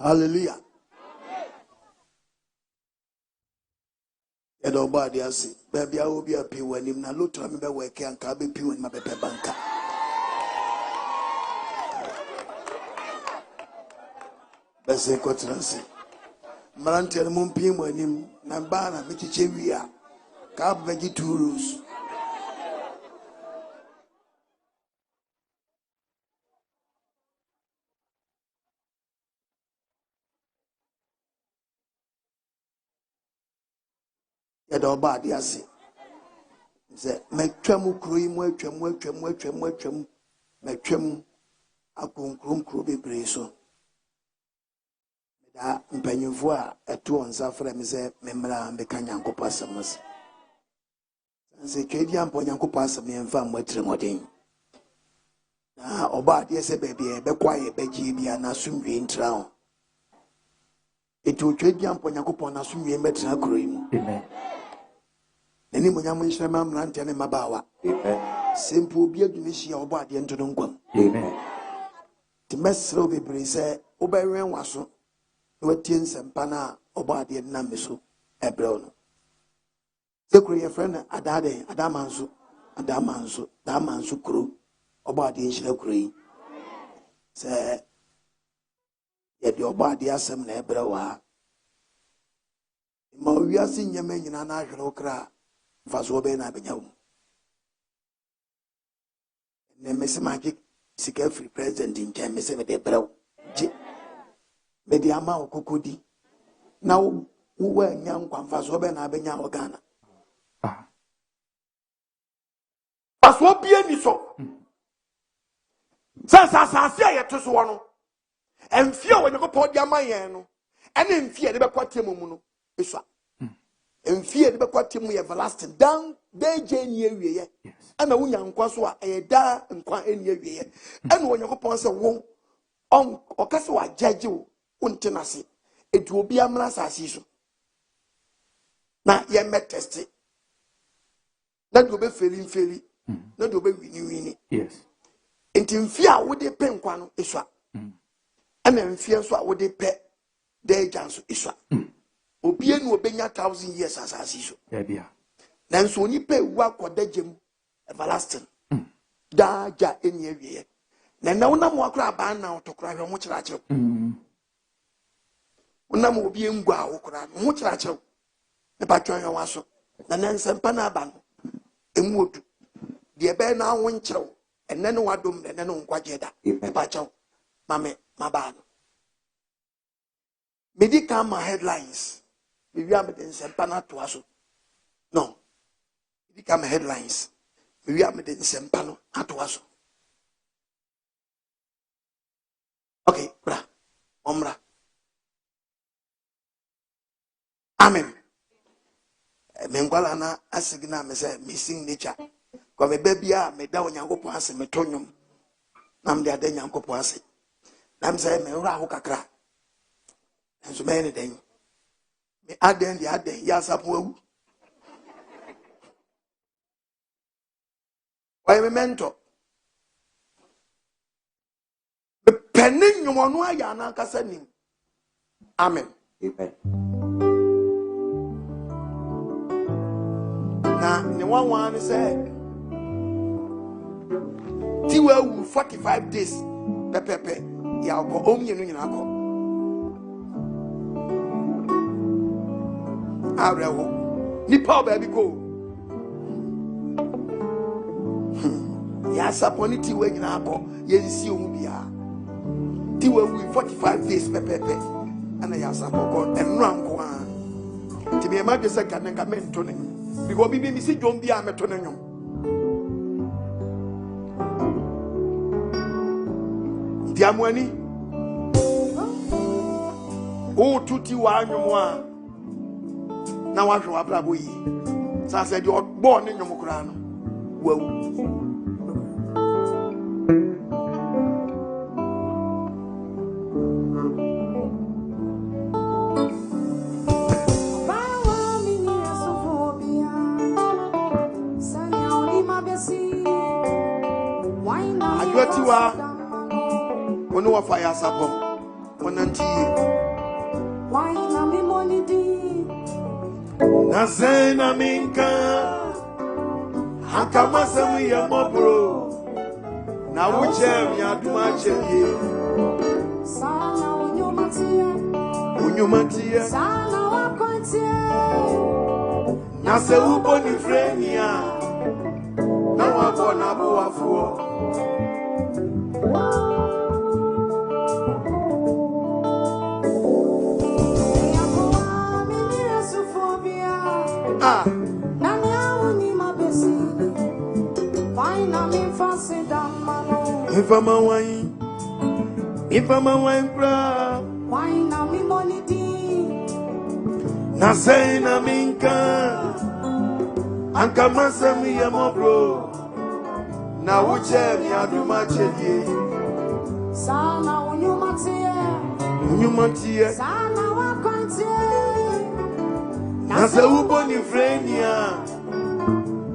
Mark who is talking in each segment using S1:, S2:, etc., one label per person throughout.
S1: Hallelujah. Edo body asi. Baby, I will be a pay when him na look me be work and can be pay when my paper banker. Bese kotrasi. Marante no mumpi when him na bana me chiche wia. Ka begi turus. Edo body asi. Say metwam kuro mu atwam metwam akonkrom kuro bebre so da mpanyimfo a eto onsa fra me say memra mbeka nyankopɔ asɛm se twedi ampo nyankopɔ asɛm yɛmfa mmɔtire moden na oba ade sɛ baabi e bɛkwa ye bɛgye bia na somwie ntra ho eto twedi ampo nyankopɔ na somwie mbɛtra kuro yi mu amen. Nani mo nyamo nhyira mrante ne mabawa amen. Simple obi adwumi hia obo ade nto no nkwam amen. Ti mesro bebre se obɛwen waso na watie nsɛmpa na obo ade na meso ebrɛ no sekuru ye friend Adamanso kuro obo ade nhyira kuro yi se ye de obo ade asɛm na ebrɛ wa ma wiase nyama nyina na ahwere okra faso be na benyawo ne mesemaje sika free president in time se me de brew je me de ama okokodi na wo wa nya nkwa faso be na benya ogana faso bie ni so sasa ye to so no emfie wo nyekopɔ de ama yen no ene emfie de be kwatem mu no esua emfie de be kwatem mu everlasting dan deje ni awieye ana wunya nkwa so a eda nkwa eni awieye ene wo nyekopɔ se wo on okase wa judge wo untenase edu obi amra sasi so na ye metest na do be feli na do be wini yes enti mfie a wo de pe nkwa no esua ana mfie so a wo de pe deja so esua obi enu obenya 1000 years asasi so ya bia nanso oni pe wu akodagem everlasting daja eni awiye na wonam wakra ba na otokra hwe mo kira kire wonam obi engwa wokra mo kira kire ne ba twan hwe waso na nansempa na aba no emu odu de be na wo nkire enne ne wadom ne ne nkwaje da e ba kire mame maba no medical my headlines. Maybe I'm in Sempana to us. No. Medical my headlines. Maybe I'm in Sempano to us. Okay, bra. Omra. Amen. Mengwala na asigna me say missing nature. Kwa me baby a me da onyankopon ase me tonyum. Na me da nyankopon ase. Na me say me wura ho kakra. Enso me ne den. Me aden di aden ya sapo awu. Why me mentor? Me penin nyomo aya na kasa nim. Amen.
S2: Amen.
S1: Na ne one say tiwa wu 45 days pepepe ya ko omye no nyina ko arewo ni pa baby go ya saponi tiwa nyina ko yensi omu bia tiwa wu 45 days pepepe ana ya sapoko enno anko a ti me ma de se kanenga mento ne because bibi mi si jom bia meto ne nyom diamwani o tuti wa anwom a na wa hwe abrabo yi sa se de ogbo ne nyom kura no wawu ajwatiwa ono wa fire sapom onanti
S3: Waina mi monidi
S1: na zena minka hakama samu ya mobro na wuchem ya duma cheye
S3: sana
S1: unyumatie
S3: sana wakontie
S1: na se ubo ni frenia na wako na buwafuo Ifama wine bra
S3: wine na mi money di
S1: na say na minka anka masami ya mobro na wuche mi aduma chedie
S3: sana
S1: unyumatie
S3: sana wakontie
S1: na se ubo ni frenia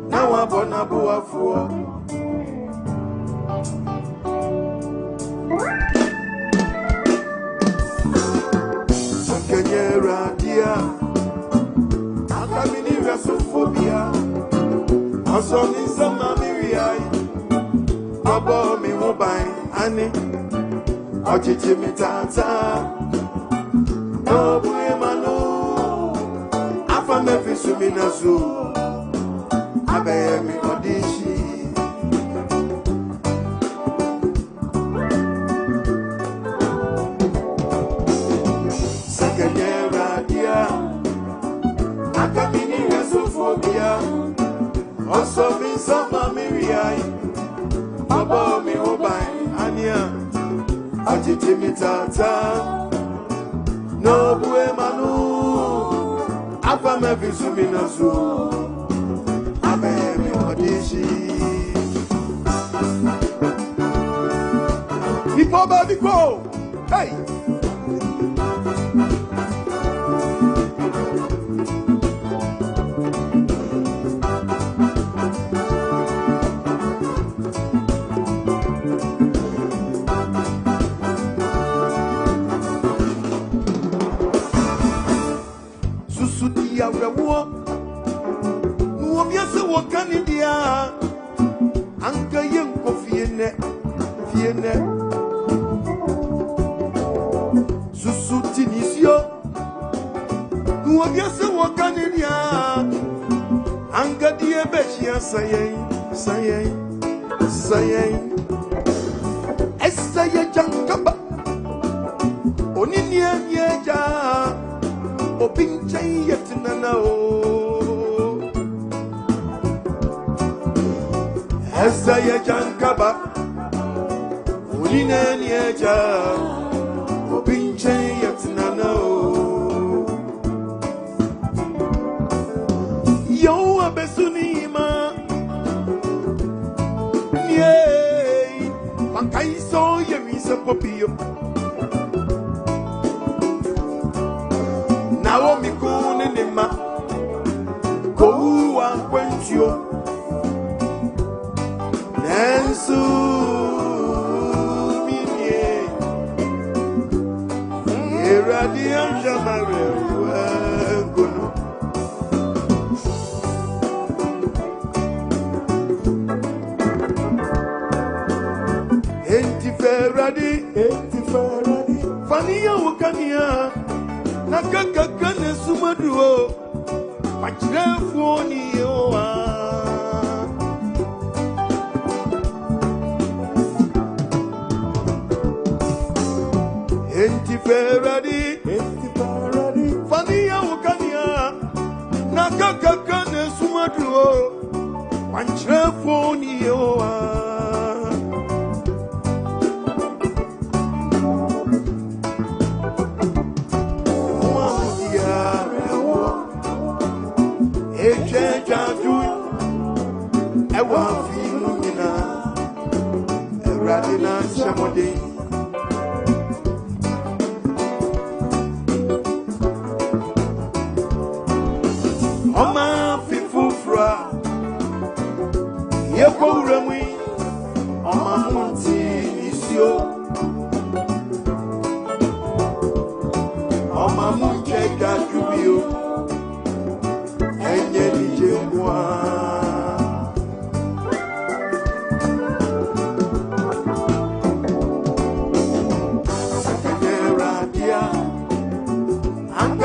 S1: na wabona buafuo Kenyera dia akamini resofobia asomi sama miriai abo mi mobai ani ochichi mitata no buemano afa me fisuminazu abe mi odishi also be some miriai abo mi obai ania ajijimitata no buemanu afa me visuminazu abe mi odishi before baby go hey Kanidia anka yenko fiene susuti nisio nuobiase wo kanidia anka die bechia sayen esaye jankaba oninie nieja ye jankaba unine ni eja obinche yetinana yo abesuni ma ye makai so ye mi se popio Naomi kune nema ko wa kwentio Nansu minye Eradi anjamare gono Enti feradi Fania wakania Nakaka kane sumaduo Pachrefu ni yoa Enti feradi Fania wakania Nakaka kane sumaduo Pachrefu ni yoa Ewa fi mumina Eradina shamode Oma fi fufra Yekwa uramwi Oma munti isio Oma munche kakubio Enye nije mwa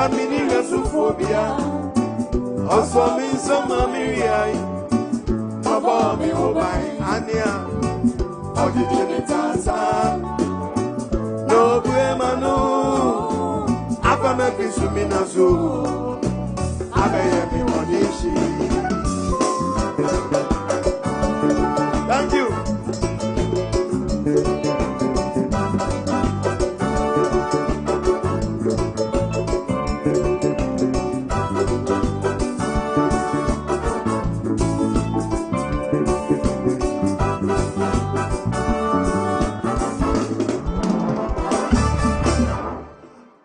S1: Miniga sufobia Also min sama miriai Maba mi obai ania Oji chenitasa No buemano Aba me pisu minazu Abe ye mi wanishi Thank you.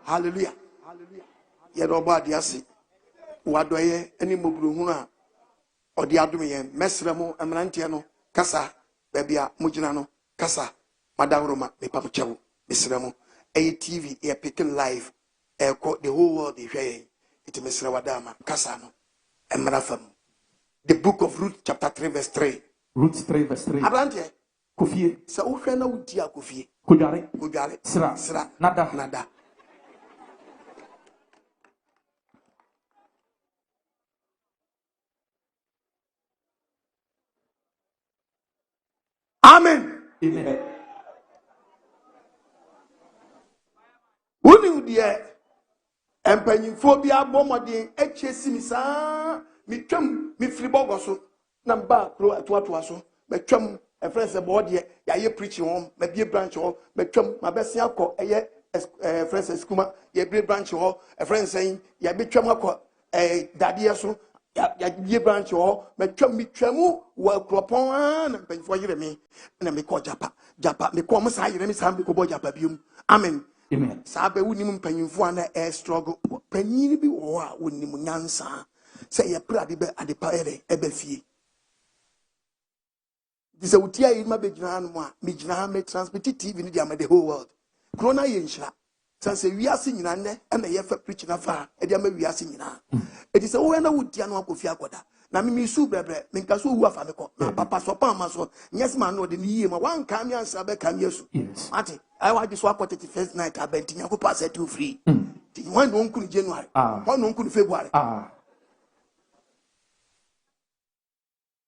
S1: Hallelujah. Yeroba diasi. Wadoye eni mobru huna odi adum ye mesremu emrantie no kasa babia mujina no kasa madam Roma me pamuchewo mesremu TV e picking live the whole world is here. It mesre wadama kasa no emrafam. The book of Ruth chapter 3 verse 3.
S2: Ruth 3 verse 3.
S1: Abrantie
S2: Kofie
S1: sa uhwe na udia kofie
S2: kudare
S1: sra nada Amen.
S2: Amen.
S1: Woni die empanyimfo bi abomodin echesi mi saa mi twam mi firi bogoso na mba kro atoatoa so metwam e friends e boode ya ye preaching hom ma bie branch ho metwam ma besia akọ eye friends skuma ye bie branch ho e friends saying ya betwam akọ dade so ya bie branch ho metwam mi twamu wa kropon na empanyimfo yire mi na me ko japa me ko mo saa yire mi saa me ko bo japa biom. Amen.
S2: Amen.
S1: Sabe unim mpanyimfo ana struggle panyini bi wo a wonim nyansa se ye prade be adepa ere ebe fie dise utia yi ma begina no a me gina me transmit TV ni dia ma the whole world corona ye nhira sanse wiase nyina ne na ye fa preach na fa e dia ma wiase nyina e dise wo na wudia no akofi akoda na me su brebre me nka so wu afa me ko na papa so pa ma so nyes ma no de ni yie ma wan ka mi ansa be ka mi yesu ati I want this 31st night abentinya ko pass it free when no nkunu January when no nkunu February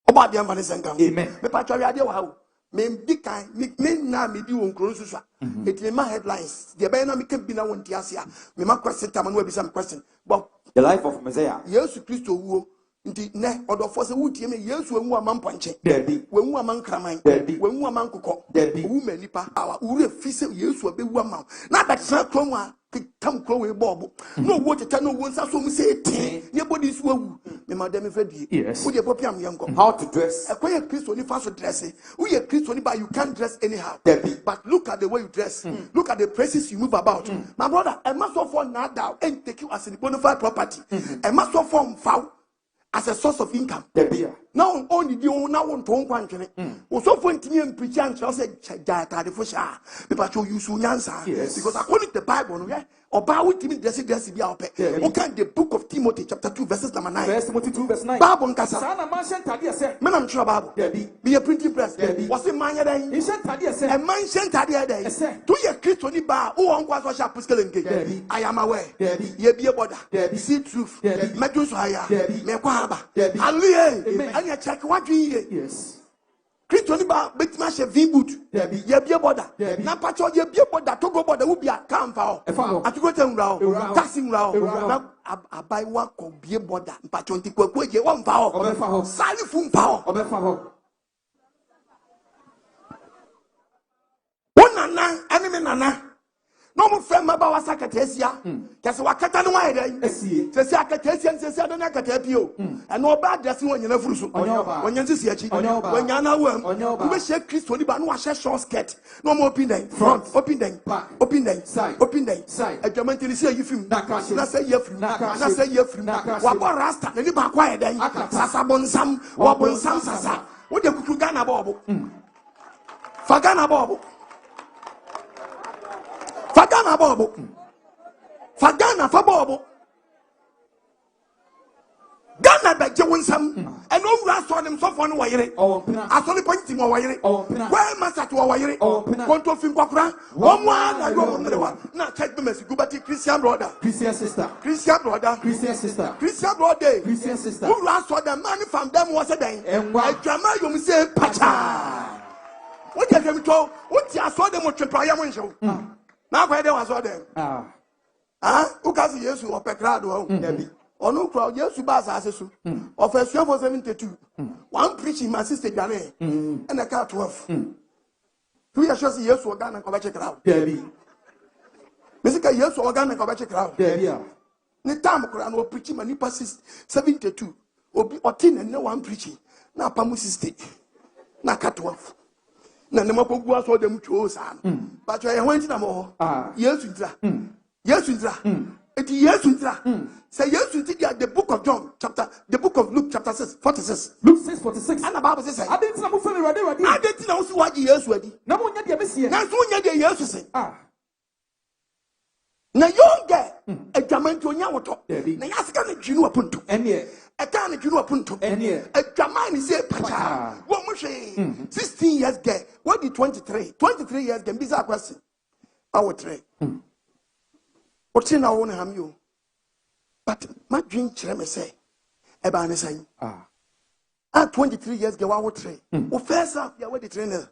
S1: oba dia mane senka
S2: amen
S1: me pa twa ade wa ho me di kan me na me di won kro susu it me ma headlines the be na me kan bi na won ti ase a me ma question tam no abi some question but
S4: the life of Messiah
S1: Jesus Christ wuo Nti ne odofo se wutie me Yesu enwu amamponche
S2: Debi.
S1: wenwu amankraman
S2: Debi.
S1: wenwu amankokọ
S2: Debi.
S1: owu manipa awa ure fi se Yesu abewu ama na betra krom a tam kro we bobo no wo teta no wo nsa so mu se tin ye body so awu me madam fadie
S2: Yes.
S1: wo de popiam yenko
S2: How to dress.
S1: ekoye Kristo ni fa so dress wo ye Kristo ni ba you can't dress anyhow
S2: Debi.
S1: but look at the way you dress look at the places you move about my brother I must offer now down and take you as a bona fide property I must offer foul as a source of income. Now only the owner want to country. Also for Indian preacher and say Jata the Fusha. People use Sunyansa. Because according to the Bible, about Timmy dressing dress be out. Okay, the book of Timothy, chapter 2, verses number 9.
S2: First Timothy 2, verse 9.
S1: Bible Casa.
S2: Sana mansion Tadia said,
S1: Men I'm sure Bible. Be a printing press. Was it man day?
S2: He said Tadia said,
S1: a man sent Tadia day. 2 years Christian bar, who on was a Puskel and I am aware. Ye be a border. See truth. Metus higher. Mekwaba. Hallelujah. And you check what you hear.
S2: Yes.
S1: Christian ba betima she V-boot. Ye be a border. Na pacho ye be a border to go border will be a camp for. Atugo tem rao. Taxing rao. Na abai wa ko be a border. Pacho nti kwekwe je won fa ho. Sali fun pa ho.
S2: Obefa ho.
S1: Wonana enemy nana. No more friend my bawa sakatesia. Kasi wakata no wa ede. Sesi akatesia sesi adona akatapio. And no bad dressing when you na furusu. Onye nsisi achi. When you na wam. We share Kristo ni ba no wa share short skirt. No more open them. Front. Open them. Open them. Side. Open them. Side. Adjamantili say you film. Na say you film. Na say you film. Wa bo rasta. Ni ba kwa ede. Sasa bonsam. Wa bonsam sasa. Wo de kuku Ghana bobo. Fa Ghana bobo. Fagana bobo. Fagana fa bobo. Ghana be je wonsam. And no ra so dem so for no wayere. Asole point mo wayere. Where master to wayere. Konto fin kwakura. Wo mo na yo mo wa. Na check be mesi gubati Christian brother.
S2: Christian sister.
S1: Christian brother.
S2: Christian sister.
S1: Christian brother.
S2: Christian sister.
S1: Who ra so dem man from them was a den. Adwama yo mi say pacha. What you dem to? What you saw dem twepra ya mo nshwo. Now why they was all them? Who can see Jesus or Pecrado? Or no crowd, yes, you pass as a soup. Of a 72. One preaching my sister Jane and a car 12. 2 years, yes, or Ghana Covache crowd. Mr. Yes, or Ghana Covache crowd. The time crowd or preaching my nipper 72 or 10 and no one preaching. Now Pamusi state. Now cat 12. Na nema ko gua so dem chuo san but you went na mo Yesu ntra eti Yesu ntra say Yesu ntra the book of John chapter the book of Luke chapter 6 46
S2: Luke 6:46
S1: and the Bible says
S2: adentina mo fele rade
S1: adentina wo si waji Yesu adi
S2: na mo nya de besie
S1: na so nya de Yesu se na yonge adwamanti onya woto na yasika na dwinu apunto
S2: ene
S1: a time you know punto a Jamani say pacha what much 16 years get what the 23 years can be that question our three what's in our own ham you but my dream chere say eba ne say at 23 years get our three o first half ya we the trainer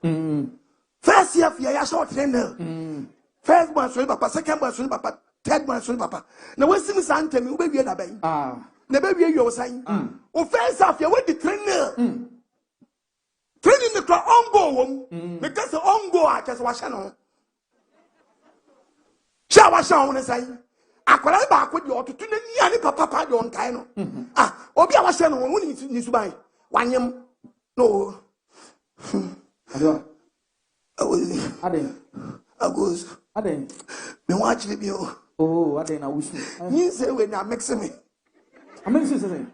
S1: first half ya short trainer first one so papa second one so papa third one so papa na we sim santem we be da ben na baby you saying o first half you with the trainer training the ongo because ongo a just washa no sha washa on say akwara ba akodi otutu na ni ani papa de on kai no obi a washa no woni ni suban wanyem no
S2: aden
S1: agos
S2: aden
S1: me watch me bio
S2: aden na wusu
S1: ni say we na mix me
S2: amen say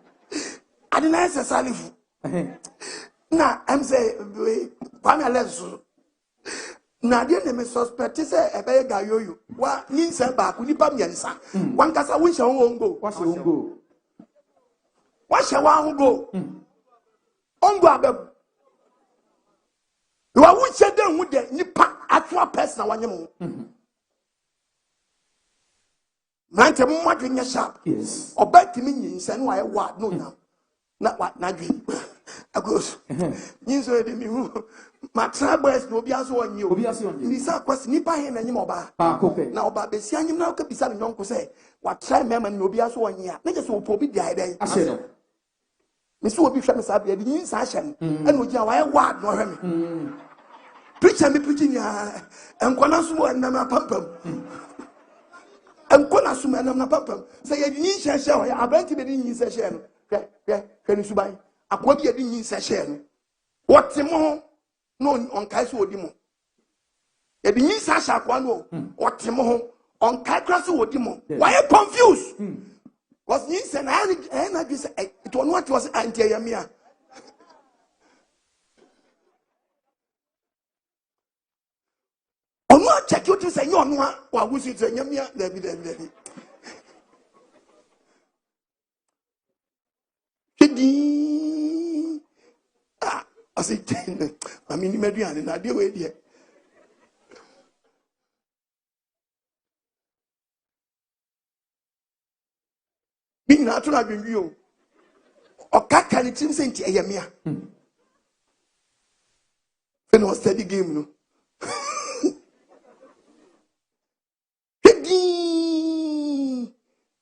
S1: I didn't answer Salifu. Now, I'm saying, Kwame Lesu. Now, the enemy suspect say a beg you. What means about Unipa Miansa? One cassa wish I won't go. What shall go? What shall I go? On Grab. You are which you done with the Nipa at your person one you. Mante mo in your shop.
S2: Yes.
S1: Or back to me, send why what no now. Not what not dream. I goes. You said me my troubles will be as on you. This are question Nipa and any mobile. Now, Baby, see, I'm now could be something uncle say. What try memon will be as 1 year. Let us will probably die. I said, Miss will be famous. I'll be in session. And with your word, no him. Preacher me preaching ya, and Quanasu and Nama Pampum. And Quanasu and Nama Pampum. Say, you need to share. I bet you didn't use session. Can you buy? I quote you didn't use session. What more? No, on Kaisu Dimo. You didn't use Sasha Quano. What more? On Kaikrasu Dimo. Why are you confused? Was this and I just it was what was anti-Yamia. On what check you to say, no one was it Yamia, David. I said, I mean, Median, and I deal with you. Being natural, I've been you. Or can it seem saying to Yamia? When was steady game, no?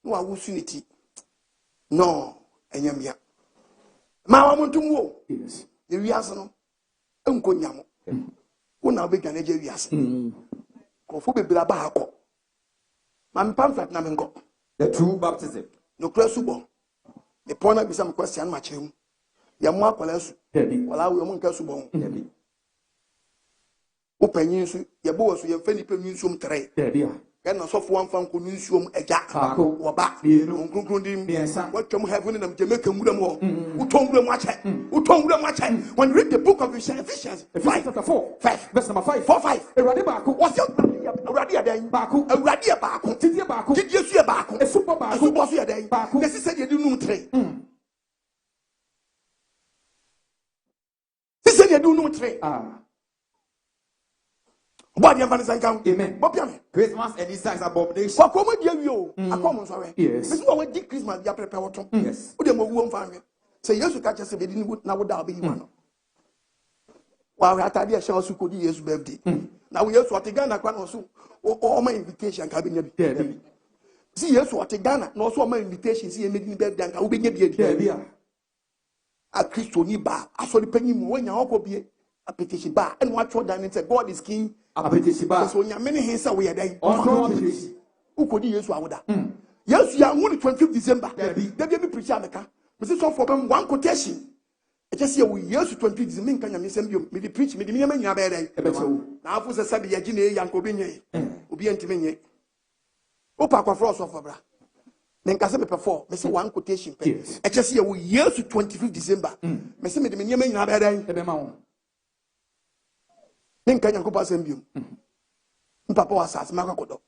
S1: No, I will see it. No, Yamia. Ma want to move.
S2: Yes.
S1: The Riasano. Uncle Yamo. When I'll be an Agerias. Or for Bilabako. My pamphlet Namengo.
S4: The true baptism.
S1: No crasubo. The point of some question, my chim. Yamma Palace. While I will Moncasubo. Open you, your boss, your Fenny Peninsuum tray. And a soft one from Conunsium, a jack, or back, concluding, what you have in them Jamaican Mudamo, who told them much, when you read the book of Ephesians,
S2: 5:4, 5, verse number 5,
S1: 4, 5,
S2: a radibaco,
S1: what's your Radia day? Baku, a Radia Baku,
S2: Tidia Baco,
S1: did you see a Baku,
S2: a super Baco,
S1: a super day?
S2: Baku,
S1: This is said you do no trade. This said you do no trade. What you have count?
S2: Amen.
S4: Christmas and Easter is abomination.
S1: For come you, I come sorry.
S2: Yes.
S1: This is what we Christmas, you prepare what?
S4: Yes.
S1: Who them won't find. Say yes, you catch us if they didn't now would be one. While we had idea shall also could years birthday. Now we also at Ghana, also, or my invitation cabinet. See, yes, what Ghana, no so my invitation, see a meeting birthday, and I will be near a Christian bar. I saw the penny when you be a petition bar and watch what done and said, God is king.
S4: A petition bar.
S1: So, many hands away a day. Who could use Wawda? Yes, you are only 25th December. There be preacher. Mrs. So for them, one quotation. I just say we years to 20 December. Can you send you? Me preach me the minimum in your now for the Sabi Yajine, Yankobine, Ubi Antimene. Opa Frost of Abra. Then Casabe perform. Mrs. One quotation. I just say we years to 25th December. Mrs. Me the minimum in your bed. Then can you go pass him? Papa was as Makakodo.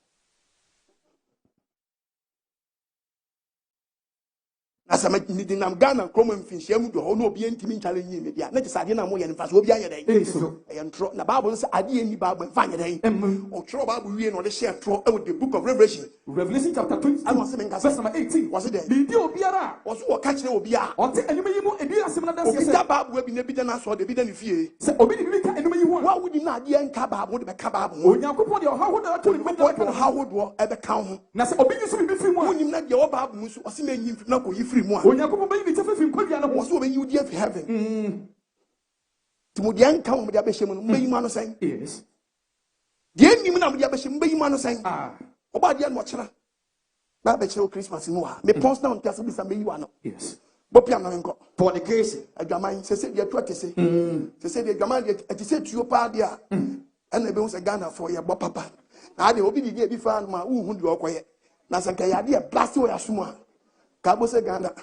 S1: As I met needing Ghana, Croman Fish, you no be intimate challenge me. Not just I didn't know and fast will be a day. And the Bible says, I didn't Bible and find a day. Or throw Bible reading or the share throw out the book of Revelation.
S2: Revelation chapter 20. I was saying, verse number 18. Was it there? Video Biara. Was what catch the Obia. Or take any more and be a similar Bible will be never or the bidden fear. Say, Obedient and you want. Why would you not be in Kabab would be Kabab? When you put your how would you ever count? Now, obedience will be free one. You not your Bible, or see me not go you free one. When you come baby, was when you dear heaven. To Mudian come with the Abisham, may man saying, yes. The enemy of the Abisham, may man saying, about the watcher. That bet Christmas in Moa. May post down Castle some you are. Yes. Bopian got fornication. A Gaman says, you're 20. They said, the Gaman, I said to your party, and they was a Ghana for your papa. Now they will be the day found my own who are quiet. Now, some idea blast away a small. Cabo said, Ghana,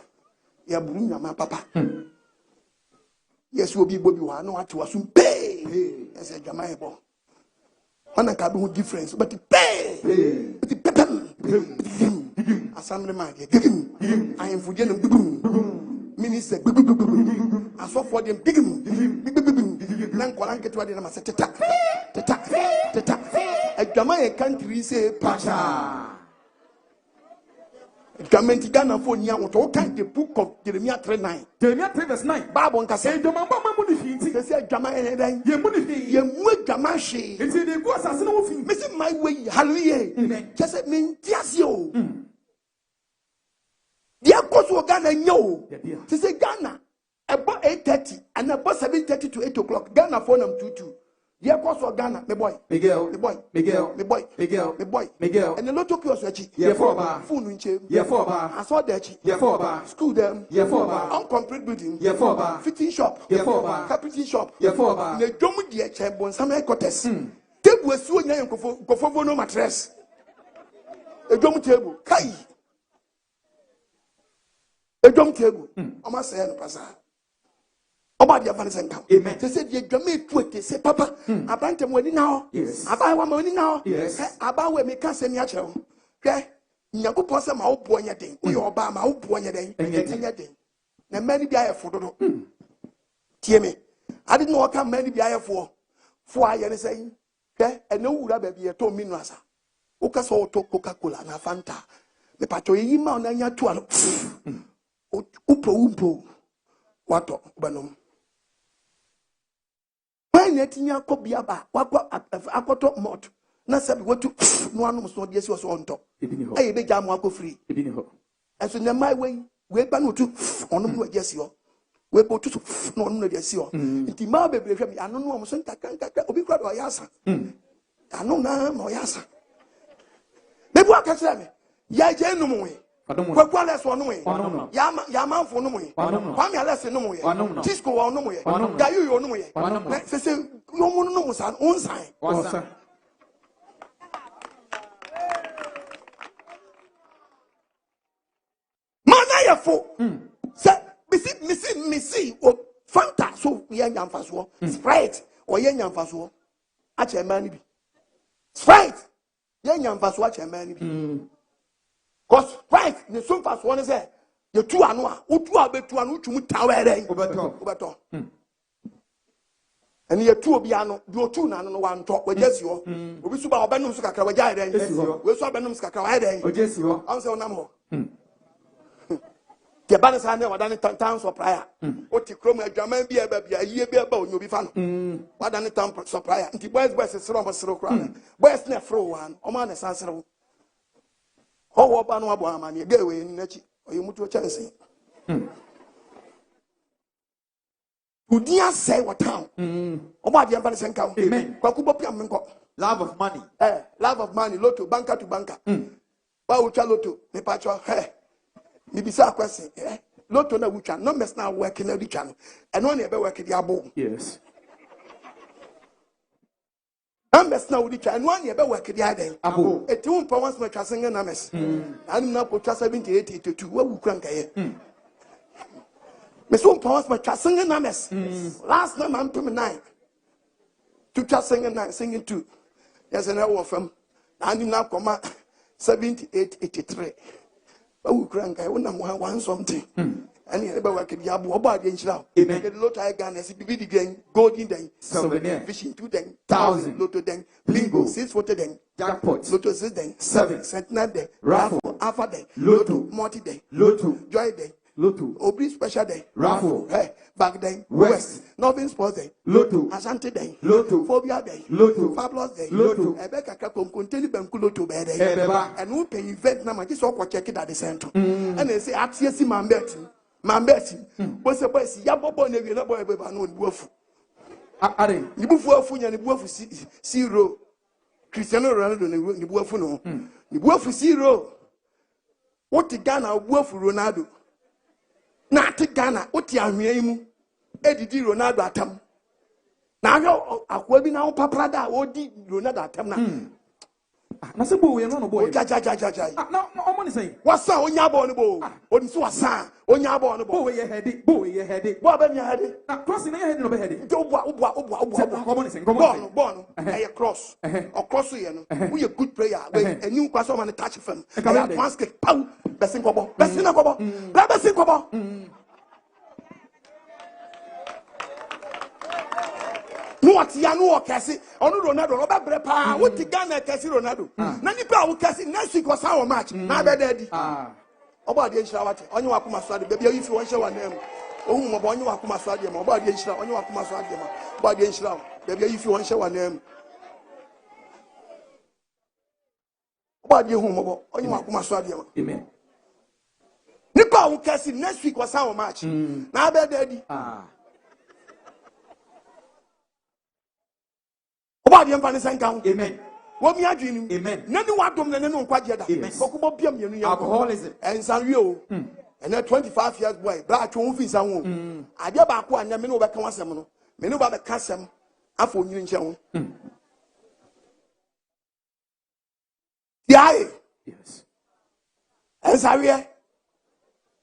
S2: you bring your papa. Yes, you will be Bobby. I know what to assume. Pay. I said, Jamaica. One can do difference, but pay. Assembly man, I am for them. Minister, I saw for them. Nankolan get what they must say. A Jamaican country say, Pacha. Government Ghana for Nya to kind the book of Jeremiah 3:9. Jeremiah 3 verse 9. Bible can say, they say, Jamaica, ye money, ye wood Jamashi. It's in the course as no thing. Missing my way, hallelujah. Just a mean, yes, yo. Dear course, Ghana, yo. To say Ghana,
S1: about 8:30 and about 7:30 to 8 o'clock. Ghana phone them 2-2. Yeah, course for Ghana, my boy.
S4: Miguel.
S1: My boy.
S4: Miguel.
S1: My boy.
S4: Miguel.
S1: My boy.
S4: Miguel.
S1: And the lot of kiosks actually.
S4: Yeah, for bar.
S1: Phone in chair.
S4: Yeah, for bar.
S1: I saw that.
S4: Yeah, for bar.
S1: School them.
S4: Yeah, for bar.
S1: Uncomplete building.
S4: Yeah, for bar.
S1: Fitting shop.
S4: Yeah, for bar.
S1: Carpeting shop.
S4: Yeah, for bar.
S1: The Jomu dear chamber, some quarters. Table was so young, go for no mattress. A Jomu table. Kai. A Jomu table. I must say, Passa. About your fancy income.
S4: Amen.
S1: They said, you Jamaic tweet, they say, Papa, I bought them money now.
S4: Yes.
S1: I buy one money now.
S4: Yes.
S1: I buy where me can't send your child. Okay? Nyaku posa ma upo nya den. Uyo oba ma upo nya den. Enya den. Na many be aye for do. Tie me. I didn't know what kind many be aye for. For aye ne say. Okay? E no wura ba bi e to mi no asa. Uka so to Coca-Cola na Fanta. Me pato yi ma na nya to ano. Upo. Wato banom. When yetinya kobia ba wakwa akoto mot na sabi watu no anum so de esi so onto aye be jam wako free enso na mai we ba no tu onum no de esi ho we bo tu no onum no de esi ho nti ma bebre hwem anu no mo so ntakaka obi kura do yasa anu na mo yasa bebu akase me ya je nu mo we kwa les wonu we ya manfo nu mo we kwami ales nu mo we disco wonu mo we gayu yo nu mo we se yo mo nu mo san onsan mana ya fo se misi o Fanta so ye nyamfa so Sprite o ye nyamfa so a che man bi Sprite ye nyamfa so a che man bi cause Sprite ne so fast one say you two anu a otu a betu anu twum tawere obeto and ye two obi anu do otu na anu no wan to wajesi ho obi so ba obenum so kakra wajai den we so obenum so kakra wajai den
S4: Ojesi ho
S1: am say onam ho ke ba ne sa ne wadane tan so prayer oti krom adwaman bi eba bia yie bi eba onyo bi fa no wadane tan so prayer nti boys sero mo sero kra boys na fro wan o ma ne san sero ho ba no abo amane ga we ni nachi oyemuto chance udia say what town o ba dia ban senka
S4: amen
S1: kwaku bopia menko
S4: love of money
S1: love of money lotto banker to banker ba ucha lotto me pacho me bisa question lotto na ucha numbers na work na ucha no and one e be work dia abo
S2: Yes.
S1: numbers na ucha and one e be work dia den
S4: abo
S1: eti un pa once me twase nga numbers and na ko twase 78 82 wa wukura nkaye me so pa once me twase nga numbers last time I'm 9 to twase nga 9 singing 2 yes na wo fam and na koma 78 83 wa wukura nkaye wona mo one something and you never work the abu oba de nchira the lotto I Ghana si bibi di den golden den
S4: souvenir
S1: fishing 2 den
S4: 1,000
S1: lotto den bingo 640 den
S4: jackpot
S1: lotto 6 den 7 sentinel den
S4: raffle
S1: alpha den
S4: lotto
S1: multi den
S4: lotto
S1: joy den
S4: lotto
S1: obri special den
S4: raffle
S1: back den
S4: west
S1: nothing sports den
S4: lotto
S1: ashanti den
S4: lotto
S1: phobia den
S4: lotto
S1: fabulous den
S4: lotto
S1: ebe kakra konkonteli banku lotto be den
S4: ebeba
S1: and who pay event na ma just so check it at the center and they say atiesi mambeti boy ya bobo na wie na boy be ba no bu afu
S2: Are.
S1: ni bu fu afu nya ni bu afu zero Cristiano Ronaldo ni bu afu no ni bu afu zero what Ghana bu afu Ronaldo na ati Ghana what ahwe mu edidi Ronaldo atam na ahwe akwa bi na papra da odi Ronaldo atam na
S2: Na se bo we no boy.
S1: ja
S2: Na omo ni say.
S1: wasa onya bo no bo oni so wasa onya bo no
S2: Bo
S1: bo
S2: we ye head. Bo we ye head.
S1: bo ba nya hade
S2: Na cross na ye head no be head.
S1: Obo
S2: Come on, say. Come on.
S1: born a cross or cross you know we a good prayer when you pass on touch fam advance kick pow besin kobo la besin kobo no atia no okese onu Ronaldo no be bre pa wo ti Ghana kesi Ronaldo na nipa wo kesi next week was our match na be daddy oba de nshira wate onye wa kuma so ade be bia yifi won hye wa nam ohun mo ba onye wa kuma so ade ma oba de nshira onye wa kuma so ade ma oba de nshira be bia yifi won hye wa nam oba de hu mo ba onye wa kuma so ade ma
S2: Amen.
S1: ni nipa who kasi next week was how much na be daddy oba dem fa ne senkan
S2: Amen.
S1: wo mi adwini
S2: Amen.
S1: na ni wadom na ne no nkwaje da bokubo biam yenu ya
S2: Alcoholism.
S1: ensanwe o and 25 years boy bra atwo fi san wo ade ba ko anya me no be kan wasem no me no ba be kasem afọ onyini nche ho yes ensanwe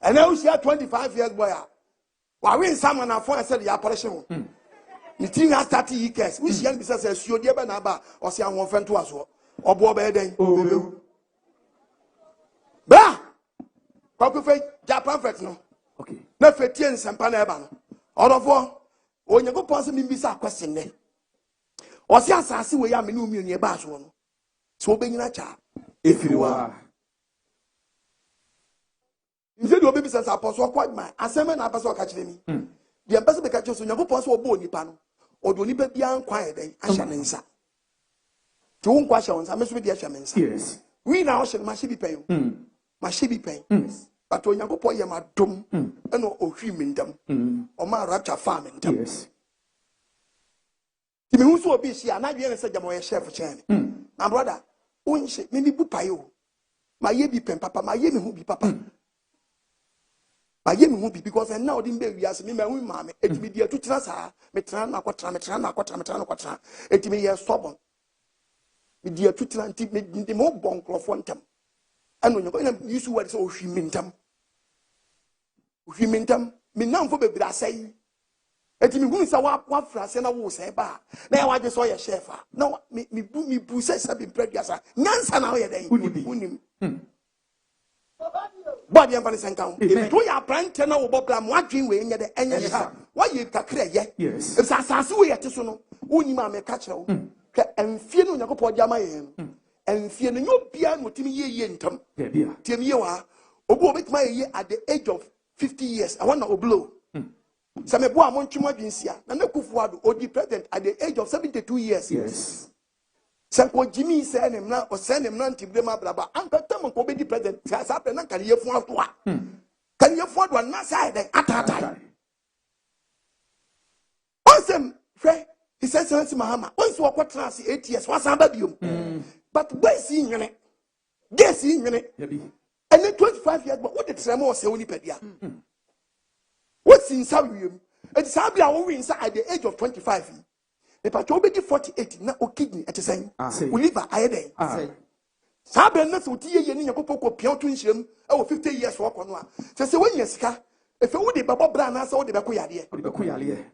S1: and now she 25 years boy wa win someone na phone said ya operation ho the thing has 30 years we see be say suo de be na ba o se ahon fento aso obo be den bra kwaku fe Japan fet no
S2: Okay.
S1: na fetie nsempa na eba no odofo onyankopon se mimbisa question ne o se asase we ya me no mienu e ba so no so obenyina cha
S2: Efiri Wua.
S1: nze do obebi sense apostle kwa my aseme na apostle ka kire mi de apostle be ka kire so onyankopon se obo onipa no odo onipa bia nkwa e den ahya ne nsa ti won kwa hya won sa me so be de ahya me nsa
S2: Yes.
S1: we na o hye ma hye bi pen ma hye bi pen but onyankopon ye ma dom e no ohwi mi ndam o ma rapture farm ndam
S2: Yes.
S1: ti me hu so obi hye anadwe ne se jamo ye chef chen my brother unhye me bi bu payo ma ye bi pen papa ma ye me hu bi papa ma ye me hu bi because now odin be wi ase me ma hu ma me etimi di atutra sa me tra na akotra etimi ye stubborn me di atutra nti me mo bon krofo ntam ano nyako na yusu word so ohwi mintam me namfo bebira asai etimi hu sa wa frase na wo se ba na ya waje so ye chef na me bu se sabi preduasa nyansa na wo ye den unim body am vanessa nkan to ya brante na wo bobla mo adwen we nye de enye sha wa ye kakra ye
S2: Yes.
S1: if asase we yete so no unim ma me ka kire wo hwe emfie no yakopɔ dia ma ye emfie no nyobia no timi ye ntam
S2: Debia.
S1: timi ye wa obu obetima ye at the age of 50 years I want to blow some boy amon twuma dwensia na Kufuor odi president at the age of 72 years.
S2: Yes.
S1: Sanko Jimmy said him now or send him non tibrema braba anka tam ko be di president sa pre na kan ye fu ato a kan ye fu ato na side atata onsem hwe his excellency Mahama once wo kwatra se 8 years wasan ba biom but boy si nwene guess si nwene and then 25 years but what the tremo o se oni pedia what's in Sabium it's Sabia wo win at the age of 25. The patch will be 48 na o kidney at the same. We live at Ayden. Saben na so tie ye ni yakopɔ ko pion to nhirem e wo 50 years wo kɔ no a. Se when yesika if wo de babo bra na se wo de beko yade.
S2: Wo de beko yade.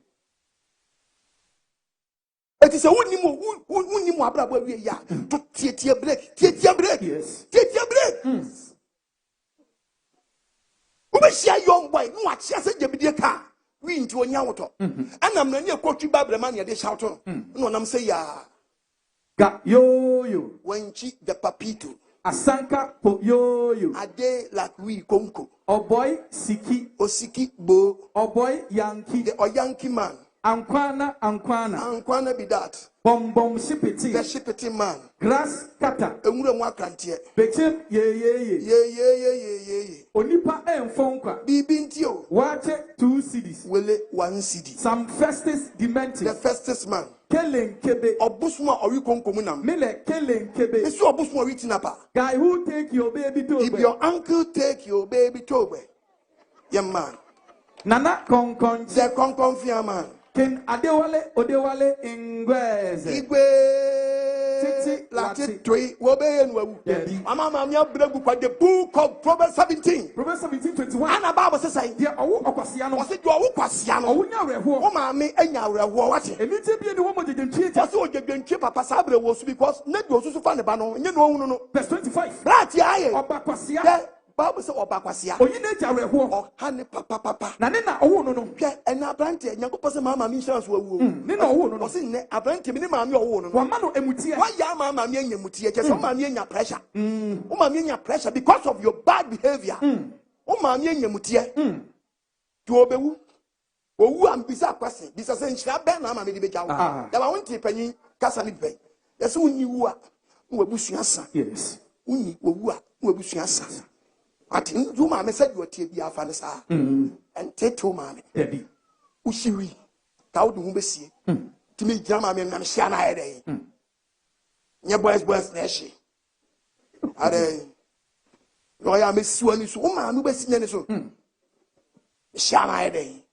S1: Eti se wonnim abra bo awie ya. To tie break. Tie break.
S2: Yes.
S1: Tie break. Wo be share young boy no a chia se jebidie ka. We into onya woto anam na ne ekotwi bible man ye de shout no nam say ya
S2: ga yo
S1: wenchi the papito
S2: asanka po yo
S1: ade like we konko
S2: oboy siki
S1: osiki bo
S2: oboy yankee
S1: the oyanki man ankwana be that
S2: bom shipiti
S1: the shipiti man
S2: grass kata
S1: enwure mu akrantie
S2: bechem ye onipa enfonkwa
S1: bibi ntio
S2: wache 2 cities
S1: wele 1 city
S2: some festus demented
S1: the festus man
S2: kelenkebe
S1: obusuma owi konkomu nam
S2: mele kelenkebe
S1: esu obusuma owi tinapa
S2: guy who take your baby to
S1: if your uncle take your baby to your man
S2: nana konkon
S1: the konkon fia man
S2: Ken Odewale Ingweze.
S1: Igwe Titi Lati Tui Wobe and Wabu. Mama Bregu kwa the book of Proverbs 17.
S2: Proverbs 17:21.
S1: Anna Baba says, "Dear
S2: Okwasiano,
S1: was it your Okwasiano? Oh, mammy, and your watch. And it's a beauty woman didn't treat us. So you didn't keep a Passabre was because not was so funny, but no, you know,
S2: verse 25.
S1: Right, yeah,
S2: Okwasiano.
S1: Bible say Obakwasiya.
S2: Oh,
S1: honey papa.
S2: Na nena owo no no.
S1: And Abrante, Yanko say mama insurance wo.
S2: Nena owo no no.
S1: Say ne Abrante me mama owo no.
S2: Wa ma no emutie.
S1: Why ya mama me emutie? Just mama me nya pressure. O mama me nya pressure because of your bad behavior. O mama me emutie. To obewu. Owu ambisa kwase. Bisa say nchira ben na mama me di beja wo. Ya ba wonti panyin kasa ni be. Yesi unyi wu a, wo abusua sa.
S2: Yes.
S1: Unyi owu a, wo abusua sa. Ati ndu maame said you tie bia fa ne saa. Ente maame.
S2: Debi.
S1: Ushiri. Ka wo de hu besie. Timi gira maame na hia na ayede. Nye boys na ehye. Ade. No ya mesiwani so. O maame besi ne so. Hia na ayede.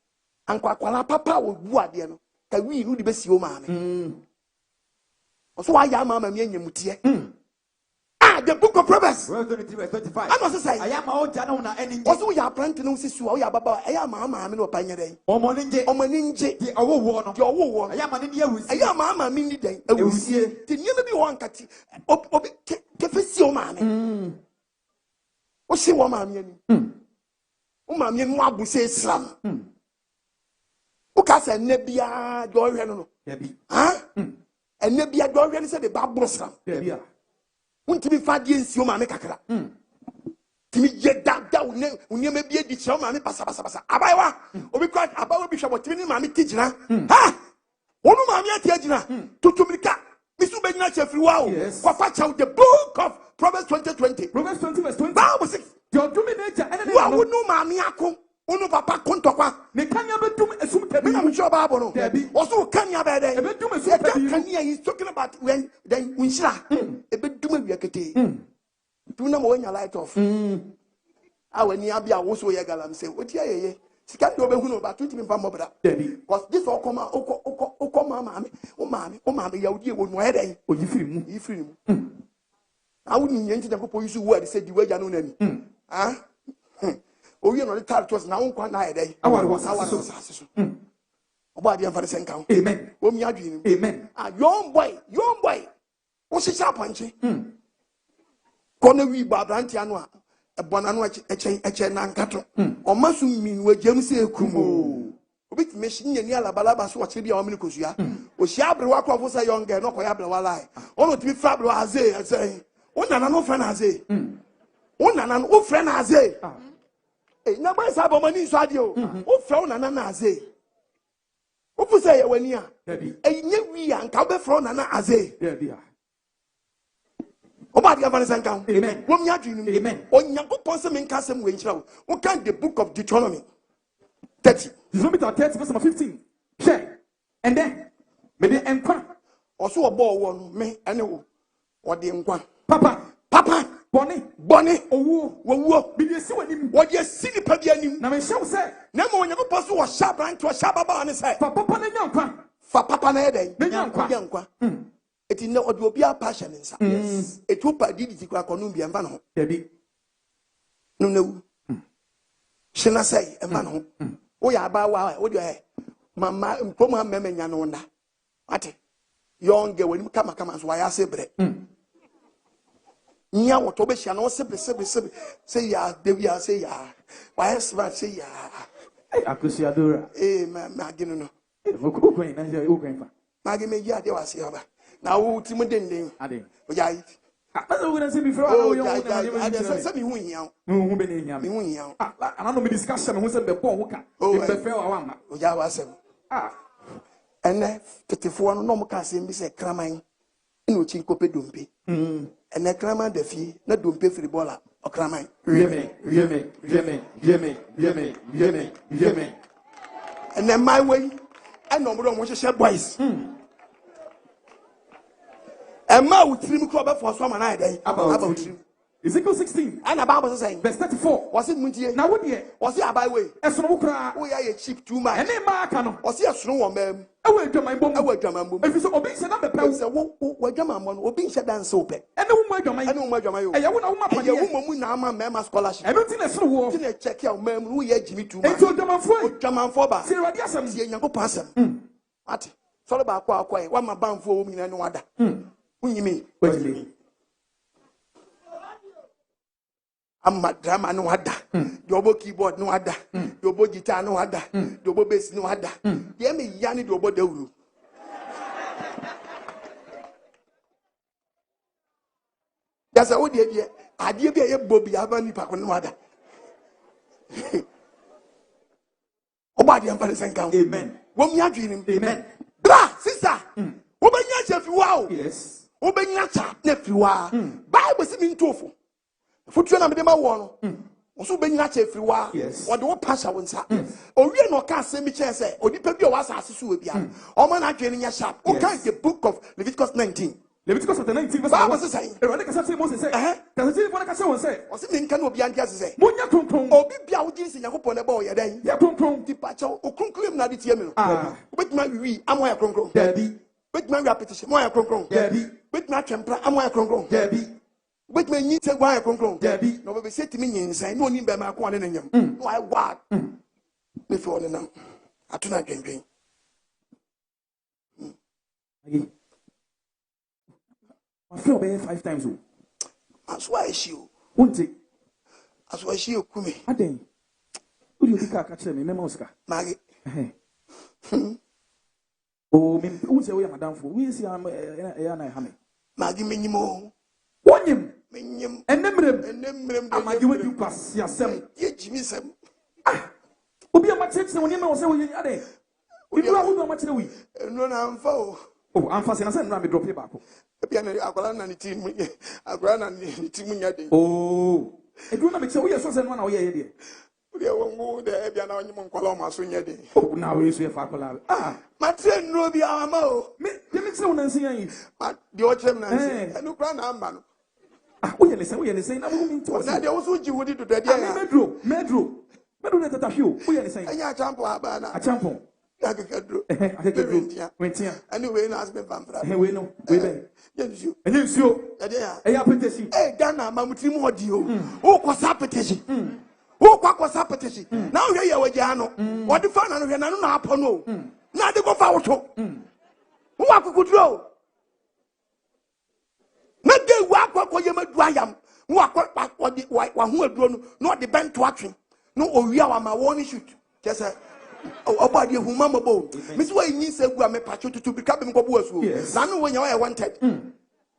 S1: Ankwala papa wo bu ade no. Ka wi nu de besi o maame. Oso wa ya maama me enyemutie. The book of Proverbs.
S4: Verse 23, verse 25.
S1: I must say,
S4: I am all jana una eni.
S1: also we are planting no sisu, we are baba, I am mama me no panya dey.
S4: Omo ninje. The owo wo no.
S1: The owo wo.
S4: I am ani ewusi.
S1: I am mama me ni dey. Ewusi. The nyeme bi won kati. Obi kefesi o maame. O se wo maame ani. O maame mu abuse Islam. O ka se ne bia do hwe no no.
S4: Debi.
S1: Ha? Enne bia do hwe no se the Bible Islam.
S2: Debi.
S1: Untimi fadie nsi o maame kakra. Timi ye da unyeme bie di che o maame basa. Abaiwa, obi kwa abawo bi hwebo timi ni maame tijina. Ha! Wonu maame atijina. Tutumika. Misu benyina Efiri Wua o. Kwa fa chaw the book of Proverbs 20:20.
S2: Proverbs 20 verse 20.
S1: Bible 6.
S2: Your dominator enemy.
S1: Wa wonu maame akon. Wonu papa kontokwa.
S2: Me kanya bedum esum tabi.
S1: Me na msho Bible no.
S2: Debi.
S1: Oso kanya be dey.
S2: Ebedum esum tabi.
S1: Kanya is talking about when then unshira. Ebedum awiakete. Tu na mo nya light off. Awani abia wo so ye galam say oti ayeye. Sika do be hu no ba 20 mpa mobra.
S2: Debi.
S1: Because this all come maame. O maame yawdi e wonu ayeden.
S2: Oyifiri mu.
S1: Yifiri mu. Awu ni nyanti da ko police word say di waja no nani. Ah? Owie no the characters na won kwa na ayeden.
S2: Awari wasase
S1: so. Oba de amfare senka.
S2: Amen.
S1: O mi adwini.
S2: Amen.
S1: Ah, young boy. O se sharp anche. Kono wi ba branti anu a ebona no eche na nkato. O masu min we James ekumo. Obi ti machine ni alabalaba so wache bia o mini kosua. O hia abre wa krofo say young girl no koya abre wa lai. Ono ti fa abre wa say. O nana no friend aze. O nana no friend aze. Eh na ba sa bomani so ade o. O friend nana na aze. O fu say wani a. Eh nye wi anka be friend nana aze. Oba dia vanessa nkan.
S2: Amen.
S1: Wo mi adwinu.
S2: Amen.
S1: Onyankopon se menka sem we nkyira wo. Wo kan the book of Deuteronomy 30.
S2: Deuteronomy 30 verse 15. Share. And then me de enkwa.
S1: Oso obo wo no me ene wo. O de enkwa.
S2: Papa. Boni.
S1: Wo.
S2: Bi de si wanim.
S1: Wo de si ni pa bi anim.
S2: Na me hyew say.
S1: Na mo onyankopon so wo sha branch wo sha baba ne say.
S2: Papa na nyankwa.
S1: Fa papa na eden.
S2: Nyankwa.
S1: Eti na odi obi a passion nsa. Yes. Etu pa di kwa konu bia mfa no.
S2: Debi.
S1: No no. Shina say mfa no. Wo ya ba wa wo de mama mpomo amema nya no nda. Ate. Young girl when kama so ya sebre. Nya wo to be hia no sebre say ya devia say ya. Why say ya.
S2: Akusiadora.
S1: Ma ginu no.
S2: Okwen na je okwen fa.
S1: Ma gi me ya de wase oba. Na wo ti mu denden.
S2: Ade.
S1: O ya yi.
S2: Asa wo na se bi fro a wo yo wo na
S1: ade se mi hu hia.
S2: Hu be na hia.
S1: Mi hu hia.
S2: Ana no me discussion hu se be bon ho ka. Be fe wa ma.
S1: O ya wasem. Ene tetefo no mo ka se bi se kraman. Ina o chi kope dompe. Ene kraman da fi na dompe firi bola o kraman.
S2: Yeme.
S1: Ene my way. Eno mo hye boys. Emma utrim ko be for so man na dey about utrim.
S2: Ezekiel 16
S1: and the Bible saying
S2: verse 34.
S1: Was it muntie?
S2: Na wo de
S1: was it abai way?
S2: Esono wo kra.
S1: Wo ya ye cheap too much.
S2: Ene ma aka no.
S1: Was it esono wo mam?
S2: Ewe adwaman bom.
S1: Efi
S2: so obi se na be pe.
S1: Se wo adwaman mo no obi nche dance wo pe.
S2: Ene wo mu adwaman.
S1: Yo.
S2: Eye wo na wo ma pa.
S1: Eye wo mu na ama mema scholarship.
S2: Ebe ti na soro wo.
S1: Ti na check ya mam wo ye jimi too much.
S2: Enti
S1: odwamanfo ba.
S2: Se wadi asam.
S1: Se Nyankopon asam. Ati. Solo ba akwa wa ma banfo wo mi na no wada. Unyimi.
S2: Wajile.
S1: Amma drama no wada. Yobo keyboard no wada. Yobo guitar no wada. Yobo bass no wada. Ye me yani yobo dawuru. Yasa wo de bia ade bia ye bobi aba nipa ko no wada. Oba de amfare senka.
S2: Amen.
S1: Wo mi adwini.
S2: Amen.
S1: Bra sister. Wo benya Efiri Wua o.
S2: Yes.
S1: Wo benya cha na Efiri Wua. Bible si mi ntofo. Futuo na me de ma wo no. Also, Ben Nache Efiri Wua.
S2: Yes.
S1: Or the one pastor won't say. Or we no can say me chance say. Or the people was assassin be. Or man are training your sharp. Okay, the book of Leviticus 19.
S2: Leviticus chapter 19 verse 1. What's saying? Erade kasa say Moses say. Kasa say one kasa won say.
S1: O se me nkan obi antia say.
S2: Monya kronkron.
S1: Obi bia wo gin se Yakobon e ba o ye dan.
S2: Ya kronkron.
S1: Ti pa cha o kronkron na de tie me no. Obetuma wi amoya kronkron.
S2: Dabi.
S1: Obetuma wi apetition moya kronkron.
S2: Dabi.
S1: Obetuma twempra amoya kronkron.
S2: Dabi.
S1: Obetuma nyi se gwa kronkron.
S2: Dabi.
S1: No be se timi nyinsan no ni be ma ko ne nyam. No I wa. Me fi ole nam. Atuna dwendwen.
S2: Agi. I feel be 5 times o.
S1: That's why she you.
S2: Won't
S1: That's why she you kumi.
S2: Aden. Who you think I catch me memo ska?
S1: Magi.
S2: Oh, me who say we madam for. We see am na ha me.
S1: Magi menyimo.
S2: Wonyim.
S1: Menyim.
S2: Enemrem. Amagi we you pass yasem.
S1: Ye jimi sem.
S2: Obi amache se woni me say we ade. Obi who amache we.
S1: No na amfa o.
S2: Oh, amfa se na say no me drop here back.
S1: Bia na akwala na ni team akwala na ni team nya den.
S2: Oh. Edu na me say we so say no na we ye de.
S1: We wongo de bia na onyim nkwala o ma so nya den.
S2: Oh, na we so e fa akwala.
S1: Matre no bi ama o.
S2: Me say una nsi yan yi.
S1: De o chem na nsi. Enu kra na amba no.
S2: We ye ne say na mo mi to.
S1: Na de o so ji wodi do de ya.
S2: Medro na tata hio. We ye ne say.
S1: Anya champo aba na.
S2: A champo.
S1: Akekadro.
S2: Wentia.
S1: Anyway na asbe vampra.
S2: We no. We be.
S1: Yensu.
S2: Enyensuo.
S1: Ade ya.
S2: Eya petition.
S1: Ghana mamutri mu odi o. O kwasa petition. O kwasa petition. Na hwe ye wagya no. Odi fa na no hwe na no na apo no. Na de go fa woto. Wo akukudro. Na de wa akwa ye madu ayam. Wo akwa odi wa hu aduro no. No de bento atwe. No owia wa ma wo ni shoot. Kese obadi ehuma mabo me so anyi segu a me pacho tutu bi ka be mkobo asu na no wonya wa wanted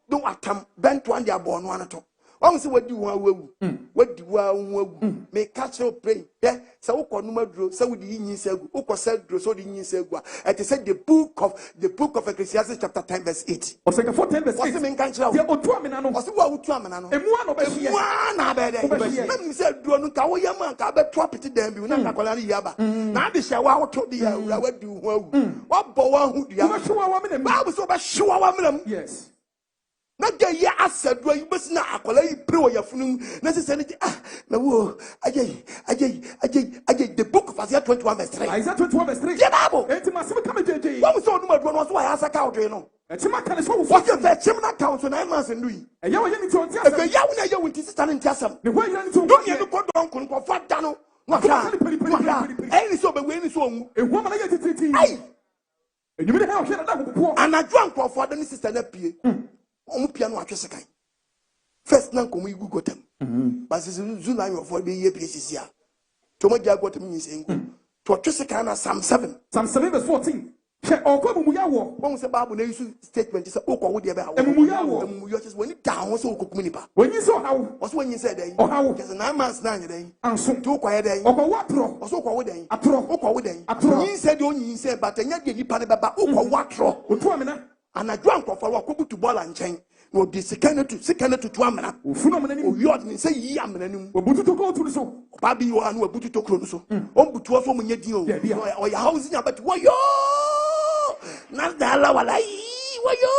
S1: do atam bento ande abo no anato won se wadi wo awu wadi wo awu me catch up pray se wo ko no maduro se wo di yin segu wo ko se duro so di yin segu it is said the book of Ecclesiastes chapter 10 verse 8
S2: o se ka 10 verse 8
S1: o se me kan kira
S2: o otu amena no
S1: o se wo otu amena no
S2: emu an obehie
S1: na be de na me se duro no ka wo yam an ka be tropity dan bi na ka kola ni yaba na de hye wa woto de ya wura wadi wo awu wo bo wa hu dua
S2: wo hwe wa menam
S1: ba so be hwe wa menam
S2: yes
S1: na de ya asadu ayi besina akola yi pre wo yafunu na se ni na wo ajay the book of Isaiah 21 verse 3
S2: Isaiah 21 verse 3
S1: the Bible
S2: enti masem ka mejeje
S1: wo so no madu no so ya asaka odwe no
S2: enti maka ne so wo
S1: what the chim na count so 9 months ndu yi
S2: eya wo ye ni tonti
S1: e
S2: asem
S1: ya wo na ye wo nti sister nti asem
S2: ne ho ye ni tonti
S1: do ye no kodon kun ko fada no no ka ni so be we ni so onwu
S2: ehu ma na ye tititi
S1: ai
S2: enyumi de ha o hwe na da popo
S1: anadwo ankofo ada ni sister na pie omu pia no atwe sekan first na nkomo igu gotem basi zuna yo be ye PCC a to mo dia gotem nyi sengu to atwe sekan na Psalm 7
S2: verse 14 she okwa mumu yawo
S1: won se Bible na use statement say okwa wo de be hawo
S2: mumu yawo
S1: mumu yo say woni down so okokum nipa
S2: woni so hawo
S1: o so woni say den
S2: o hawo
S1: just 9 months na anye den
S2: anso
S1: to okwa ye den
S2: okwa watro
S1: o so okwa wo den
S2: atro
S1: okwa wo den
S2: atro
S1: nyi say de onyi say but anya de nipa ne beba okwa watro
S2: otu amena
S1: anadwo ankofo wo akobutu bola nchen no di sekanatu to amana
S2: ofunu amana ni
S1: o yod ni say yi amana ni
S2: obutu to ko tu so
S1: ba bi yo anu obutu to kro no so on butu so munye din o ya house nya but wo yo na dala wala yi wo yo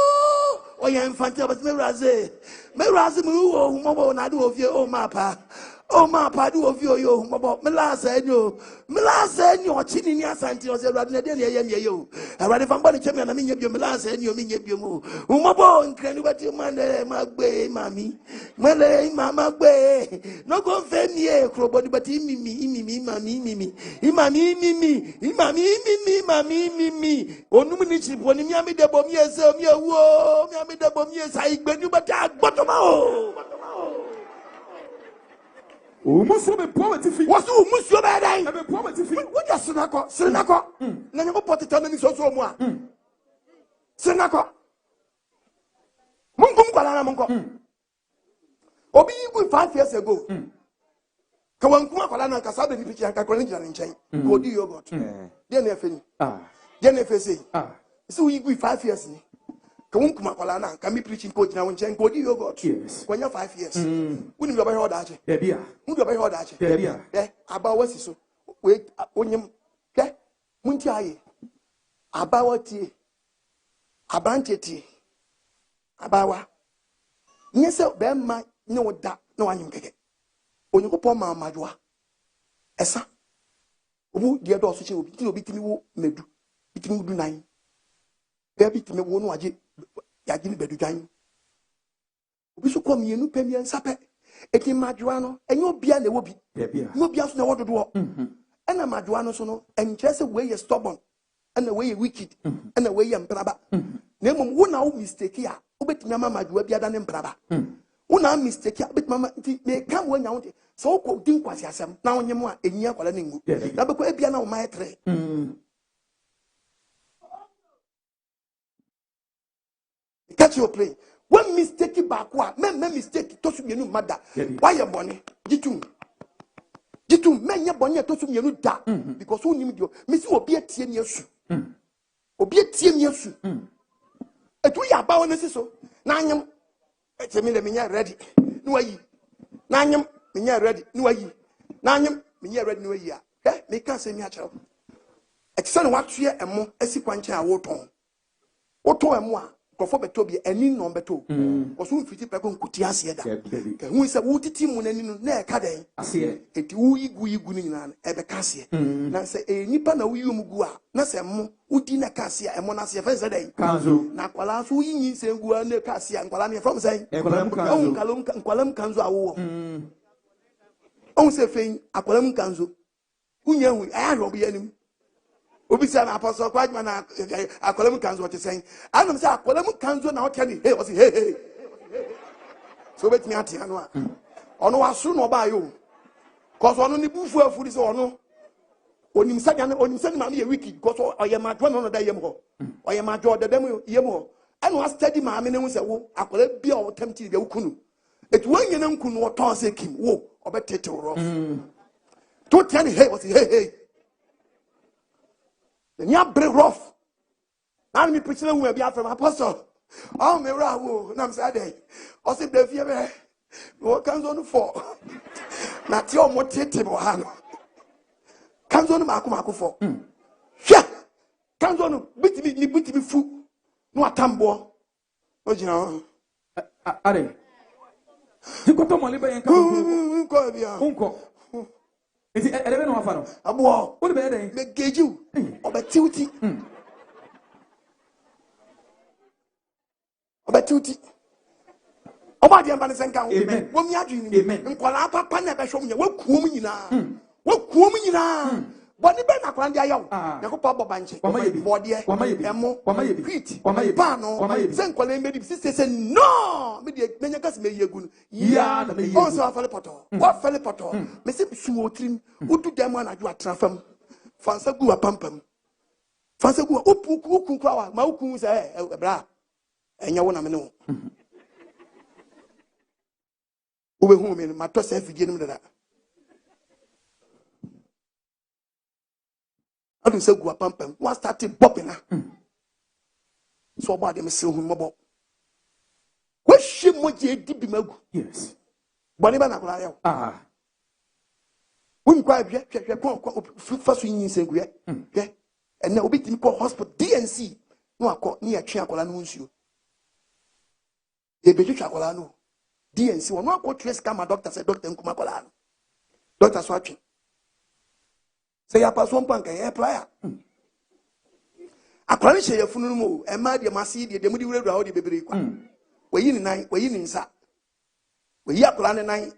S1: o ya infante but me raze mu wo mo na do ofie o mapa do ofie yo mo me lasa enyo o chini ni asante o se rade na de na ye me yo rade fa mbani chemi na me nye bio me lasa enyo me nye bio mo nkrani bati mane magbe mami mele mama gbe no go fe mi e kro body bati mimi onum ni chipo ni mi ami de bom yese mi ewu mi ami de bom yesa igbenu bati agbotoma o
S2: muso be poverty fi
S1: wasu muso be dai
S2: be poverty fi
S1: wo ja senako na nyo potita na ni so mu a senako munkum kwala na munko obi yigu 5 years ago ka wankum akwala na kasa be ni piki anka kwala njira nchen ko di yogurt de na efeni de na efesi so yigu 5 years ni Come kwala na can me preaching coach na won chen kodi yogurt.
S2: Yes.
S1: Kwanya 5 years. Woni do ba he odache.
S2: There be a.
S1: Woni do ba he odache.
S2: There be a.
S1: Eh aba wasi so. We onyem. Eh munti aye. Aba wati. Abante ti. Abawa. Nyese be ma ne woda na wanyem keke. Onyekopon ma madwa. Esa. Obu die do so che obi ti obi timi wo medu. Bitimi du nan. Baby timi wo no age ya gini bedu jan. Obi so kom yenu pem yen sape. Eti madwa no enyo bia na wo bi. No bia so na wododo wo. Ena madwa no so no enkyere se we ye stubborn. Ena we ye wicked. Ena we ye mpraba. Na emom wo na wo mistake ya. Obetimi ama madwa bia da ne mpraba. Wo na mistake ya obetimi ama nti me kam wo nya wo. So wo ko din kwasi asem na wonyem a enyi akwala na ngu. Na be ko ebia na wo mai 3. Catch your play. When mistake back, men mistake to sum yenu mada. Why you bonny? Jitum, men ya bonny to sum yenu da. Because who knew you? Miss Obi a tien yesu. Obi a tien yesu. A 2 year bow on so. Nanyam, it's a minute ready. No ye. Nanyam, minya ready. No ye. Nanyam, minya ready. No ye. Eh, make us say me a child. It's son what year and more as if one child wrote on. What to a more? Kofo beto bi eni no beto oso mfiti peko nkuti ase da hu se wo titi mu nani no na e ka den ase eti wo igu ni nyina e be ka ase na se nipa na wo yum gu a na se mo udi na ka ase e mo na ase fe se den kanzo na kwala so yinyi se gu a na ka ase nkwala ne from say nkwala kanzo awo on se fe akwala kanzo unya hu aya bi anim Obi say na apostle kwajma na akolem kanzo what saying. Anam say akolem kanzo na what hey was hey. So bet me ati anu a. Ono waso no ba yo. Cause ono ni bufu afuri say ono. Onim sani ma me wiki because oye madwo no da yem ho. Oye madwo da dem yem ho. Anu a study ma me ne hu say wo akolem bia o temti bia ukunu. Etu wanye na nkunu wo ton say kim wo obetete wo. To tell hey was hey. The near break rough. Now me preaching will be from apostle. Oh, me rawo. Nam say o se de fie be. Wo kan zo no 4. Na ti o mo tete bo ha no. Kan zo no mako 4. Hwa. Kan zo no bitimi fu. No atambo. O jina.
S2: Are. Ti ko to mo le be yen kan
S1: ko bia.
S2: Unko. Iti elebe no afa no.
S1: Abo.
S2: Wo be den?
S1: Me geju. Obetiuti. Obetiuti. Oba de mba ne senka wo. Wo mi adwini ni. Nkwala papa na be hwom nya. Wo kuom nyina. Wo kuom nyina. Boni be na kwande ayaw. Yakopa bobanche. Bode. Emo. Quit. Ba no. Sen kwala mbe di sise no. Me de menya gas me yegu. Ya na me yegu. On so afale poto. Wo afale poto. Me se suwo trim. Udu dem na adu atrafam. Fansa gu apampam. Fansa gu opu kwa ma ukun se bra. Enya wo na me no. Wo be hu me ma to se fidie nim dada. Adu se gu apampam. Wa started bopping na. So about them se hu mobo. Wo hye moje di bi magu.
S2: Yes.
S1: Boni ba na kula yo. When kwa hwe ko faso yin sengu ye hwe ena obi timi ko hospital DNC no akọ ni atwe akola no nsuo e be twetwa akola no DNC won akọ trace kama doctor say doctor nkuma akola no doctor so atwe say ya paso mpanka ye player akola ni hye yafunu no mo e ma de mase de mu di wuradura ho de bebere kwa wayi ni nan wayi ni nsa wayi akola ne nan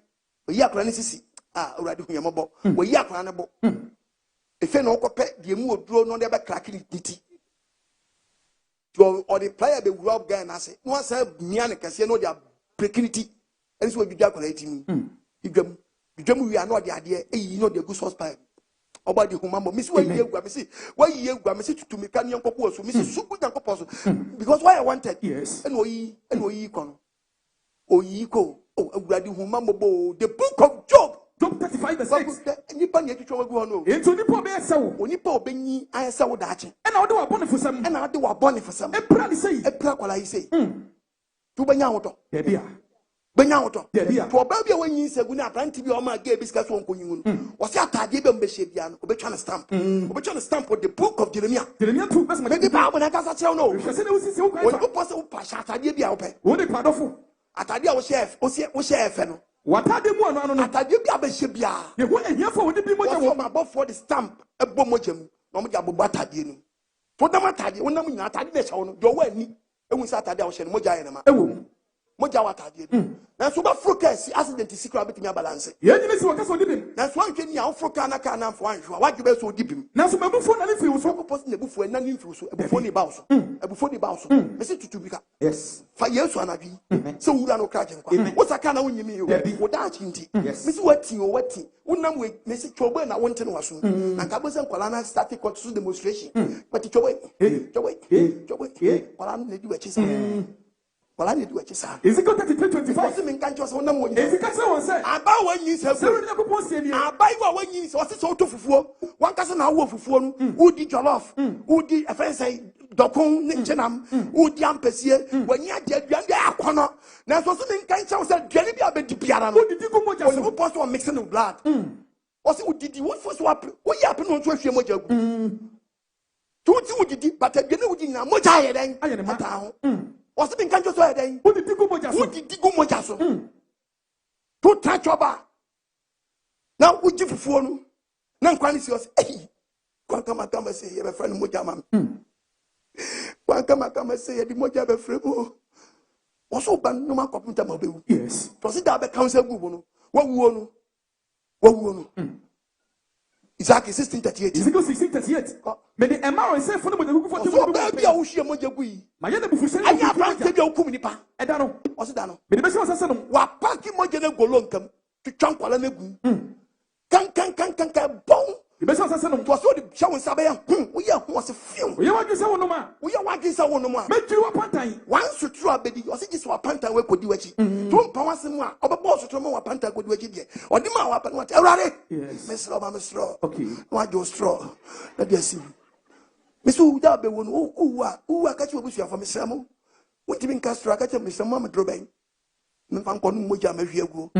S1: wayi akola ne sisi already hu yambo we yi akwa ne bo efe no kope de mu oduro no de be crack ni titi or the player be rub guy na say no say mia ne kase no de breakinity and so we do akwa etimi idwam wi ano de ade eyi no de go source pipe oba de hu mambo misi we yi egwa misi tutu mi kan yankopo oso misi suku yankopo oso because why I wanted
S2: yes
S1: and oyi kono oyi ko awurade hu mambo the book of Job
S2: Job 25 verse 8.
S1: Nipa ne twetwe wagu hono.
S2: Ento nipa be yesewo.
S1: Onipa obenyi ayesewo daache.
S2: E na ode wa bone fosam.
S1: E na ade wa bone fosam.
S2: E pra ni sei.
S1: E pra kwala yi sei. Tu benya hoto.
S2: De bia.
S1: Benya hoto.
S2: De bia.
S1: To oba bia wanyi segu na apranti bi o ma ga ebisika so onkonyin nu. Wo se atade be mbehye bia no, obetwa na stamp. Obetwa na stamp of the book of Jeremiah.
S2: Jeremiah 2 verse 9.
S1: Maybe Bible na kasa chew no.
S2: Hwese na usisi wo
S1: Wo
S2: kan.
S1: ko pose wo pa atade bia wo pe.
S2: Wo de kwadofo.
S1: Atade a wo share efe no.
S2: Watade mu ano no.
S1: Atade bia behye bia.
S2: Ye ho ehia fo wo de bi moja wo.
S1: Ma for the stamp ebo mojam. No mo ja bobo atade nu. To dam atade, wonam nyina atade na chew no. Do wa ani. Ehun sa atade a wo hye no moja ye na ma.
S2: Ewo.
S1: Moja wa atade nu. Na so ba focus accident secret betimi balance.
S2: Ye nyine si wo kasa odibim.
S1: Na so anhwe ni a wo foka na ka na fo anhwe. Wa dwebe so odibim.
S2: Na so mabufo na lefi wo so.
S1: Ko post na bufu na ni mfi so. Ebufo ni ba wo so. Ebufo ni ba wo so. Mesi tutu bi ka.
S4: Yes.
S1: Fa Yesu anadwi. Se wura no kra genkwa. Wo saka na wonyimi yo. Wo da achi nti. Mesi wati o wati. Wonam we mesi chobo na wonte no waso. Na ka bo se nkwala na static control demonstration. But chobo. Kwala na di wachi sa. Kwala na di wachi sa.
S2: Ezekiel 33:25.
S1: Mesi men kan cho se wonam wonyi.
S2: Ezekiel say won say.
S1: Aba wanyi se.
S2: Se we na ko post e ni.
S1: Aba wa wanyi se. O se so to fufuo. Wan ka se na wo fufuo no. Udi jollof. Udi efense dokon ne chenam udi ampesie wanyi ade aduan de akono na so se nkan cha se aduan bi abedi biara no
S2: Odidi ko moja so.
S1: wo post on mixing the blood o se udidi wo fo so wo ya pe no so ahwe moja gu tuti udidi but aduan udi na moja aye den
S2: Aye ne ma.
S1: ata ho o se nkan cha so aye den
S2: Odidi ko moja so.
S1: udidi gu moja so to ta choba na uji fufuo no na nkwani si o se kwa kama se ye be friend moja mam Wan kama say di moja be frebo. Oso ban no ma computer ma be wu.
S2: Yes.
S1: To see that be council group no. Wa wuo no. Isaac 1638.
S2: Ezekiel 16:38. Me the emma say for no moja ku for
S1: So ba bia wo hwie moja gu yi.
S2: Ma ye na bufu se.
S1: Anya branche bia wo kum nipa.
S2: E da no.
S1: Oso da no.
S2: Me the be say no.
S1: Wa paki moja na golo nkam. Twitwa nkwala na gu. Kan bon.
S2: The best one say no.
S1: To so the show nsabe ya. Wo ye ho se fiu.
S2: Oye wa gese wonu ma.
S1: Wo ye wa gisa wo no ma.
S2: Me tiri wa pantan.
S1: Wan sutru abedi o se gisi wa panta we kodi wachi to mpa wasem a obebo sutru mo wa panta kodi wachi de odi ma wa pa no awrare
S2: Yes.
S1: mesro
S2: Okay.
S1: no ajo straw na dia sim mesu da be wonu uwa ka chi obusu afa mesramo wotimi nka straw ka chi mesramo am droben me fa nko no moja ma hwie agu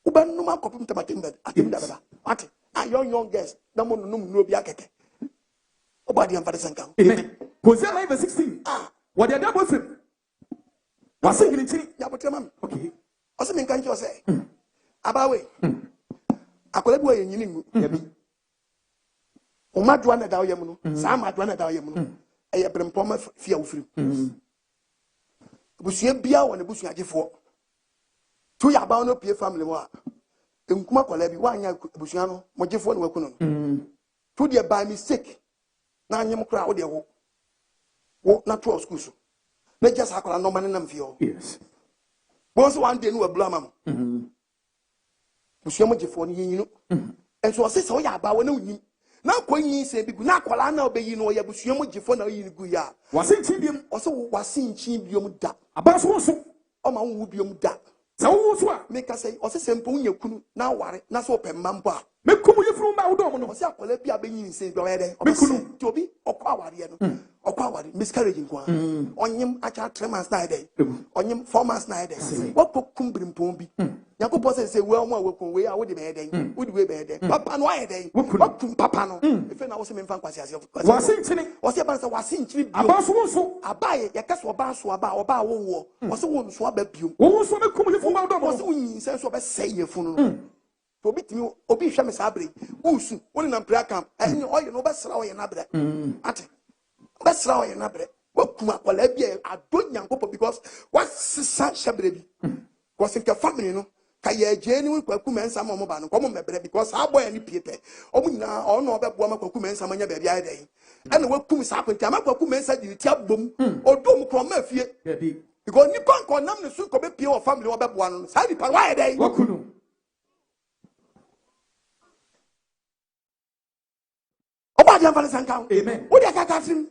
S1: uba no ma kopim tamatimba atimda baba ati a young girls na mo no no bi akeke obadi am fa de sanka.
S2: Amen. Hosea 9:16. What the devil say? Was it in chini?
S1: Ya potre mam.
S2: Okay.
S1: Ose me nkan chi o se abawe akola bi wa yenyini ngu
S2: Yabi.
S1: o madwa na da oyem no sa madwa na da oyem no eye brempom afia ofiri busua bia wo ne busua agefo tu ya ba no pie family mo a enkuma akola bi wa anya busua no mo gefo no wakuno no tu de by mistake na anyem kra wo de wo na to school so na just akola no man na mfio
S2: Yes.
S1: bonso one day no wa bla mam busua mo gefo no yinyi no enso o se so ya ba wo na unyim na kwanyi se bi gu na akola na obeyi no ya busua mo gefo na oyi gu ya
S2: Was it chibim?
S1: o se wase nchi biom da
S2: Abaso so.
S1: o ma wo biom da
S2: Sa wo so a.
S1: make ka say o se sempo nya kunu na ware na so pemma mpo a
S2: Me kumu ye furu ma wo do mo
S1: o
S2: no.
S1: se akola bi abenyi nse bi o yede o
S2: Me
S1: be
S2: kunu.
S1: kunu ti obi okwa aware no okwa aware miscarriage nko a onyem acha 3 months na ide onyem 4 months na ide what pokum brimpon bi yakobọ se we omo awekun we a wo de be eden wo de we be eden papa no ayeden wakum papa no efe na wo se me mfa kwase ase
S2: Was it chini?
S1: o se ban se wase nchiri bio
S2: Abaso so.
S1: abaye yakase oba so aba wo wo o se wo nso aba bio
S2: Wo so me kumu ye furu ma wo do mo
S1: o se
S2: no.
S1: unyin se so be say ye funu no obi timi obi hwe me sa abre usu woni na prayer camp enye oye no be sra oye na bre ate be sra oye na bre wakum akola bia ado nyankopɔ because what sisa hyebre bi because nke family no ka ye agye ni kwaku mensa ma mo ba no komo mebre because aboy ani piepe omu nyina ono obebo ma kwaku mensa ma nya ba bia dai ana wakum sa kwenti ama kwaku mensa di ti abom odom kro ma fie
S2: Yabi.
S1: because ni kon nam ne su ko be pie o family obebo no sa di pa wa dai
S2: Wakunu.
S1: obadi am fale sanka
S2: Amen.
S1: wo dia kakatim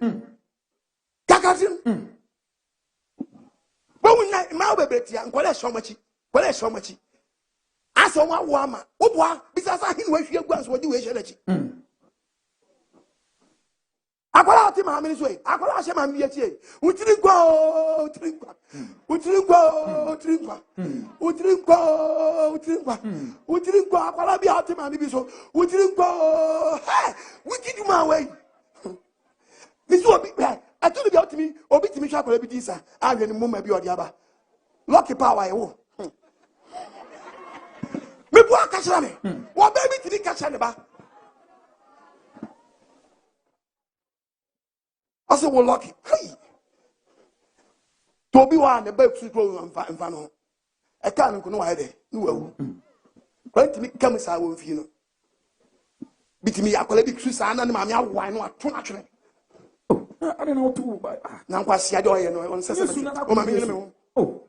S1: bo wonna ma obebetia nkola shomachi kola shomachi so one woman. Oboa, because I him where she goes what you wish. Akwala ati ma amini so yi. Akwala ahye ma miye tie. Utiri go, utiri kwa. Utiri go, utiri kwa. Utiri go, utiri kwa. Utiri go akwala bi ati ma bi so. Utiri go. Hey, we did you my way. This will be I told you to me, obi timi hwa akwala bi di sa. Ahwe ni mumma bi odi aba. Lucky power e wo. Me bu aka kira me. Wo baby timi ka kira ne ba. I said, well, lucky. Hey. To be one, the back to grow and fan. I can't go no idea. No, going to make come as I will feel. Beat me, I call it Susan and Mamma, why not too much. I don't know too, but now I see I don't know. Oh,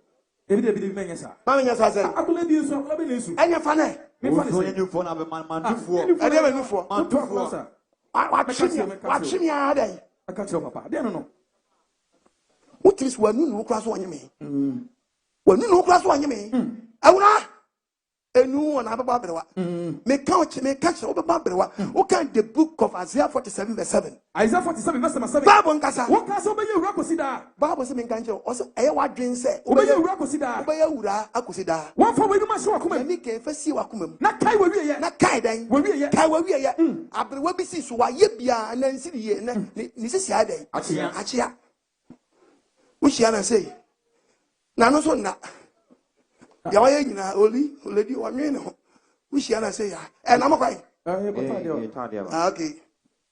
S1: every day, baby, sir. Mamma, as I said, I believe you so. And your funny. You phone up a man, I never knew for. Watching me all day. I can't tell Papa. I don't know. What is when you know class one you mean? When you know class one you mean? I will not. A new one about Barbara. Make couch, make catch over Barbara. Okay, the book of Isaiah 47, verse 7. Isaiah 47, verse 7. Bible Casa. What class over you, Rakosida? Bible saying, Canjo, also, I what dream say. Obey you, Rakosida. Obey you, Akosida. One for when you must walk. Make a first see Wakum. Not Kai will be yet. Not Kai then. Will be yet. Kai will be yet. After what we see, so I yet be and then see the end. This is Yade. Achia. Which Yana say? Nano so na. Yawaya na oli lady wa me which Yana say ya. And I'm okay. Okay.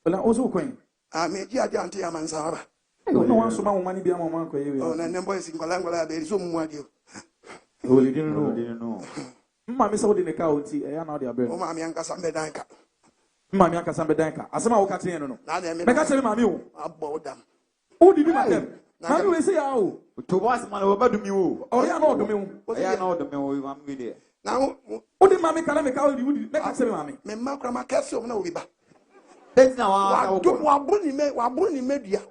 S1: Well, also queen. I made you auntie Amansara. No one so money be a woman. Oh, and then boys in Colangula, there is so much. Oh, you didn't know. Mammy sold in the county, and now they are better. Oh, Mammy and Casambedanka. Mammy and Casambedanka. As some of Catino. Now they make us tell Mammy about them. Oh, did you make them? How do we say, oh, to was man over the mule? Oh, yeah, no, the mule. I know the mule, I'm with it. Now, what did Mammy Calamic out? You would make us say, Mammy. Mamma Castle, no, we back. That's now Wabuni media, Wabuni media.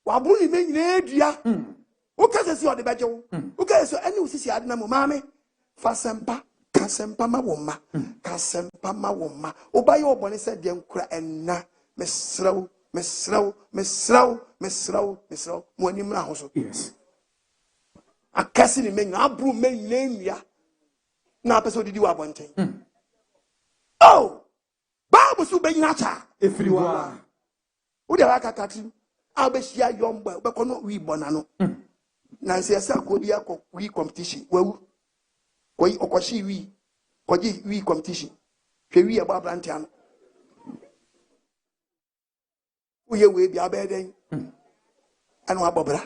S1: Wabuni media. Who can see on the badger? Who can see any see Adnamo, Mammy? Fasempa, Casempa, my woman, Casempa, my woman. Oh, by your bonnet said, young cry and na, Miss Slow, when you house. Yes. A casting men, I brew men name ya. Now, person did you have one thing. Oh! Bible so be nacha Efiri Wua. Wo de aka kati abehia yomba be kono wi bonano. Na nse asa ko bi akọ wi competition wawu. Koyi okoshi wi. Koji wi competition. Hwe wi e ba brante ano. Wo ye we bi abeden. Anu abobra.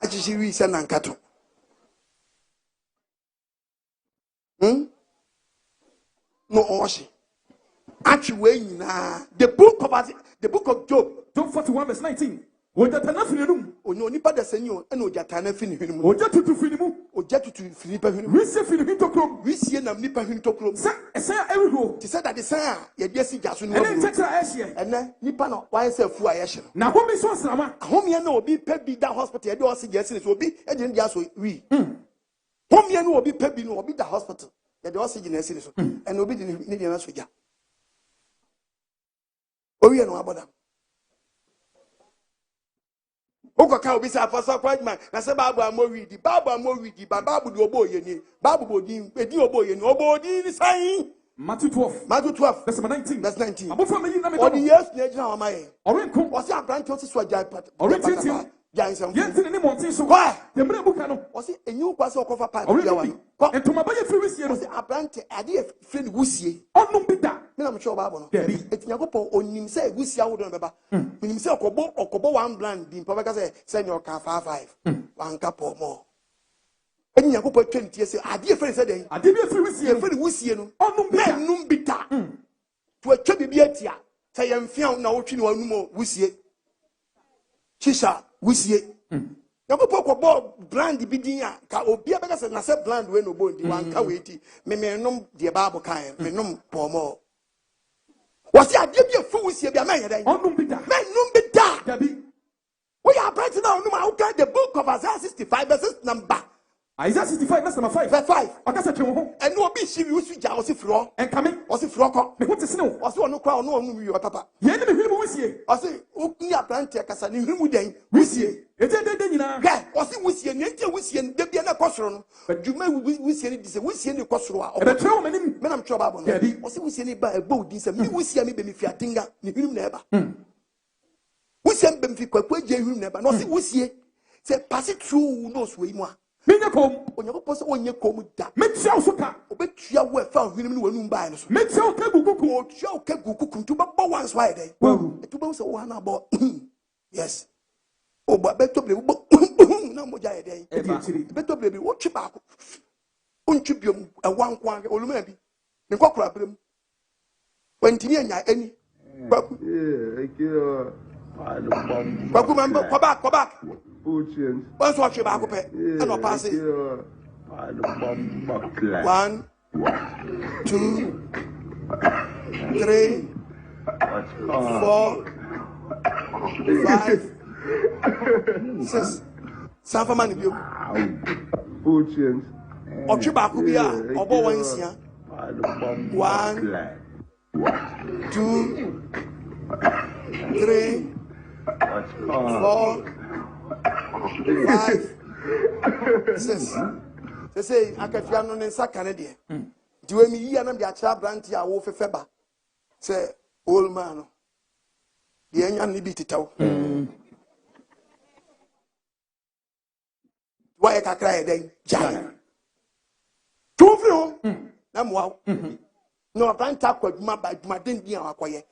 S1: Achichi wi se na nkato. No oshi. Actually, the book of Job 41 verse 19. Oja tanafini num. Onyo nipa da senyo ena oja tanafini hwini mu. Oja tutu fini mu. Oja tutu fini pa hwini mu. Wisi fini hwini tokrom. Wisi na nipa hwini tokrom. Sa esa everywhere. Ti said that the san ye dia si jaso no. Ena ntetra ehye. Ena nipa no wan se fu a yehye no. Na homi so asrama. Homi na obi pe bi da hospital ye de o si jesi so obi e de dia so wi. Homi na obi pe bi no obi da hospital. Ye de oxygen esi so. And obi de ni de na so ja. Owi no aboda. Oko ka obi sa apostle Kwajman na se Bible amowidi Bible do obo ye ni Bible bodin edi obo ye ni obo di ni san Matthew 12 verse 19 abofo me yin na me do odi yes na ejina o maye orenko o se abrante o se so agya orenko Jansen. Yentin ni montin so. Why? The mre buka no. O se enyu kwa se okofa pipe ya wa no. Entoma ba ye firi wisie no. O se abrante ade ye firi wusie. Onum bi da. Me na me cho Bible no. Etinyakopon onim se wusie awodo no beba. Onim se okobo one brand bi mpa beka se send your car 55. One cup or more. Enyakopon 20 se ade ye firi se den. Ade bi firi wusie. Ye firi wusie no. Onum bi da. Num bi da. To atwa bi atia. Se ye mfia na wotwi ni wanum wusie. Chisha wusie yakopo ko bo brand bi din a ka obi abeka se na se brand we no bondi wan ka we ti me nom de Bible kan me nom pomo wasi ade bi afu wusie bi ama yedan onum bi da me nom bi da bi we are bright now no ma the book of Isaiah 65 verses number
S2: Isaiah 65 verse number 5.
S1: Verse 5.
S2: Akasa twe ho.
S1: And no be she use ja o si fro.
S2: En kame.
S1: O si fro ko.
S2: Me ho tesene
S1: O si onu kwa onu onu wi papa.
S2: Ye ne me hwiri mu wusie.
S1: O si ni abrante kasa ni hwiri mu den.
S2: Wusie. Ete de nyina.
S1: Ga, o si wusie ni ente wusie ni de bia na kosoro no. Adwuma wusie ni dise wusie ni kosoro a.
S2: E be twe o manim.
S1: Me nam twe Bible no. O si wusie ni ba ebo di se me wusie mi be mi fiatinga ni hwiri mu na eba. Wusie be mi fi kwakwa je hwiri mu na eba. No si wusie se pass it through no so yi mu a.
S2: Minya kom.
S1: Onyankopɔn sɛ onye kom da.
S2: Metia so ka.
S1: Obetua wo afa hwene mu wanum bae no so.
S2: Metia o ka guguku.
S1: Otua o ka guguku ntu bɛbɔ once why dey. Etu bɛ sɛ wo ha na bɔ. Yes. O ba beto ble wo na mo ja ye dey. Beto ble bi wo twi baako. Untwi biom ɛwan kwan oluma bi. Ne kokora brem. Wantini anya ani. Baku. Baku member go back. What's what you back up? And I'll pass it. 1, 2, 3, 4, 5, 6. Some money view. Or you back up here, or 1, 2, 3, 4, 5, 6. They say, I can feel no nsa Canadian. Do me here and the achra brandy a wolf feba. Say, old man. The young liberty tow. Why I can cry then? Giant. Two flow. I'm wow. No, I can't talk with my didn't be our quiet.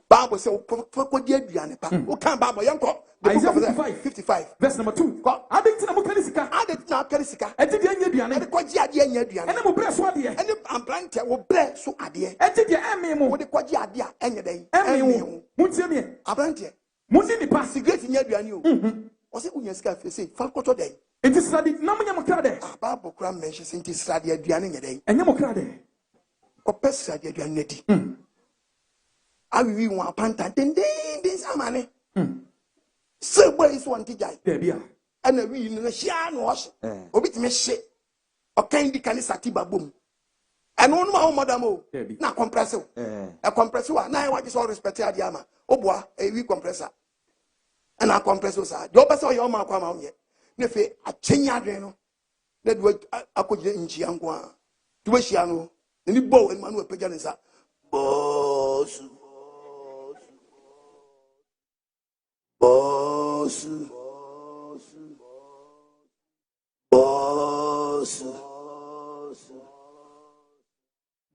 S1: Bible says, "What did you do? What can Bible young cop?"
S2: Isaiah
S1: 55,
S2: verse number 2. I didn't know Kanisika.
S1: I did not Kanisika.
S2: I did the Indian.
S1: And the Quadia Diana.
S2: And I'm a breast one day.
S1: And I'm planted will bless so adia.
S2: I did the Amimu
S1: With the Quadia dia any day.
S2: Amimu. Munsimi.
S1: Abrantia.
S2: Munsimi pass.
S1: Great in you. Was it when you scarf? Say, Falcoto day.
S2: It is studied. Namayamokrade.
S1: Bible cram mentions in this study at Diana day.
S2: And Yamokrade.
S1: Or Pessa Dianeti. I will want Panta. Then this money. So boy is one teacher. And a real in a shan wash. Obit me shit. Or candy canisati baboom. And one more madamo. Now compressor. A compressor. Now I just all respect the ama. Oh boy, a wee compressor. And our compressors are. The opposite of your mark come out yet. Nefe a chenyadreno. That would I could in Chiangua. To wish Yano. And the bow and Manuel Pejanisa. Boss. Boss. Boss.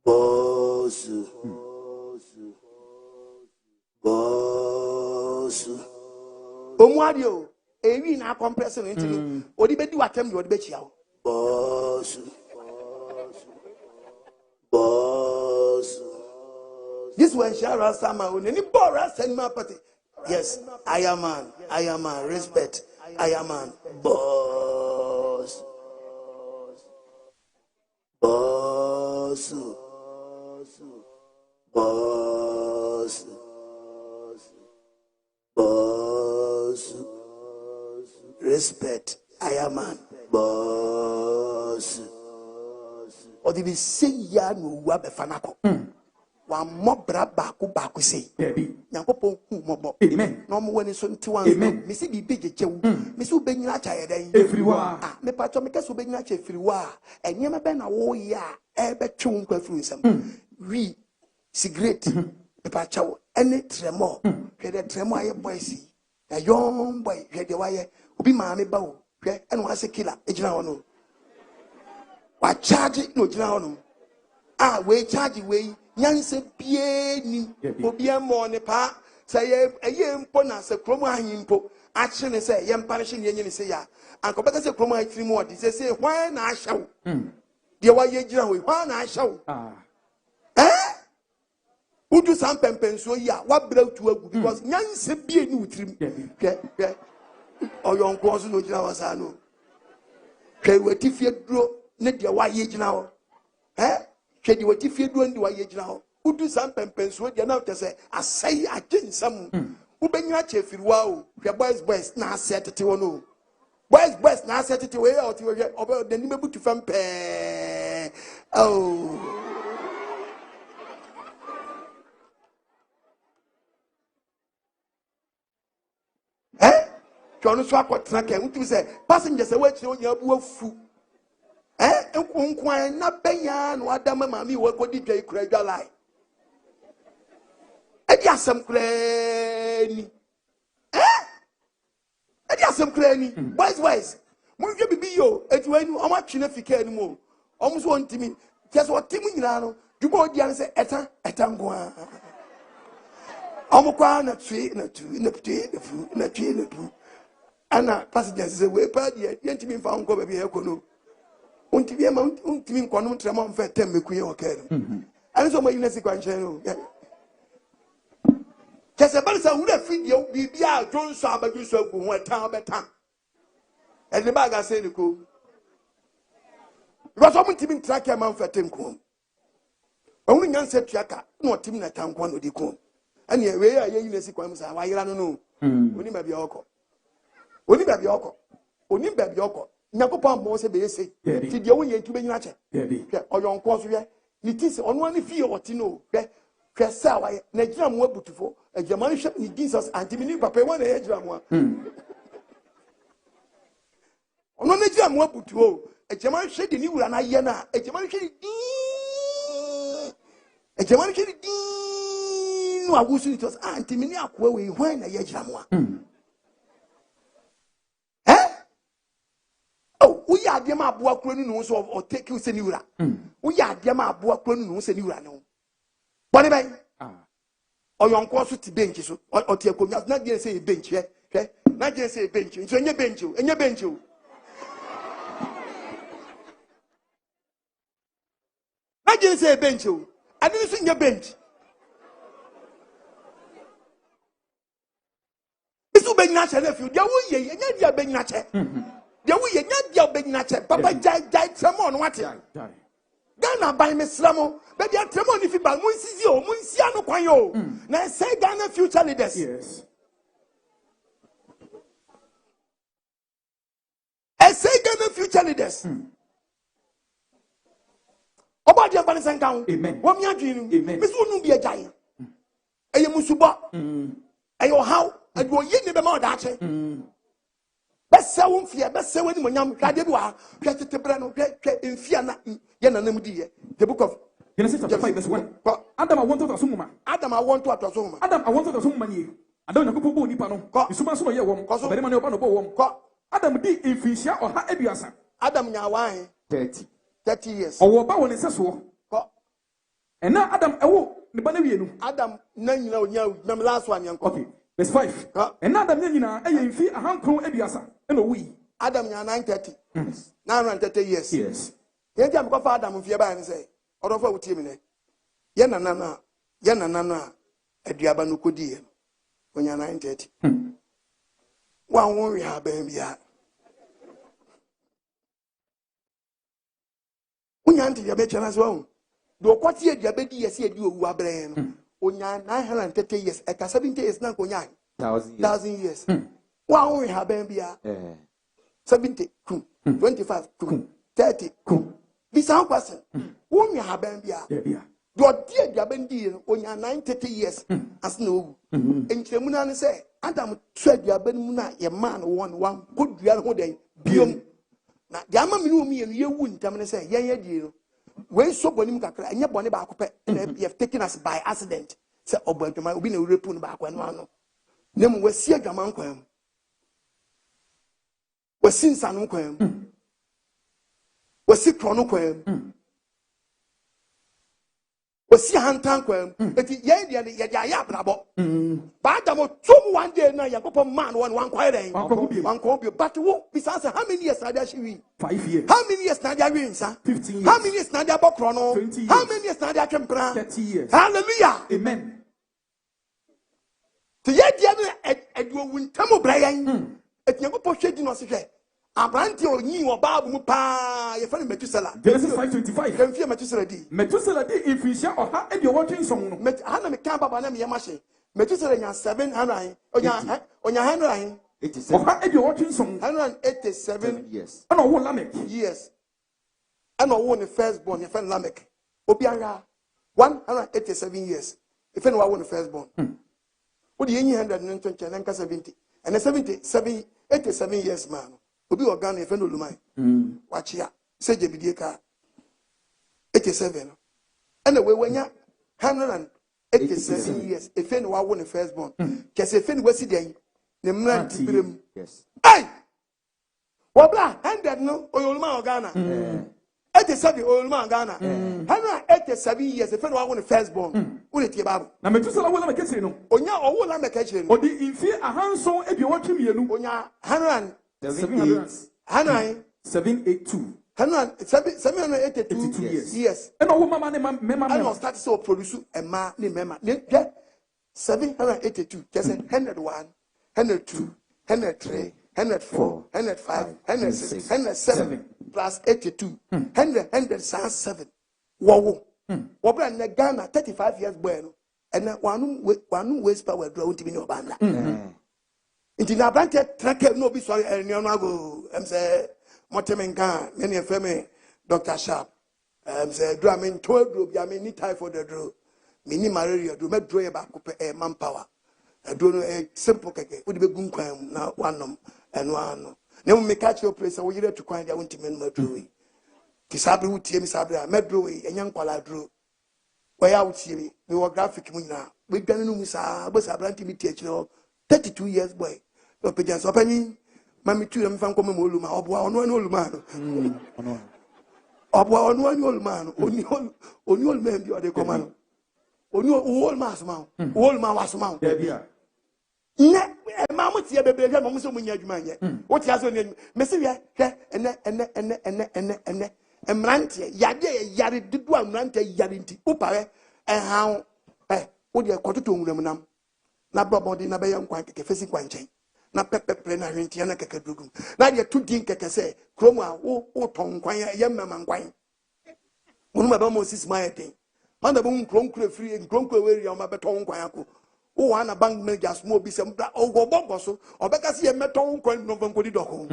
S1: Boss. Boss. Omwadio, ewi na compressor into odi be di watem di odi be chia. Boss. Boss. This one shall sama on any bora send my party. Yes, I am man. Respect. I am man. Boss. Boss. Boss. Boss. Respect. I am man. Boss. Or did he say ya no wabe fanako? One more baku say. Yankopon mobo. Amen. No more when it's on to one. Amen. Missy be big jew. Miss Ubenya Chaya day. Efiri Wua. Me patcho me kaso Ubenya Efiri Wua. And yama ben a wo ya. Ebe chun kwa fruisam. We cigarette. Me patcho any tremor. The tremor aye boy see. A young boy. The wire. Ubi mami bao. And was a killer. Ejina ono. Wa charge it no jina ono. Ah, we charge way. Nyanse pie ni obi emo ne pa say mpo na se kromo ahimpo ache ne say ye mparish ne nyine say ya anko beka se kromo ahiri mu odi say hwan na ahyaw de wa ye gira ho hwan na ahyaw udu sam pempenso yi a wa brautu agu because nyanse pie ni utrim hwe oyonko so no gira wa sa no hwe wati fie duro ne de wa ye gira ho Kedi wati fie do ndi wa ye gina ho udu sam pempenso de na tese asai agensam ubenya che Efiri Wua o hwe boys na asetete wono boys na set it away out about the name to fam pe. Oh. John Swap track and to say passengers away to your fu. Unquine not Benyan, what damn mammy work with DJ Craig July. Some cranny. Some cranny. Boys. Move your baby, it's when you are much enough anymore. Almost one to me. Just what Timmy Nano, you bought the answer etangua. Omokwana tree in a tree in a tree in a tree in a tree. And passengers away, but yet, yet me found go baby econo. Until amount, until quantum tremor for 10 McQueen or Karen. And so my Unesican channel. Just about a would have feed you, be out, John Sabbath, you so good, one time by time. And the bag I said, the cool. It was only to be track your mouth for 10 coon. Only young said Chaka, not Tim at town one with the coon. And yet, where are you in the sequence? Why you don't know? Only maybe Oko. Only baby Oko. Only baby Oko. Nakopa mo se be say. Ti de won yen tu be nyina che. O yon ko so ye. Ni ti se ono ani fie otino. Hwe sa wa ye. Nigeria mo abutufo. Ejamani hwe ni Jesus antimini papa won na ejira mo. Ono Nigeria mo abutuo. Ejamani hwe de ni wura na ye na. Ejamani hwe di. Ejamani hwe di. No awusu ni tos antimini akwa we hwan na ye ejira mo. We are dear my boy, or take you, Senura. We are dear my boy, Senura. No. What about or your course to benches or take not just say bench, not just say bench, it's on your bench, and your bench. Not just say bench, I didn't sing your bench. It's being natural if you don't ye, and yet you're being natural. There we not your big nature, Papa Jai Tramon, what? Ghana by Miss Ramo, but they are Tramon if you buy Munsio, Munsiano Quayo. Now say Ghana future leaders. Yes. I say Ghana future leaders. About your balance and count. Amen. What me are dreaming? Miss wouldn't be a giant. A Musuba. A your how? A go yin the mouth that. Best sound fear, best say when Yam Cadua, get to Brano, get in Fiana, Yanamudi, the book of Genesis chapter 5, verse 1. Adam, I want to assume. Adam, I want to assume. Adam, I want to assume money. I don't know who Nipano, Suma, your woman, because of the money upon the bone. Adam D. in Fisher or Habiasa. Adam Yawai, 30 years. Or what power is so? And now Adam, oh, the Banavian. Adam, none, you know, last one, young coffee. Verse 5. And now the Nina, and fee a hand crown Ebiasa. And we Adam, you're 930. 930 years. Yes. Yet I'm go Adam of your band say, or of our team. Yanana, a diabanukudi when you're 930. One worry, have baby. When you're anti your betcha as well. Do what year your baby yes, you were brain. When you're 930 years, at 70 years, not 1,000 years. Wow, we have been 70, 25, 30. This our person. Whom you have been here. Your dear Gabendi on your 930 years as no. And Chemunan say, Adam tread your Benmuna, your man one good real day. Bium. Now, Yamma me and you wouldn't come and say, yeah, dear. When so Bonimka and your bonnet back, and you have taken us by accident. Say, oh, but my will be repun back when one. Name was Sia Gamanquam. Was sin Sanuquam. Was sick Pronoquam. Was see Hantanquam. But ya brabo. But I'm 1 day now, you go man one quiet one copy. But besides, how many years are there? 5 years. How many years are there, sir? 15 years. How many years are there, Bokrono? 20 years. How many years are there, Kempra? 30 years. Hallelujah. Amen. To yet, you win Tamo Brian. If you go for shading us, Abranti or you or Babu Mupa, your friend Metusela. Genesis 5:25. Can fear Metusela D. Metusela D. If you share or have you're watching some Hannah Mekaba Banam Yamashi. Metusela 700 on your handwriting. 187
S4: years.
S2: And all Lamech.
S1: years. And I won the firstborn, your friend Lamech. Obiara 187 years. If anyone won the firstborn. What do you 120 and 70? And the 87 years, man. Obi organ if no lumai. Watch here. Say Jebideka 87. And the way when you 187 years, if anyone won the firstborn, because if any was day, the man to
S4: Yes.
S1: hey! Wabla, 100 no, Oyolma Ghana. 87 Oyolma Ghana. 187 years, if anyone won the firstborn, will it be Bible?
S2: Now, Metusala will make it no.
S1: Onya, or will I make a chain?
S2: Or the inferior a handsome if you watch him, you know.
S1: Onya, 782.
S2: 782 years.
S1: Yes.
S2: And all Mamma,
S1: I must start to produce a man named Memma. 782. Just 101, 102, 103, 104, 105, 106, 107 plus 82. 107. Wow. Wabra na Ghana 35 years bueno. And one waste power drawn to be no banda. It is a branded tracker, no be sorry, and you know, I'm say, Motemenka, many a family, Dr. Sharp. Say, drumming 12 group, Yamini typhoid the draw. Mini malaria, do not draw back a manpower. I don't know a simple cake, would be good crime now, one and one. Never may catch your place, or you to find the ultimate medroy. Tisabri would tear me Sabra, medroy, and young Quala drew. Why out here, we were graphic now. We don't know Miss Abbas, I brand to be teacher 32 years boy. No pigeons opening. Mammy, too, I'm from Comoluma, or one old man. Or one old man, only old men, you are the command. Only old mass mount, old man was mount. Yeah, Mamma, see a baby, I'm so many man. What has your name? Messia, and Rantia, Yadi, did one Rantia Yadinti, Upare, and how, what you are quarter to Munam. Na body na bayam kwan keke fesi kwanchen na pepe na hwentia na keke dugum na de tu din keke se krom a wo ton kwan ya mama kwan wonu ma ba Moses ma yedin man da bon krom kro free krom kro we ria ma beton kwan ako wo wa na bank manager small bi se mbra ogo so obeka se ye meton kwan no van kodi doko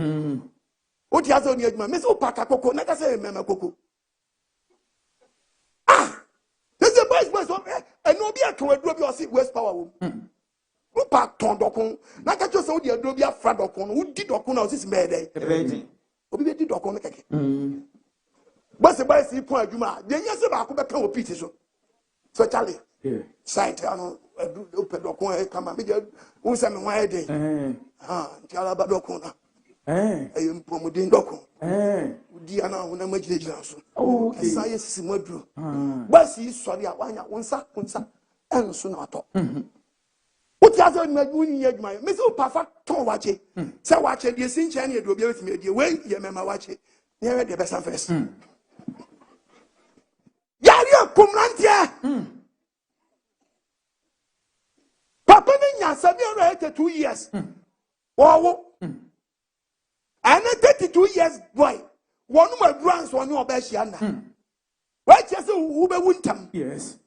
S1: o ti aso ni aduma me se o paka koko na ka se mema koko this is boys and no be a to do bi o si west power wo Upa ton dokun. Na ka chose odi adro bia fra dokun. Udi dokun na osisi mede. Obi be di dokun keke. Bose boy si pon adwuma. De nyese ba ko be kan opiti so. So Charlie. Site ano ope dokun e kama me je unsa me wan e den. Nti ala ba dokun na. Ayo mpomudin dokun. Udi ana ho na magirejira so. Okay. Esa yesi modro. Bose sori a wanya unsa enso na ato. What has on my winning yet, my Miss Perfect Tom watch it. So watch it, you sing Chinese, you'll be with me, you wait, you remember watch it. Near the best of us. Yaria Pumlantia. Papa Minya, 7 years. Wow. And 32 years, boy. One of my grants, one of Beshiana. Right, yes, Wobe Wintam.
S2: Yes.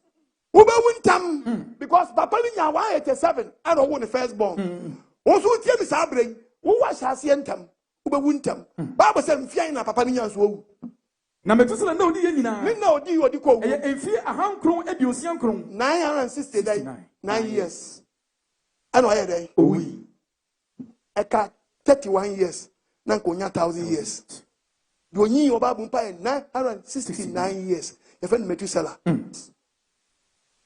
S1: Wobe Wintam, because Papa Minya 187, I don't want the firstborn. Also, tell me, Sabring, who was Hasientam, Wobe Wintam. Baba said, Fiana, Papa Minya's woe.
S2: Namatusala no di yina.
S1: Me no di what you call.
S2: Efiri a hankron edusian kron.
S1: 969 years. I know I day.
S2: Oui.
S1: Eka 31 years. Nanko 1,000 years. Do you know about 969 years? Your friend Metusala.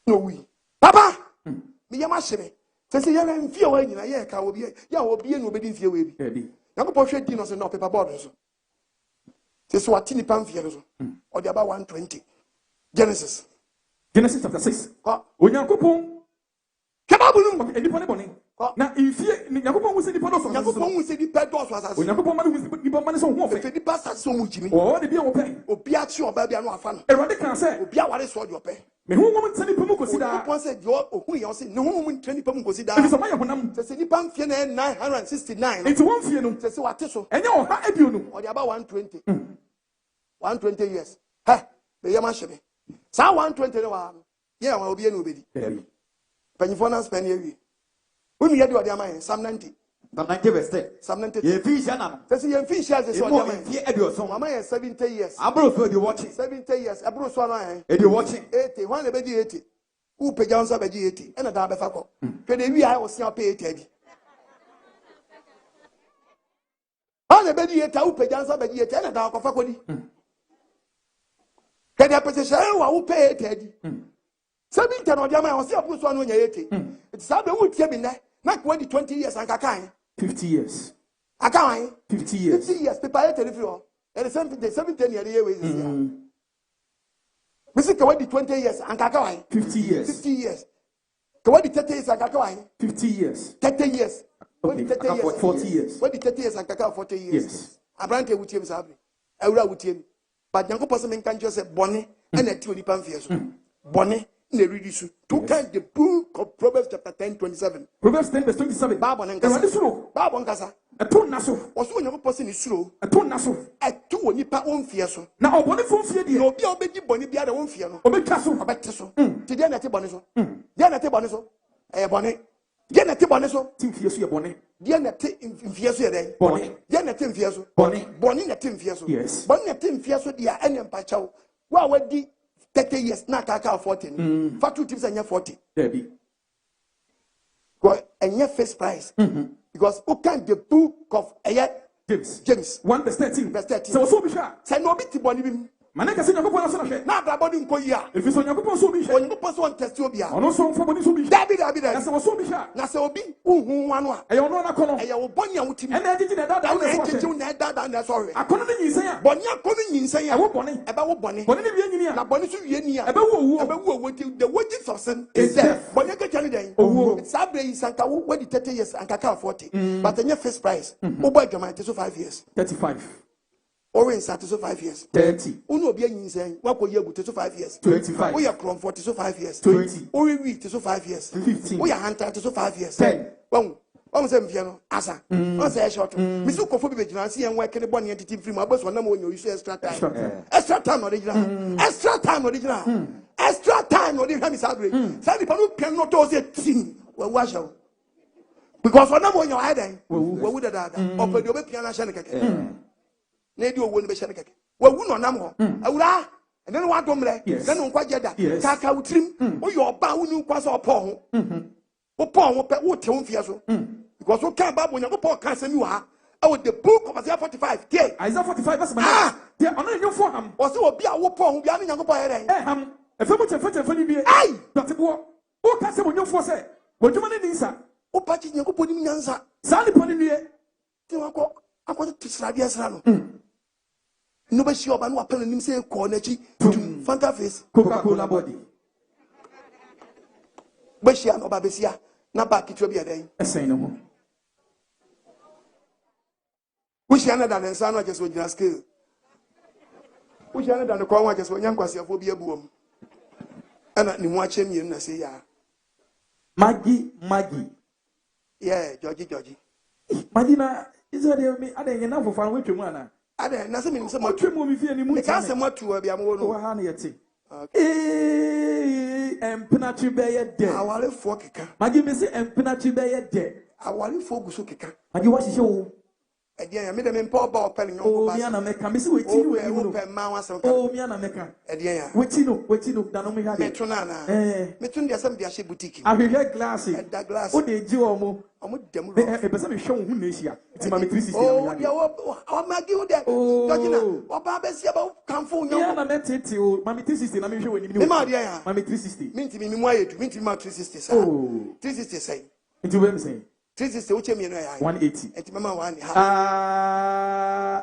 S1: No we. Papa. Me yama shebe. Say you na fear we nyina ye ka obi. Ya obi no obedi fear we bi. Na ko pohwe di no so no paper board so. So what tini pam fear so. Or the about 120. Genesis
S2: chapter 6. Onyankopon
S1: Kebabu no.
S2: Enipa ne bone. Na infie Nyankopon wo se nipa do so.
S1: Nyankopon wo se nipa do so asase.
S2: Onyankopon ma wo nipa ma ne so ho fe.
S1: Fe nipa asase so mu jimi.
S2: O de bia wo pe.
S1: Obi a chi oba bia no afa no.
S2: Erode kan se.
S1: Obi a ware so de ope.
S2: Me hu wo mtani pa mu kosi da.
S1: Obi say de ohu ye o se ne hu mu ntani pa mu kosi da.
S2: Ebi so ma ye honam.
S1: Se nipa mfie na 969.
S2: Enti won fie no.
S1: Se wate so.
S2: Enye o ha ebio no.
S1: Or the about 120. 120 years. Ha, be yama shebe. Sa 120 no wa. Ye wa obi e no obedi. Panyifo na spend ye wi. When you hear the Psalm 90,
S4: Psalm 90 verse 10.
S1: Psalm 90.
S4: Ye fish yana.
S1: Say you fish as a
S4: More in fear of your song.
S1: Mama is 70 years.
S4: Abro so you watching.
S1: 70 years. Abro so na eh.
S4: And you watching.
S1: 80. One be 80. Who pay down so be 80. And da be fa ko. Hwe de wi I was see pay 80 bi. One be 80 who pay down so be 80 and da ko fa ko di. Hwe de petition wa who pay 80 bi. 70 no dia ma I see abro so no nya 80. It say be who tie bi na. Na ko di 20 years and kakan.
S2: 50 years.
S1: Akawan
S2: 50 years.
S1: 50 years. People are telling you. And the 17 years. Missy Kawadi 20 years and Kakawai.
S2: 50 years.
S1: 50 years. Kawadi 30 years and Kakawai.
S2: 50 years.
S1: 30 years.
S2: Okay.
S1: 30 years.
S2: 40 years.
S1: What the 30 years and Kakao 40 years.
S2: Yes.
S1: Abrante with him Sabri. Aura with him. But Yanko Person can just say Bonnie and a 2 Pamphia. Bonnie. Ne read you to count the book of Proverbs chapter 10, 27.
S2: Proverbs 10 verse 27.
S1: Babon and Kasa. Babon Kasa.
S2: A ton naso.
S1: Also, when your person is slow,
S2: a ton naso.
S1: a 2 nipa on fierce.
S2: Now, one from fear,
S1: No, be obeyed Bonnie be other one fear.
S2: Obey castle.
S1: About so. Today, Natty Boniso. Yanate Boniso. A bonnet. Yanate Boniso.
S2: Tim fierce your bonnet.
S1: Yanate in fierce day.
S2: Bonnet.
S1: Yanate fierce.
S2: Bonnet.
S1: Bonnie Natim fierce.
S2: Yes.
S1: Bonnet Tim fierce, dear, and Pachow. Well, what did 30 years, not Kaka 14. For 2 times and you're 40.
S2: Debbie.
S1: And your first prize. Because who can the book of James
S2: 1 verse 13.
S1: Verse 13.
S2: So be sure.
S1: Say no bit Bonnie.
S2: Manaka said, "I'm
S1: Now, body in Koya.
S2: if it's on your so be sure.
S1: When you person test you, be
S2: On also for money so be sure.
S1: David,
S2: That's so be sure.
S1: na se obi uhu wanwa
S2: I don't know na kono.
S1: e ya obonya wutimi
S2: And I did that.
S1: na encheche na dada na sorry
S2: Akono ni nyisan ya.
S1: bonya kono nyinsan ya
S2: wo bone.
S1: e ba wo bone
S2: Bone ni bi anyini
S1: na
S2: ya.
S1: bone so wie ni ya
S2: E ba wo
S1: e ba
S2: wo.
S1: wo the wages of sin
S2: Is
S1: is
S2: death.
S1: death bonya ka chani den
S2: Owo.
S1: it's abre yi sanka wo the 30 years anka ka 40 but enye first prize wo boy adwama te so 5 years
S2: 35.
S1: orange sat so 5 years
S2: 30.
S1: unu obi anyinsan wako ye gu te so 5 years
S2: 25.
S1: wo ye krom 40 so 5 years
S2: 20.
S1: wo we te so 5 years
S2: 15.
S1: wo ye hunter te so 5 years
S2: 10.
S1: One say mfia no asa one say short me so kofo bi begina se yen work ne bone entity free ma abaso na mo nyo use extra time extra time original extra time original extra time original mi sabre say the panu pian no to say tin we wa shaw because one na mo nyo adan we wu da opedi obe pian na sha ne keke na di owo ne be sha ne keke we wu no nam ho awura and then wa domre then nkwa jeda kaka utrim o yo oba wu ni nkwa so opo ho opo ho pe wo te ho mfia so because we can't Bible Paul can't send you the book of Isaiah 45.
S2: Isaiah 45 verse 9. They are not your for him.
S1: Or so be a whoopon who be having young boy.
S2: Ham. If I'm funny be
S1: ay
S2: that's what who can say when you for say what you mean sir
S1: o patch you put him answer
S2: Sally pony me
S1: I got to Sradia Srano. Nobody sure about what pen him say cornechi Fanta face
S2: Coca-Cola body.
S1: But she and Obabesia na back it will be a day.
S2: I say no more.
S1: Which another than Sano just with your skill. Which another than the corner just when young Quasia will be a boom. And at watching you and say, yeah.
S2: Maggie.
S1: Yeah, Georgie.
S2: Magina, is there me? I didn't enough for fun with you, man.
S1: I don't know something so much.
S2: What you movie any movie?
S1: Can't say what to be a more.
S2: Empenachi Bay dead.
S1: I want to fork.
S2: Maggie, Miss Empenachi Bay dead.
S1: I want to focus.
S2: Maggie, what is your
S1: Again, I made them in Paul Ball penning.
S2: Oh, Miana Mecca, Miss Witty, oh, Miana Mecca.
S1: Again,
S2: Witino, Danomi had it.
S1: Metronana, Metron, there's some Biashi boutique.
S2: I will get glassy.
S1: That glass.
S2: Oh, they do almost.
S1: I'm with them.
S2: A person is showing who is here. It's my matrix.
S1: Oh, yeah, Maggie, oh, what Babes about come for you?
S2: I met it to my matrix. I'm showing you my matrix.
S1: Mean to me, meanwhile, mean to my 360.
S2: Oh,
S1: 360 say.
S2: Into what I'm saying.
S1: 360, which mean
S2: 180.
S1: And Mamma 1.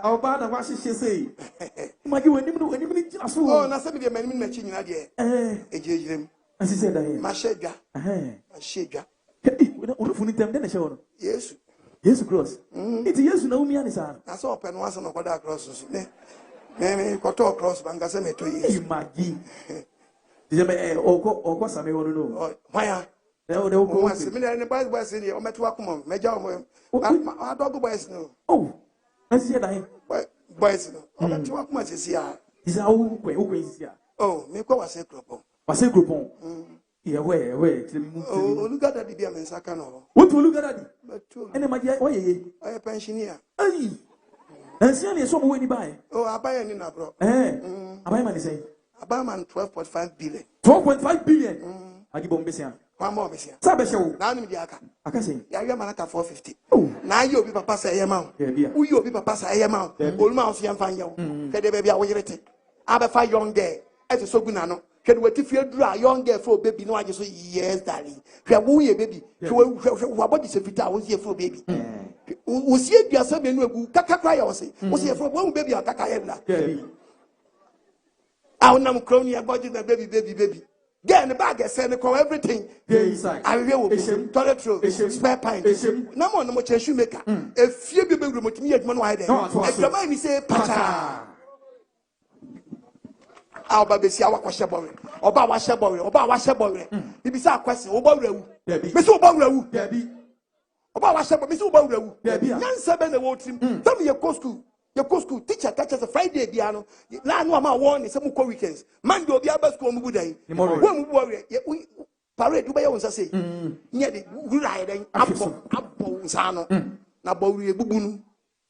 S2: Our bad of what she say. Maggie, when you
S1: oh, now somebody made me matching in idea. A jim.
S2: As he said,
S1: my shedga. A shedga. Yes.
S2: Yes, cross. It's yes, no me and son.
S1: I saw pen once on a quarter cross. Maybe got all cross Bangasame 2 years.
S2: Maggie. Or what some want to know.
S1: Why?
S2: They'll go
S1: once a minute and the boys in here, Metwakum, Major, our dog boys know.
S2: Oh, I see that.
S1: Boys know. Metwakum is here.
S2: Is our way.
S1: Oh, make what was a group.
S2: Was a group. Yeah, where?
S1: Oh, look at that, the Sakano.
S2: What will look at that?
S1: But
S2: And my dear,
S1: I a pensioner.
S2: Hey, and see any so when you buy.
S1: Oh, I buy an in a bro.
S2: I buy money say.
S1: I buy man 12.5 billion.
S2: 12.5 billion. I give Bombesia.
S1: One more, Monsieur.
S2: Sabesho.
S1: Now, Midiaka.
S2: I can say.
S1: Yeah, you're Manaka 450.
S2: Oh,
S1: Now you'll be Papa say amount. Who you'll be Papa say amount. All mouse young fan you. Can they be away? I be 5 young girl. As a sogunano. Can we feel dry young girl for baby? No, I just say yes, darling. We are wooing a baby. What is a fit? I was here for baby. Was here, you are saying, you kaka cry or say, was here for one baby or kaka. I'll now crony about the baby. Get in the bag and send everything. I will be toilet roll, spare pint. No more, no more shoemaker. A few people remote me at one wide. If your mind say, Pacha. Our baby, see our question boy. About what boy, about what boy. If it's a question, about you. Miss Obaru, Debbie. About what Miss Obaru, Debbie. Young seven, the water. Tell me your co school. Your school teacher catches a Friday piano. Land one more is some weekends. Monday will be a school Muday. One warrior, parade, you by own say. Near the good riding up Sano. Nabori Bubunu.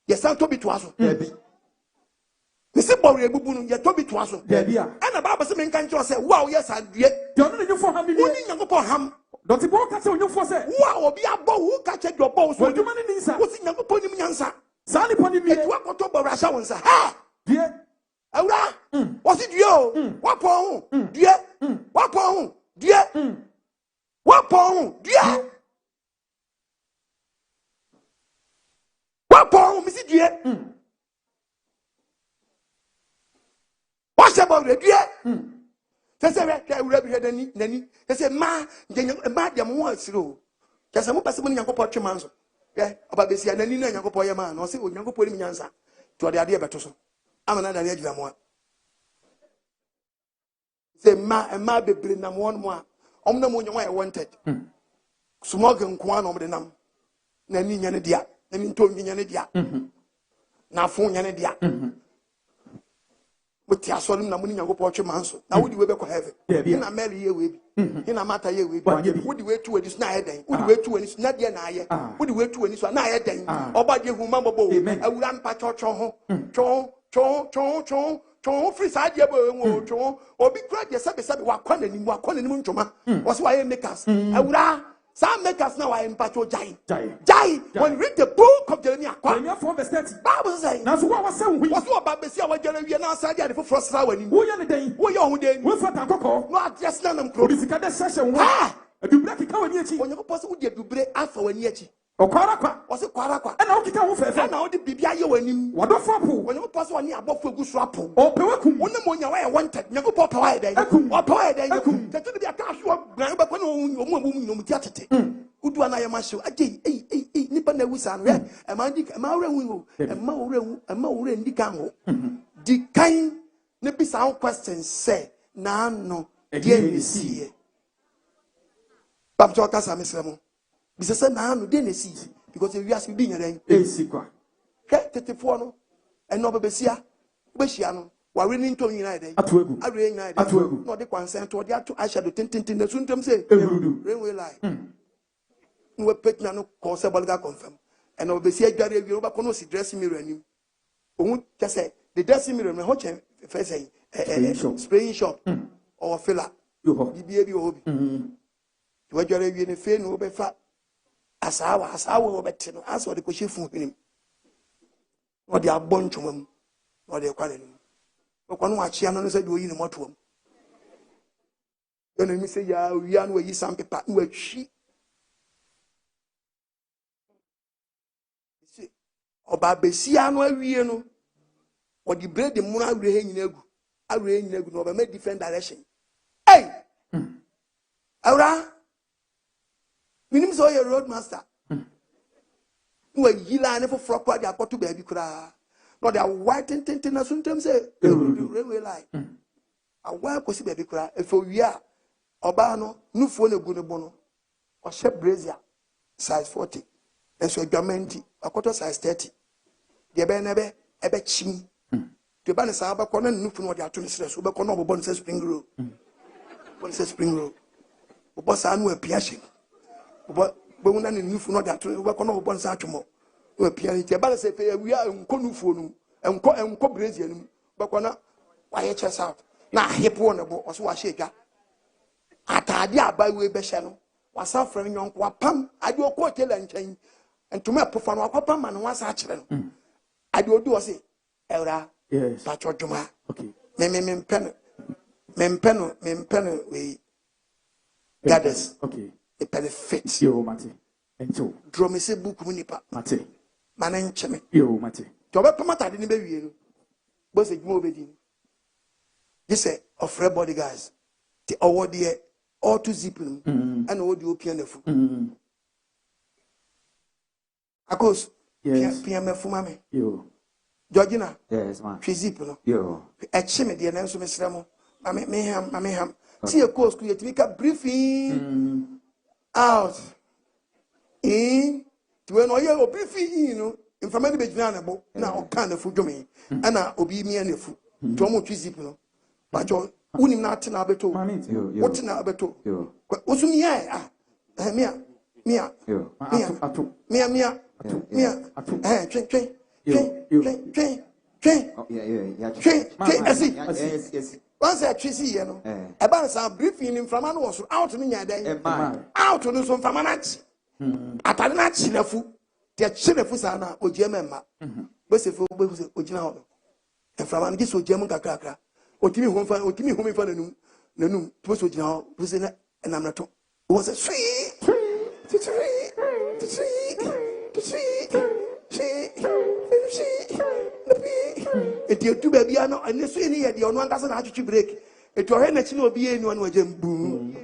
S1: Yes, I'll to be to us. The simple Bubunu, you told me to us. And a Baba Simmon can't just say, wow, yes, I did. Don't you for having young upon him. Don't you walk at you for say, wow, be a bow who catch your balls. What do you mean? What's in your upon him, answer? Sani poni mi etu akoto bo rasha won sa ha die awura wasi die o wapon die wapon die wapon die wapon mi si die wa se bo die se we ka awura bi hedani nani se ma dem wo asiro se mo pese mo nyankopɔ twemanso about this year, and then you go man, or say, you go put him in answer to the idea better. I'm another edge of one. Say, ma be bring them one more. The moon I wanted. Smog and Kwan over the num. Nanny Yanadia, and in Tony Yanadia. Now, phone Yanadia. But the assault na muni nyango poche manso na wodi we be ko heaven ina mary ye we bi ina mata ye we bi wodi we tu ani na ayeden wodi we tu ani na de na aye wodi we tu ani so na ayeden oba de huma bobo awura mpa chocho ho chon free side ye bo enwo chon obi kura de sabe wa kwana ni mu ntoma wo so wa ye makers awura some makers now are in Pacho Jai. When you read the book of Jeremiah, Bible says, now so what was saying, what's what about Bessia, what Jeremiah now said, for first hour when you are the day, we are day, we fought a cocoa, not just none of clothes. If you got session, you break it when you possible to break after when yet. O Quaraqua was a Quaraqua, and I'll get off and now the Bibia when you what of Fapu, when you pass one year above for good swap, or Pewaku, one the morning I wanted, you go pop away, or power, to be a cash work, but when you theatre. Udu anaya masho aje nipa na wusa no amaure ndika ho di kan ne bisa ho question say na no de nesi babjo kasa mesremo bisa say na no de nesi because we ask bi nyan esikwa ke tetefo no eno bebesia behia no ware ni ntom nyina den atuagu awre nyina den no de consent to de ato ashado tintintin na suntom say rainway line we pet na no Theological confirm and obesi adware wi oba kono si dressing mirror anim ohun say the dressing mirror me ho chen first say spraying shop or filler bibia bi obi we adware wi ne fe no be fa asawa obete no aso de ko shefu hinim no de abonchomam no de kwale no ko no achia no say de oyi ne motoam yo no mi say ya wi an we yi sam paper no ahwi oba besia no awie no o di bread mu na awre nyina gu no oba make different direction hey awra minim so your road master no yila ne foforo kwa dia akoto ba bi kura no dia white tintin na suntam say railway line awa kosi ba bi kura efo wi a oba no nufuo na gu ne bo no o she brazier size 40 enso adwamenti akoto size 30 de be na be ebe chim to ba ne sa ba kono nufu no de ato ne sere so be kono obobon say spring roll bon say spring roll boss anu apiation but una ni nufu no that we kono boss atwomo we pian ti ba say fe wi enko nufu no enko brazier no bakona waye chest out na hip one bo so wa shega atade abawe be hye no wasa frem nyonko wapam ade okotela nchan entuma pofa no akopam ma no wasa akire no ade odu o say ewra
S2: yes
S1: patcho dwuma
S2: okay
S1: me pen we gathers
S2: okay
S1: a benefit
S2: yo mate ento
S1: draw me say book mu nipa
S2: mate
S1: manen cheme
S2: yo mate
S1: to be pamata de ne be wie no bo se dwuma obedi this say of red body guys the award here all to zip no and all the opian afu akos
S2: yes
S1: pm mame
S2: yo
S1: Georgina
S4: Yes, man.
S1: she zip no
S4: Yo.
S1: e cheme de na nso mesra mo mame ham see a course create make a briefing out in to when o briefing in no information be gina na bo na o kan na fu dwome ana obi mi anafu to mo twi zip no but unim na ate na abeto what na abeto osumi ya mia yes. Once I see you know, about some briefing in from an was out in your day, out to do some from an act. At an act, Chinefu, the Chinefusana, or Gemma, but if you was original, and from this or German Cacra, or Timmy home for the noon, was original, was in it, and I'm not. Was a sweet. If you do baby, I know, and this any idea on 1 doesn't have to break. If you're in a chino be anyone with them boom.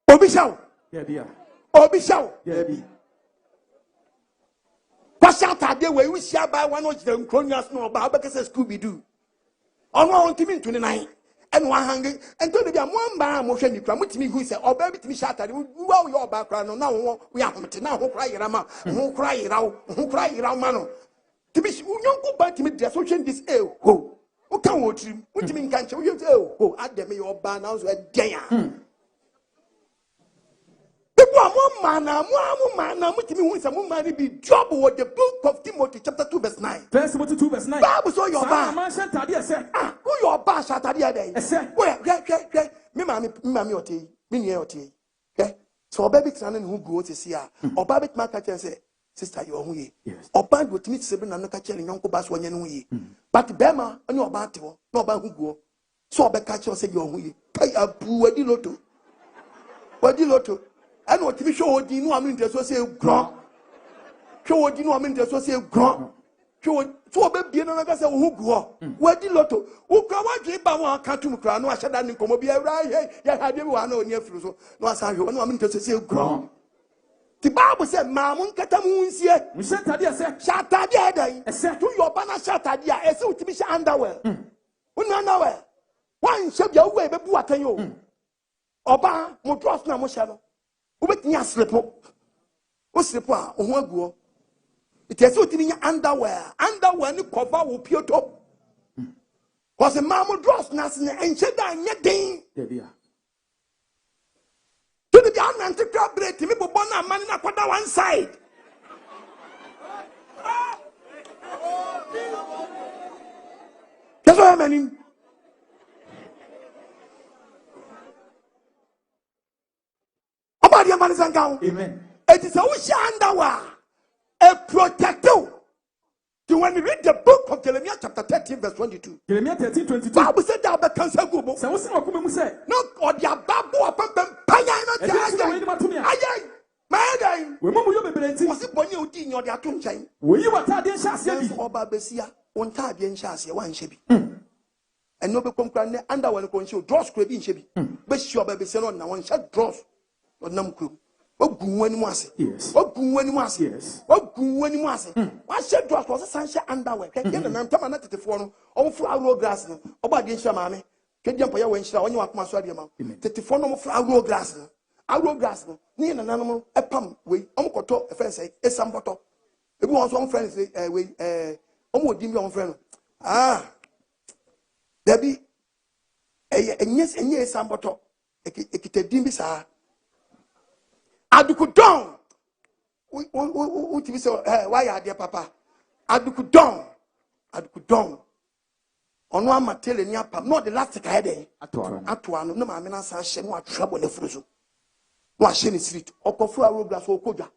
S1: Obishaw, Obishaw, pass out a day where we shall buy one of them cronias no about because Scooby Doo. On 129. And 100 and told them one bar motion you come with me who said, oh, baby to me shattered. Well, your background now we are now who cry Rama, who cry mano. To be you go back to me, the social this who can watch him, which mean can't you oh, add them your bar now, so a day. One man, which means some money be job with the book of Timothy, chapter 2, verse 9.
S2: First Timothy 2, verse 9.
S1: Bible saw your bar. Who your bar shot at the other day? Where, me, mammy, or tea, me near tea. So, baby, son, who go to see her, or baby, my catcher say, sister, you're hungry. Or band with me, 7 and no catcher and uncle bass 1 year. But Bema, on your battle, no bad who go. So, the catcher say, you're hungry. Pay a poor diloto. What diloto? I know to be sure what you know. I'm in the social ground. Show what you know. I'm in the social ground. Show so baby, and I say, who go? What the lotto? Who come out? Give by one cartoon crown. No, I said that in Comobia, right? Yeah, I didn't want to near Fruso. No, I saw you. I'm in the social ground. The Bible said, Mamun Catamoons here. We said, shut that day. To your banner, shut that year. I saw to be underwear. When you're nowhere. One shall be away, but what are you? Oba, Motros Namoshano. Ubet nya slepo. O slepo a oho aguo. It is what mean underwear. Underwear ni cover wo pioto. Cause mamu dross nas ne enche da nya den.
S2: Debia.
S1: To the be anti crab break me bobo na mani na kwada one side. That's what I mean.
S2: Amen.
S1: It is a underwear, a protector. So when we read the book of Jeremiah chapter 13 verse 22.
S2: Jeremiah 13, 22.
S1: Bible said that the cancer go.
S2: So what's not coming say?
S1: No, or the babu upon them paya. My day.
S2: We move your baby.
S1: Was it when you did your atun chain?
S2: Will you what I shall
S1: or Babesia, one tabian shassia, one shabby. And no become grand underwear conceal, draw scraping shabby. But your baby said on one shot draws or num crew. What good when you was?
S2: Yes.
S1: What good when you was?
S2: Yes.
S1: What good when you was? Why should draw was a sunshine underwear? Can you and I'm coming at the phone or flower grass or by the shamami? Can you pay when she on your maswadium? The phone of flower grass. Our grass, near an animal, a pump, we, Uncle a fence, a some bottle. Ebi won so on friends we omo di mi on friend. There be enye samboto ekitadin bi saa adukudon we tibi say why ya there papa adukudon ono amatele ni apa no the last ka heden atoa no na ma me na san hye no atwabo na furu so no ahye ni street okofu arogas okodwa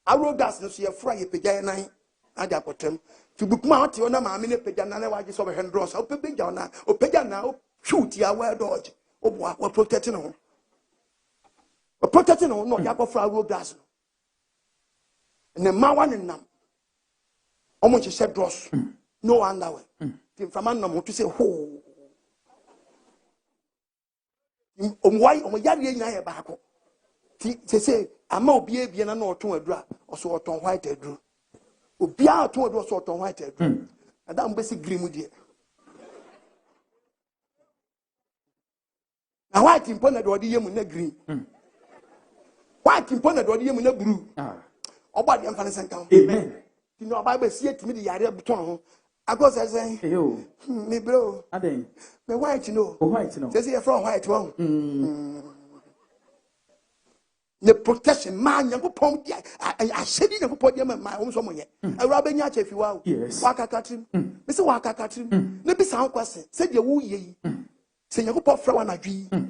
S1: arogas no so ye fra ye pegya nan ade akotem tibukuma ate ona ma me ne pegya nan na waje so be hendros o pegya na o pegya na o shoot ya well dodge o bo a protect no o protect no no ya kofra arogas ne ma wa ne nam o mo hye dross no underwear tim from an no to say ho why o mo yare nya ye baako ti say ama obi ebie na no oton adura oso oton white aduru obi a oton aduru oso oton white aduru adam be si green die na white impo na do de yemu na green white impo na do de yemu na blue oba de mfa senka
S4: Amen.
S1: You know Bible see it me the yare buton ho akos say
S4: Yo.
S1: Me bro
S4: Aden.
S1: me white no
S4: White no.
S1: say you from white one the protection man Yakupon I said in Yakupon my own someone yet. A rabbi Yacha if you are.
S4: Yes.
S1: Waka Catherine. Mr. Waka Catherine. Maybe some question. Said you woo ye. Say Yakupon Flower and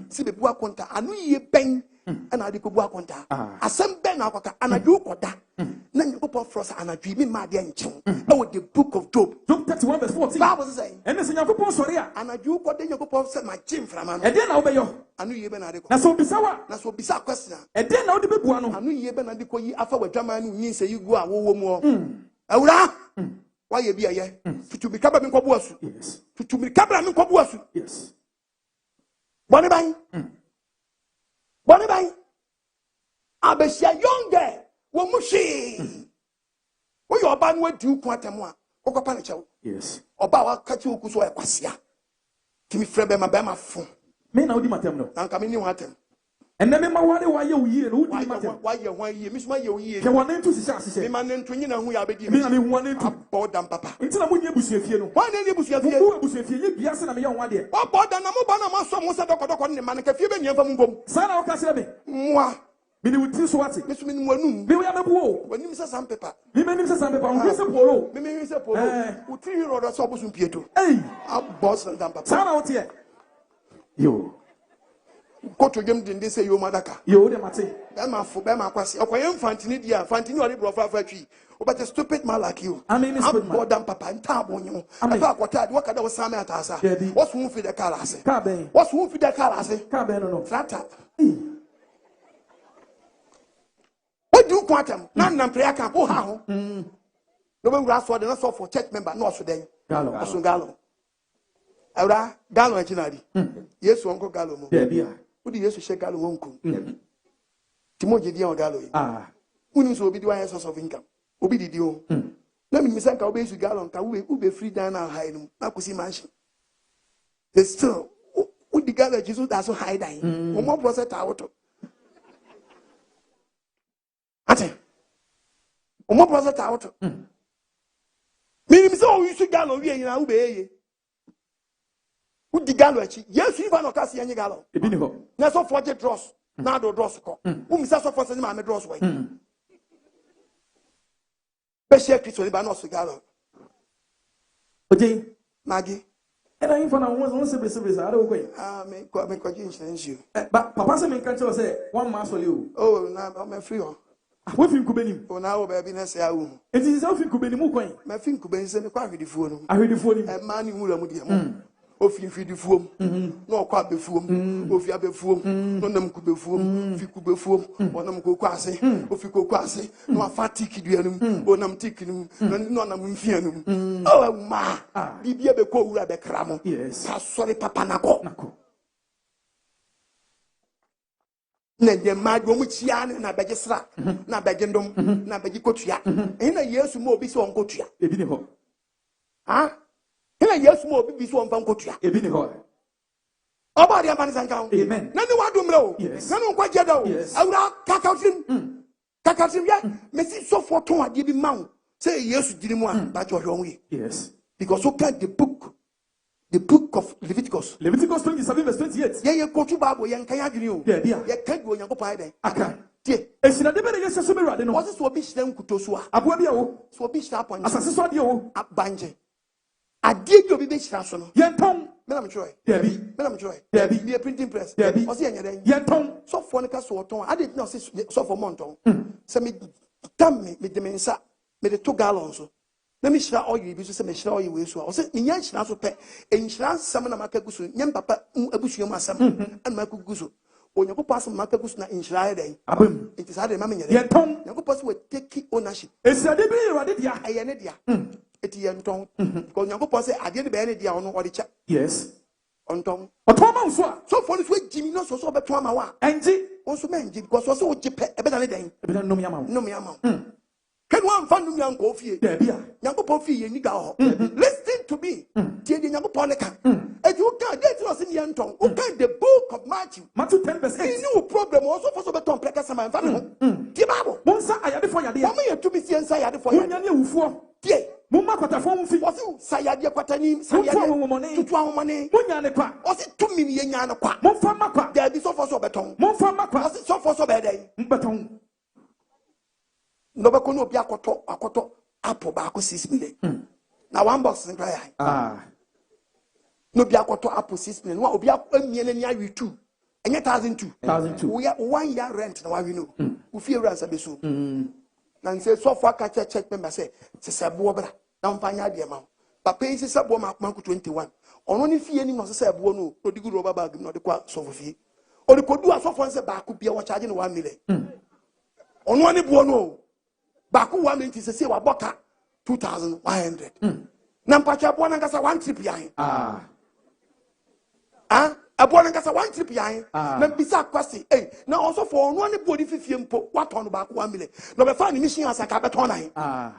S1: see the Buaconta. I knew ye bang and I did Buaconta. I sent Ben Aquaka and I do what that. Then you put frost and I dream in my dear chum. Oh, the book of Job.
S4: Job 31 verse 14.
S1: Bible saying.
S4: And this in Yakupon sorry.
S1: And I do what then you put my gym from
S4: And then I'll be yo.
S1: I knew you been at
S4: Na so bisawa.
S1: That's what bizarre question.
S4: And then I'll be buano.
S1: I knew you been at the Koyi after what drama and say you go a wo more. Aura? Why you be a year? To be cabin cobuasu.
S4: Yes.
S1: To be cabin cobuasu.
S4: Yes.
S1: Bonnie bang. Bonnie bang. Abesia young girl. Womushi. Wo your ban went to Quatamwa. Okopanicho.
S4: Yes.
S1: Oba wa kachi okuso e kwasia. Kimi frebe ma be ma fun.
S4: Me na odi matem no.
S1: Anka me ni watem.
S4: And then me why you year no odi matem.
S1: Why you 1 year? Miss my year.
S4: Ke won into sisa
S1: Me
S4: sise.
S1: man ntu nyina hu ya be di.
S4: Me na me hu wan into.
S1: Bodam papa.
S4: Nti na mo nye busuafie no.
S1: Why na busuafie?
S4: Mo busuafie ye bia se na me ye wan de.
S1: O boda na mo ba na maso mo se dokodoko ne man ka fie be niam fam ngom.
S4: Sa na o ka se be.
S1: Mwa.
S4: Me ni wuti so wate.
S1: Me so me ni wanum.
S4: Me we ya mebu o.
S1: Wanim se sam paper.
S4: Me me nim se sam pepa. On se polo.
S1: Me me se polo. Utri rodo so bosun pieto.
S4: Hey.
S1: A boss dam papa.
S4: Sa na o tie. Yo.
S1: Go to them din say yo madaka.
S4: Yo de mate.
S1: Be ma fo be ma kwase. Okoye mfantini dia, fantini ori bro fa twi. O but a stupid man like you.
S4: I mean stupid man.
S1: Bodam papa nta bonyo. Aba akwata de wakada wo same atasa. What's who fi the car ase?
S4: Ka ben.
S1: What's who fi the car ase?
S4: Ka ben no.
S1: Trata. What do you quantum? Nan prayer camp. Oh, how? No one grass for the not for church member, no so then.
S4: Gallo.
S1: Asun Gallo. Ara Gallo echinadi. Yes, Uncle Gallo mo.
S4: Yeah, bia.
S1: Who do you shake Gallo wonku? Timoji di on Gallo.
S4: Ah.
S1: Unu so obi di one source of income. Obi di o. Na mi misanka obi su Gallo ka ube free down na high no. Na kusi mansion. They still who the Gallo Jesus that so high dying. Omo process out. Ate. Omo process out. Me so you should Gallo we na ube ye. Who the Gallo echi? Yes, you no kasi anye Gallo.
S4: E bi ni ho.
S1: Na so forge dross. Na do dross ko. Who misa so forge ma me dross way. Be share Christ we ba no so Gallo.
S4: Oje.
S1: Magi.
S4: And I for na won se be ara wo kwen.
S1: Me ko insurance you.
S4: But papa se me kan tell say one man so you.
S1: Oh, na me free on.
S4: We fin kubenim.
S1: Oh, na wo baby na say awu.
S4: Enti se o fin kubenim kwen.
S1: Me fin ku ben se me kwa hwedifuo no.
S4: Ahwedifuo ni.
S1: E ma ni wura mu de mo. O fin hwedifuo m. No kwa befuo m. O fi abefuo m. No nam ku befuo m. Fi ku befuo m. O nam ko ase. O fi ko ase. No afa tiki duanum. O nam tiki num. No nam mfianum. Oh ma. Bibia be ko wura be kramo.
S4: Yes.
S1: Sa sori papa nako.
S4: Nako.
S1: Na ye ma do mu chia na beje sra na beje ndom na beje kotua na Yesu mo obi so on kotua
S4: E bi ni ho.
S1: ha na Yesu mo obi bi so on fan kotua
S4: E bi ni ho.
S1: oba dia man sanka
S4: Amen.
S1: na ni wadom le o
S4: Yes.
S1: na no kwa jeda o
S4: Yes.
S1: awura kakatrim ya me si so for ton ade bi ma o say yes dinimu but you wrong way.
S2: Yes.
S1: Because who can the book of Leviticus
S2: 27 verse 28.
S1: Yeah, you go to Bible, you can't you.
S2: Yeah.
S1: You can't go and go by there.
S2: Aka.
S1: Yeah.
S2: Esina de be yes so be rade no.
S1: Was this what be them kutosua?
S2: Aboa bia wo.
S1: So be sharp on
S2: Asase so ade wo.
S1: Abanje. Adie you be shiraso no.
S2: Yenton.
S1: Madam Joy.
S2: Debi.
S1: Madam Joy.
S2: Debi.
S1: Be a printing press.
S2: Debi.
S1: Was here then.
S2: Yenton.
S1: So for the castle ton. I did not say so for monton. So me damn me the mensa me the 2 gallons. Let me share all you be so me share all you way so. I say me yan shira so pe. En shira sam na maka gusu. Nyam papa abusuam asam. An maka gusu. Onyago pass maka gusu na inshira den.
S2: Abem.
S1: It is hard remember me.
S2: Yenton.
S1: Onyago pass we take ownership.
S2: Esina de be rade dia.
S1: Eye ne dia. Eti yenton. Because onyago pass say ade ne be ne dia ono odi cha.
S2: Yes.
S1: Onton.
S2: Otoma nso a.
S1: So for this way Jimmy no so beto ama wa.
S2: Enji.
S1: Also menji because so jipe e be na ne den.
S2: E be na no me ama.
S1: No me ama. Can one fan no me anko fie.
S2: Debi a.
S1: Nyankopon fie ye ni ga ho. Listen to me. Tie de Nyankopon ne ka. E you can get us in yenton. O can the book of Matthew.
S2: Matthew 10 verse 8.
S1: No problem also for so beto pleka sama fa me ho. Tie Bible.
S2: Monsa ayade fo yade.
S1: Mama ye to be sie nsa yade for yade.
S2: Munya ne awufo.
S1: Tie.
S2: Mumma kwatafo mfi.
S1: Wasi sayade kwatani sayade. Tutu ahomane.
S2: Munya ne kwa.
S1: Wasi tumi ye nya na kwa.
S2: Momfa makwa.
S1: There be so for so beton.
S2: Momfa makwa.
S1: Wasi so for so be dey.
S2: Beton.
S1: No be ko no obi akoto apple ba ko 6 million. Na one box in cry. No be akoto apple 6 million. No obi amie na awi 2. Enye 1,002. We are 1 year rent na we know. We fear ransa be so. Na say so for ka check member say sebo bra. Na mfanya de ma. Papa yi sebo ma 21. Ono ni fie ni no sebo no. Odigu rubber bag no de kwa so for fie. Odi kodu asofo nse ba ko bia wo charge no 1 million. Ono ni buo no. Baku 1 minute say wa boka 2,100. Na mpacha bo na ngasa 1 trip yan. Abo na ngasa 1 trip yan. Na bisa kwasi na also for no ne body fifie mpo waton baku 1 million. No be fa ni mission asaka beton na.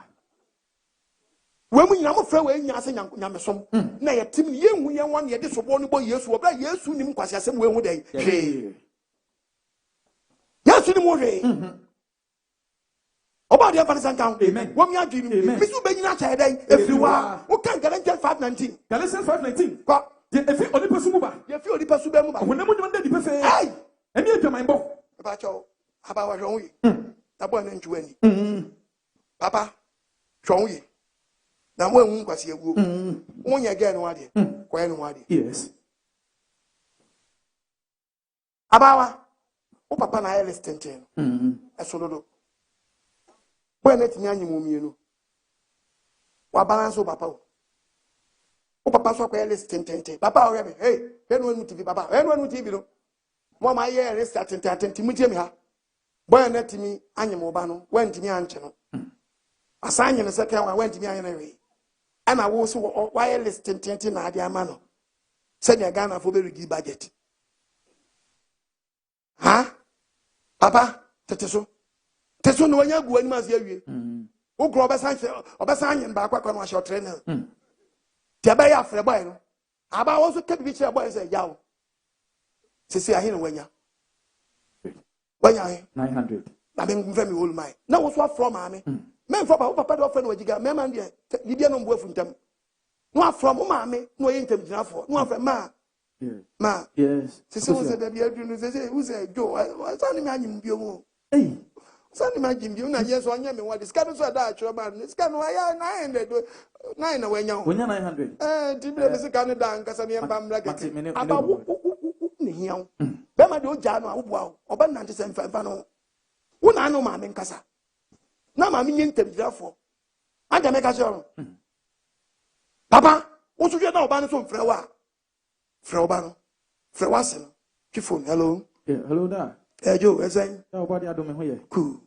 S1: We mu nyina mo fra we nya ase nyamesom. Na ye tim ye hu ye won ye de sobo no bo Yesu obra Yesu nim kwasi asem we hu den. Yesu nim wo hwe. Oba de afanisa nkan.
S2: Amen.
S1: Wo mi adwini. Bisu be nyina cha den. Efiri Wua. Wo kan Galatians 5:19.
S2: Galatians 5:19.
S1: Kwa.
S2: Je efi onipa su mu ba.
S1: Ye fi onipa su be mu ba.
S2: Wona mu nyama de pefe.
S1: Ai.
S2: Eni adwaman bo.
S1: Papa cho. Aba wa hwon yi. Na bo na ntwe ani. Papa hwon yi. Na mo ehun kwase eguo. Wo nya ge no ade. Kwa no ade.
S2: Yes.
S1: Abawa. Wo papa na ele stenten. Esododo. When it nyanyimu mienu. Wa balance o papa o. O papa so kwa list tentente. Papa o rebe. Hey, enu enu TV papa. Enu enu TV no. Mo ma ye list tentente mu tie mi ha. Boy na timi anyimu ba no. Wen timi anche no. Asanye no second one wen timi anye na we. Ana wo so wa ye list tentente na ade ama no. Senya Ghana fo be regi budget. Ha? Papa, teteso. Teso no wanya gu ani mazi awie. Wo gro obesan yin ba akwa no ahye trainer. Ti aba ya frɛ boy no. Aba wo so kebi bi kyerɛ boy say yawo. Sisi ahe no wanya. Wanya he
S2: 900.
S1: Na me mfa mi whole my. Na wo so afro ma me. Me mfa ba wo papa do ofre no wagiga. Me man de bibia no mbo afuntam. No afro mo ma me no ye ntam gyinafo. No afro ma. Ma.
S2: Yes.
S1: Sisi wo se da bia du no sisi wo se jo. Wa sa ni me anyim bio mo.
S2: Hey.
S1: Sani ma jimbi una yeso anya me wadi skanu so da achro ba skanu aya 900 9 na wenya ho
S2: Wonya 900.
S1: Tibile me skanu da nkasa ne mba mra keke aba wo ne hiawo be ma de oja no a wo bua oba nante se mfa no wo na no ma me nkasa na ma me nyentem dirafo anja me ka chero papa wo so hwe da oba no so mfra wa fra oba no fra wa se no twi phone hello
S2: Hello da.
S1: Joe, ezen.
S2: Na obadi adome ho ye.
S1: Cool.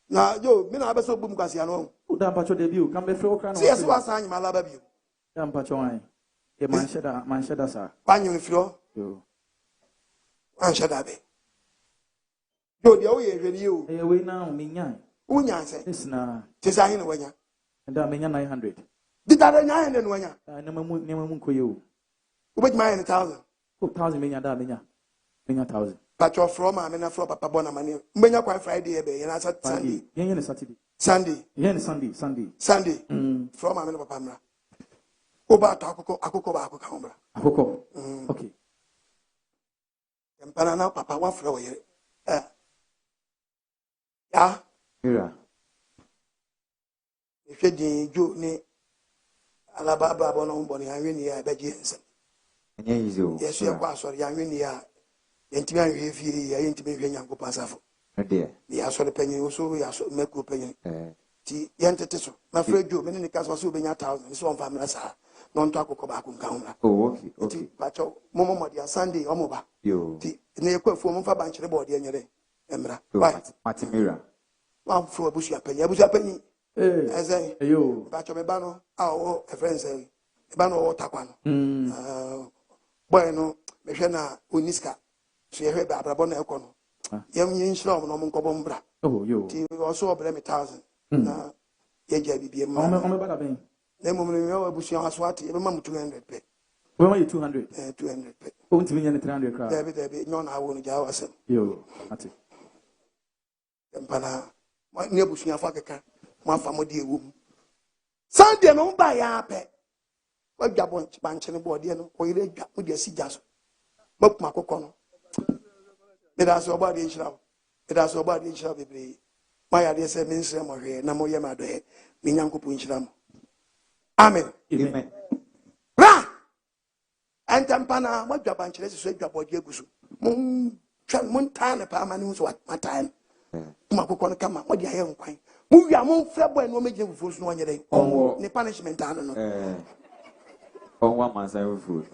S1: Na Joe, me na abeso bum kwase ano.
S2: O da mpacho de bi o, kan be fre o kra na.
S1: Si yeso wasa anyima laba bi.
S2: Da mpacho wan. E man sheda sa.
S1: Panyo firo.
S2: Yo.
S1: An sheda be. Joe, de o ye hweli o.
S2: E we na o menyan.
S1: Wo nya se.
S2: Yes na.
S1: Te sa hin no wanya.
S2: Da menya 900.
S1: Di da nya hin no wanya.
S2: Na mamu nkoye o.
S1: Wo be ma 1,000.
S2: O 1000 menya da menya. Menya 1000.
S1: Pacho from ma me na from papa bona mani. Mbenya kwa Friday e be, na Saturday.
S2: Yen Saturday.
S1: Sunday.
S4: Yeah, Sunday.
S1: Sunday. From my papa mra. Oba to akoko ba akoko mra.
S4: Akoko. Okay.
S1: Empana na papa wa fro ye. Ya.
S2: Mira.
S1: If you din jo ni alababa bo no mboni anwe ni ya beje nsem.
S2: Enye easy o.
S1: Yes, you kwa sorry anwe ni ya. Yentimi anwe fie ya yentimi hwe nyankopon asafo.
S2: Ade.
S1: Ya so de panyin so ya so meko panyin. Ti yentete so. Na fre jo me ni kaso so benya 1000. So on family sa. No nto akoko ba akon kan mra.
S2: Oh, okay.
S1: Pacho momo dia Sunday omoba.
S2: Yo.
S1: Ti na ekwafu mo fa bankire board enyere emra.
S2: Mati Mira.
S1: Wan fro abusu apanyin. Eze.
S4: Yo.
S1: Pacho me ba no a friends e ba no o takwa no. Boy no me hwe na oniska. So ye hwe ba abrabo na ekọ no. Yam yin shira no mo nkobo mbra.
S4: Oh, yo.
S1: Ti also obre me 1000. Na ye ja bibie ma.
S4: On me bada ben.
S1: Na mo me abusu aswati e be ma 200 pe.
S4: We want you 200.
S1: 200 pe.
S4: Oh, ntimi nya 300 kra.
S1: Debi nyo na awo no ja wasem.
S4: Yo, ati.
S1: Empana ni abusu afa keka. Mo afa mo di ewum. Sunday no ba ya pe. Wa dwa banche ne board no. O yire dwa mo di asi jaso. Makuma kokọ no. Me da so ba di nchira. Bebre. Ma ya de se me nsre mo hwe na mo ye ma do he. Me nyankopon nchira mo. Amen.
S2: Amen.
S1: Bra. Antampana mo dwa banche so dwa board egusu. Mon time pa ma ni so my time. Ma kokọ no kama mo di aye nkwan. Mo wi amon fra boy no me gye fufu so no nyere. Ni punishment anu no.
S2: On one man say food.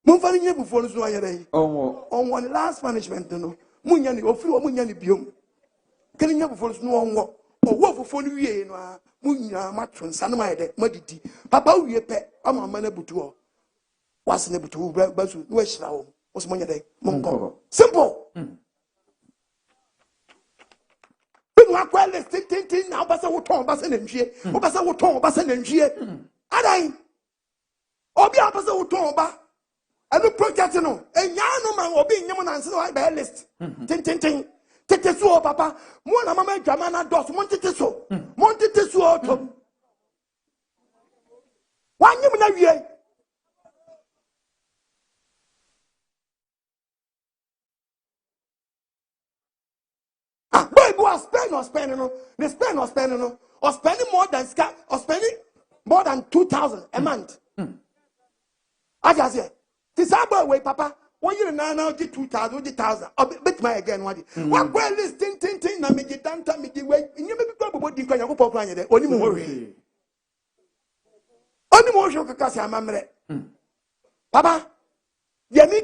S1: Mon fa ni nye fufu no so no nyere.
S2: On
S1: On last punishment no. Mo nya ni ofiri o mo nya ni biom. Kani nya fufu so no onwo. Owo fufu no wie no a mo nya matro nsa no ma yede madidi. Papa wie pe ama na butu o. Was na butu basu no hira wo. Wo so mo nya den. Mo nko. Simple. Akwele tintin na obasa wo ton obasa na nhwie obasa wo ton obasa na nhwie adan obi obasa wo ton oba anu project no enya no man obi nyem na nse wa be list tintin tetesu o papa mo na mama adwama na dos mo tetesu o to wanyem na wie spending or spending more than 2,000 a month. I just say, this way, Papa. 1 year now, 2,000, or bet my again. What well is tin, na me get down to me the way. You may be probably going to go for there. Only more show because I'm a Papa, yeah, me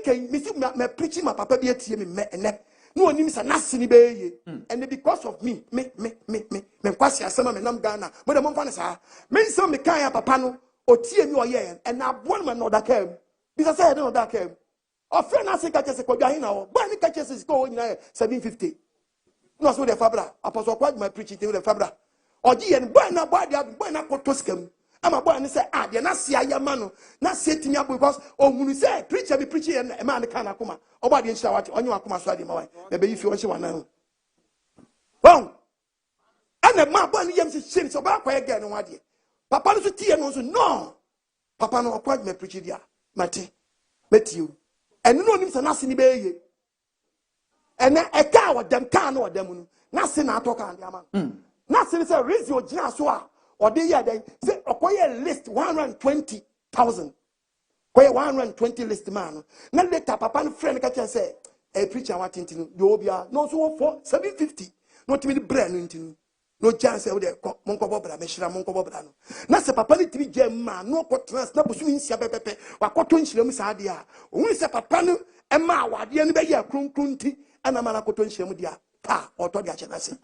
S1: preaching my papa be at me and no one is a nasty bay, and because of me, kwasi asema me nam Ghana. But the monfana sa, me so me kaya papano or tea me or yen, and I one man that came. Because I don't know that came. Or friend I say catches a quadrina, but any catches is going 750. No, so the Fabra, Apostle quite my preaching to the Fabra. Or the and buy na body up, buy na potoscum. I'm a boy and say, ah, you're not see a man, not sitting up because, oh, when you say, preacher be preaching and a man can't come. Oh, but you show what on your come outside, my wife. Maybe if you want one now. Wrong. And the man, Bonnie, James, so back again, what dear. Papa, no tea and also, no. Papa, no, quite my preacher, dear. Matty, met you. And no names are nothing, baby. And a cow, what them can or them, nothing I talk on the man. Nothing is a reason or jaswa. Or they say, acquire list 120,000. Acquire 120 list man. Now later, Papa and friend can say, a preacher wanting to Yobia, no so for 750. Not to be the brand into no chance of the Monko Bobra, Meshra Monko Bobrano. Nasa Papa to be gem man, no potras, no pursuing Siapepe, or cotton shilamisadia. Only say Papano and Mawa, the end of the year, Crunti, and a Manacoton Shemadia, pa, or Todia Chanasi.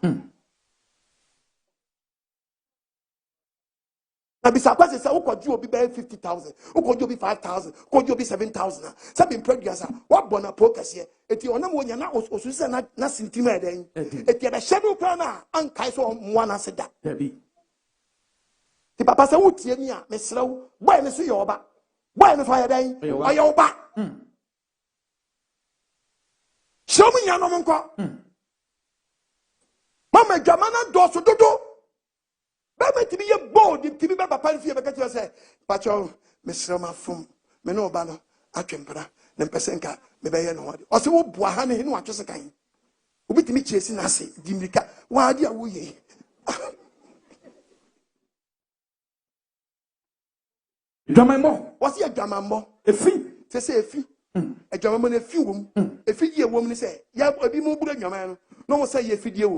S1: Bisa kwase say ukoju obi be 50,000 ukoju obi 5,000 ukoju obi 7,000 say be producer what bona pokase eti onam wonya na osusu na sintima eden eti be shedu kra na ankai so mo na seda
S4: Debi.
S1: Ti papa say wutie mi a mesrew boy me so ye oba boy me so eden oye oba show me nya no nko Mama Jamana doso dodo. Bema to be a bold, to be papa fee, because you say, Pacho, Mr. Mafum, Meno Bano, Akempera, Nempesenka, Mebayan, or so Buahane, no, just a kind. Ubi to me chasing us, Dimika, why dear we?
S4: Dramambo.
S1: What's your Dramambo?
S4: A fee.
S1: Say a fee. A German a few, a figure woman say, Ya, a be more good your man. No one say a figure,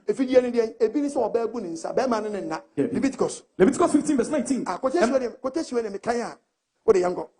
S1: a figure a business or bear boon in Sabaman and not. Leviticus 15 verse 19. I quotation in the Kaya. What a young girl.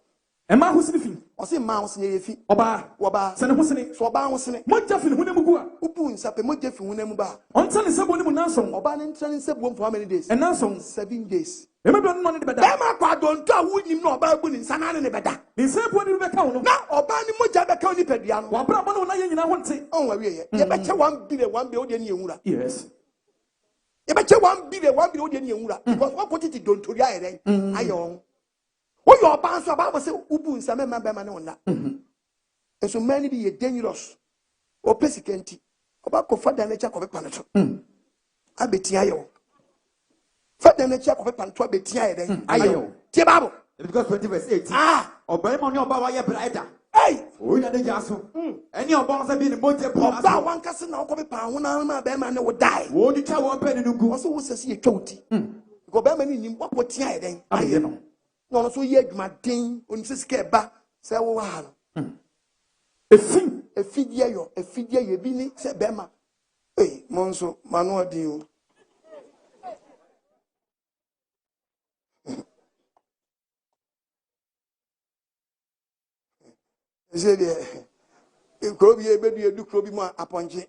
S2: And my who's living?
S1: Or say mouse near feet.
S2: Oba,
S1: Sana Hussein, for Bouncing.
S2: what Jeff in Winnebua?
S1: Upun Sap and Mojeff Winnemuba.
S2: On Sunday, someone who now song.
S1: Oban and Sunny said one for how many days?
S2: And now song
S1: 7 days.
S2: Remember money the better.
S1: Emma don't tell would you know about Boon in Sanan and the better.
S2: He said, what you account?
S1: Now, Oban Mojaba County Pedian.
S2: What Brabano, I want to say.
S1: Oh, you better 1 billion, 1 billion Yura.
S2: Yes.
S1: You better 1 billion, 1 billion Yura. Because what put it don't to the eye, I own. What your bounce about say, Ubu, some member man on that. And so many be dangerous or pesicenti. About Fada nature of a panacho. I bet you. Fada nature of a pantua betia then. Ayo. Tibabo.
S5: Because 20 verse 18. Or buy money on Baba Brighter.
S1: Hey!
S5: Oh, yeah, the Jasu. And your boss have been a motor.
S1: About one cousin now come pound when I'm a bear man would die.
S5: Oh, the child won't pay the good.
S1: Also, was a see a county. Go bear man in what would tia then. I know. No, so yet my ding when you say back. Say, oh,
S2: A fee.
S1: A figure, you be said Bema. Hey, Monso, Manoa Dio. Say there, if Kobe, baby, you do Kobe more upon J.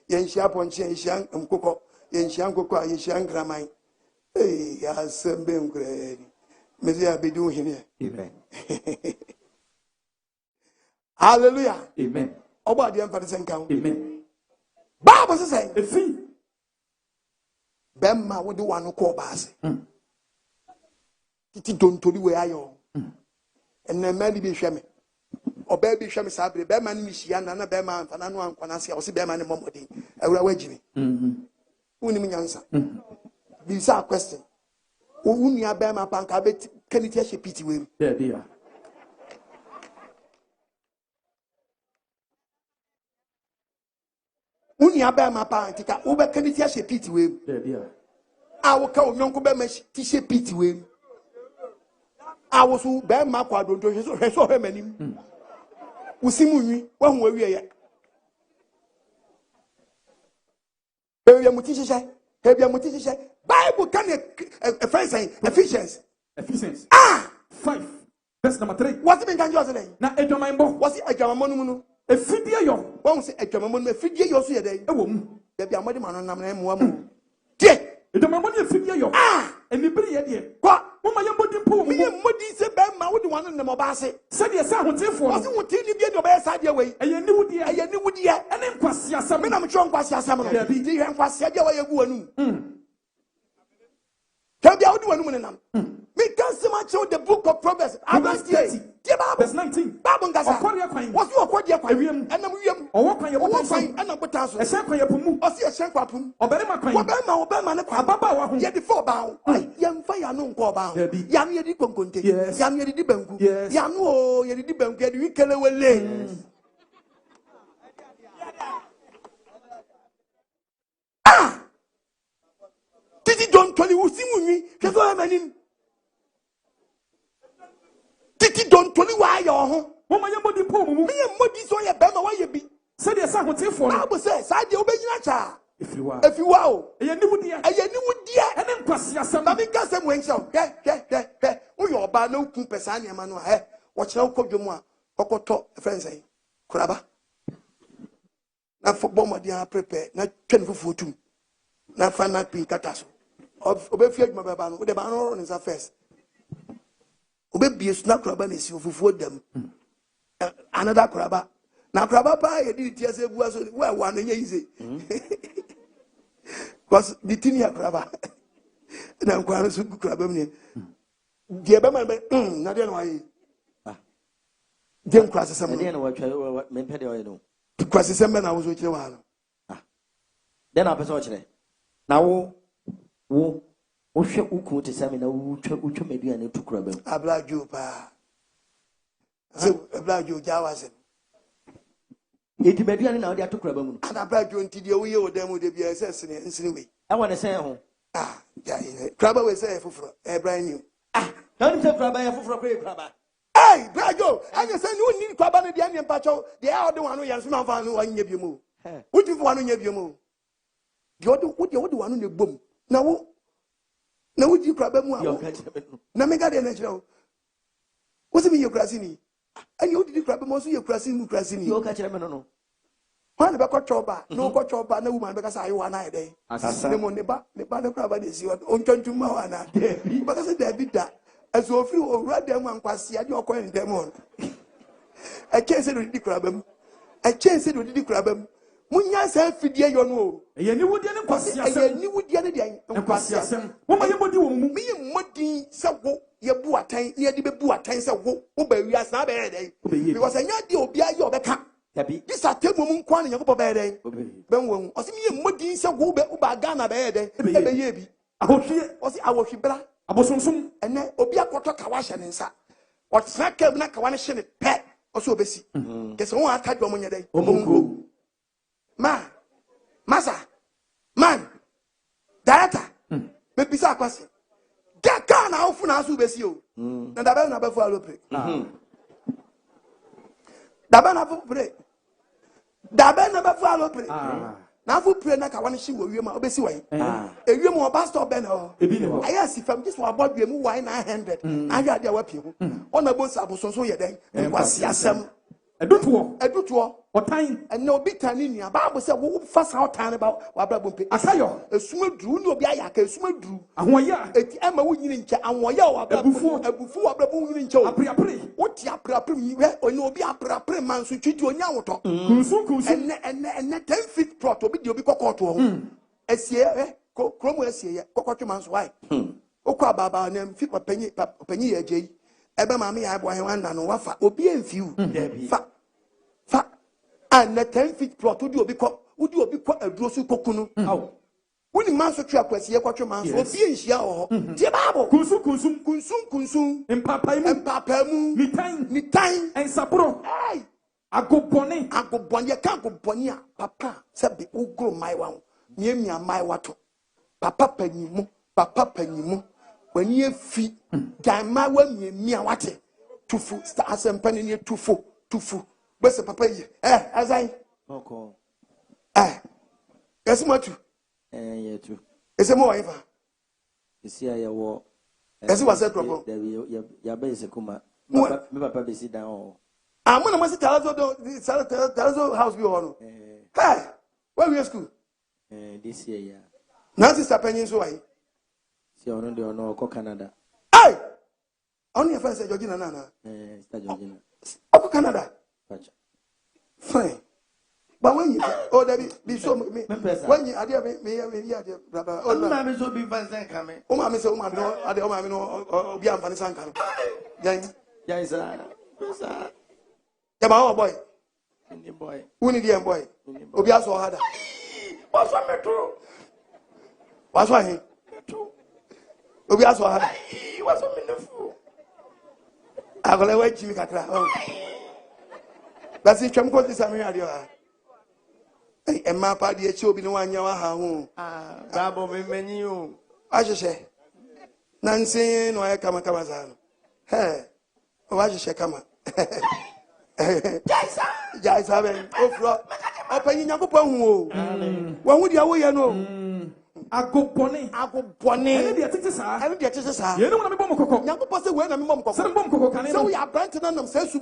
S1: Yenshia upon Chen, and Coco, Yenshan Coco, Yenshan Gramine. Hey, yes, Ben Gray. Maybe I'll be doing here.
S5: Amen.
S1: Hallelujah.
S2: Amen.
S1: About the emphasis and count.
S2: Amen.
S1: Bible says,
S2: A fee.
S1: Bemma would do one who call Bass. It don't tell you where I am. And then maybe be shame. Or baby shame Sabri, Beman Michian, and a Beman, and I want to see or see Beman and Momodi. I will away Jimmy. Who name answer? These are questions. Who near Bema Panka bet can it take a pity with?
S2: Yeah, dear.
S1: Who near Bema Panka, who can it take a pity with?
S2: Yeah, dear.
S1: I will call Uncle Bemesh, teach a pity with. I was who Bema Quadro, I saw him and him. We see Muni, one way we are. Have your mutisha. Bible can a friend saying Ephesians.
S2: 5. Verse number 3.
S1: What's it been done yesterday?
S2: Now, a Jamambo.
S1: Was it a Jamamonu?
S2: A fee, yo.
S1: One say a Jamamon, a figure your day.
S2: A woman.
S1: There be a mother man on name one. Dear,
S2: A Jamamon, figure, yo. And the pretty
S1: what?
S2: What my young body pool?
S1: Me and Modi said, Bama would one in the Mobase.
S2: Said yes, I would say for us.
S1: Wasn't what you get your best idea way.
S2: And you knew the
S1: I knew what dear.
S2: and then Quasia Sam.
S1: I'm sure Quasia Salmon. Dear and Quasia, you go. Tell me how do one woman. Me can't see much of the book of Proverbs. I'm not 30.
S2: Verse 19.
S1: Babon Gaza. What's your quad your
S2: William?
S1: And William?
S2: Or what kind of
S1: What fine and a potato?
S2: a second of Pumu?
S1: Or see a shankwapum?
S2: Or Berima Quine?
S1: Obama,
S2: Ababa,
S1: yet the 4 bow. Young fire no call Yam yedi conte.
S2: Yes.
S1: Yam yedi banku.
S2: Yes.
S1: Yamu yedi banku. Yet we can away. Titi don't tell you who see me. That's what I mean. Titi don't tell you why you're home.
S2: What my young body pool?
S1: Me and Modi so ya Bama why you be.
S2: Said yes, I would say for
S1: Bible says, I do obey your
S2: if you are.
S1: If you are,
S2: And you knew the
S1: and you knew dear.
S2: and then Quasia Sam.
S1: But because I'm going so, oh, you're about no Kumpesania Manu, watch now, Kojumo, Kokoto, friends say, Kuraba. Now for bomber, dear, prepare, not 10 for 2. Now find that pink catas. Of Obefield, my baban, with the banner on his affairs. Obe snap Kraban is you for them. Another Kraba. Now Kraba, I did it as it was well one easy. Because the Tinia Kraba. Now, Quanas who Krabam. Dear Bama, not why. Then crosses some.
S5: I didn't know what men petty or no.
S1: To cross some man I was with you.
S5: Then I was watching it. Now, wo share uku to Sammy, now, which may be an to crab.
S1: Ablaju pa. So ablaju jawas.
S5: It may be an idea to crab. And
S1: ablaju until the way of them would be assessing in way.
S5: I want to say, oh,
S1: crabber will say for a brand new.
S5: Don't say crabber for a great crabber.
S1: Hey, Brajo, and you say you need crabber the onion patcho, they are the one who has not found one year you move. What if one year you move? You do what you want on your boom. Now, would you crabber more? Now, make a natural. What's it mean, your crassini? And you did crabber most of your crassini. You'll catch them, no. One about Cochoba, no Cochoba, no woman, because I want a day. As the money, the banner crabber is your own turn to Moana. But I said, David, that as of you or read them one quasi at your coin them on. I can't say to the crabber. I can't say to the crabber. Munya self fedia you know.
S2: You knew what the other was.
S1: You would the other day.
S2: What are you doing?
S1: Me muddy so your bua time near the bua time so Wobe we are not bad. Because I know the obia your back. This are table quan in your bed. Ben won't. I see me muddy so Wobe Uba Ghana bed. I was Hibra. I was some and then obia quarter kawashan and sa. What snack came like one shilling pet or so busy. Guess one I type on your day. Massa, man, director, maybe so question. Get car now for us who best you. And the bell number for a pray. The bell number pray. The bell number for a pray. Now for pray, like I want to see what you are obviously way. If you more pastor banner, I ask if I'm just one about you, why 900. I got their people. On the boss, I was so your day. And was yasam.
S2: A do to
S1: or time and no bit time in your Bible said, who first out time about Wabra I say, a small drew no biak, a small drew. And one year, Emma winning and one year before Abra winning show. What ya prapri or no be a prapri man so treat you on your talk. And 10 feet plot will be the Bicoco. As here, Cromwell's here, Cocotuman's wife. Oka Baba name fit a penny a jay. Eba mami I boy one and wafa obi en few fa and the 10 feet plot would you be a drosu kokunu when the man so trap was here quattro man so be in shia or diabo kunsum
S2: in papa
S1: mu ni time
S2: and sapro agobone
S1: ya kan go bonia papa sabi ugro my one near me my wato papa panyimu when you feet, Dama when you what to foot, as and penny near 2 4. Where's the papa? As I yes, much.
S5: Yeah, true.
S1: It's a more ever.
S5: You see, I war.
S1: As it was a trouble.
S5: Your base a kuma. Papa, sit down.
S1: I'm going to must tell us house we all. Hey, where we are school?
S5: This year, yeah.
S1: Now, Sister Penny, so I.
S5: No Canada.
S1: Hey! Only a friend said Georgina Nana.
S5: Georgina.
S1: Oh, Canada. Fine. But when you be so me when you are me brother. Oh, mammy so be fine coming. Oh, mammy so mammy no, I don't mammy no be am funny sankan. Yes, sir. Come boy. Boy. Who need the boy? Obia so harder. What's what me true? What's what he? Obi aso ha. Was so meaningful. Agole we Jimmy kakra. Oh. That's it twam ko disami adio ha. Eh emma pa de echi obi no wanya wa ha ho. Bravo me mani o. Ahye. Nansi no ya kama za no. He. O ahye kama. Jaisa ben. Ofro. Opanyi nyakopon hu o. Wa hu dia wo ye no. Agobone. And the teacher, you know what I'm going to post away and I'm so we are branded and says to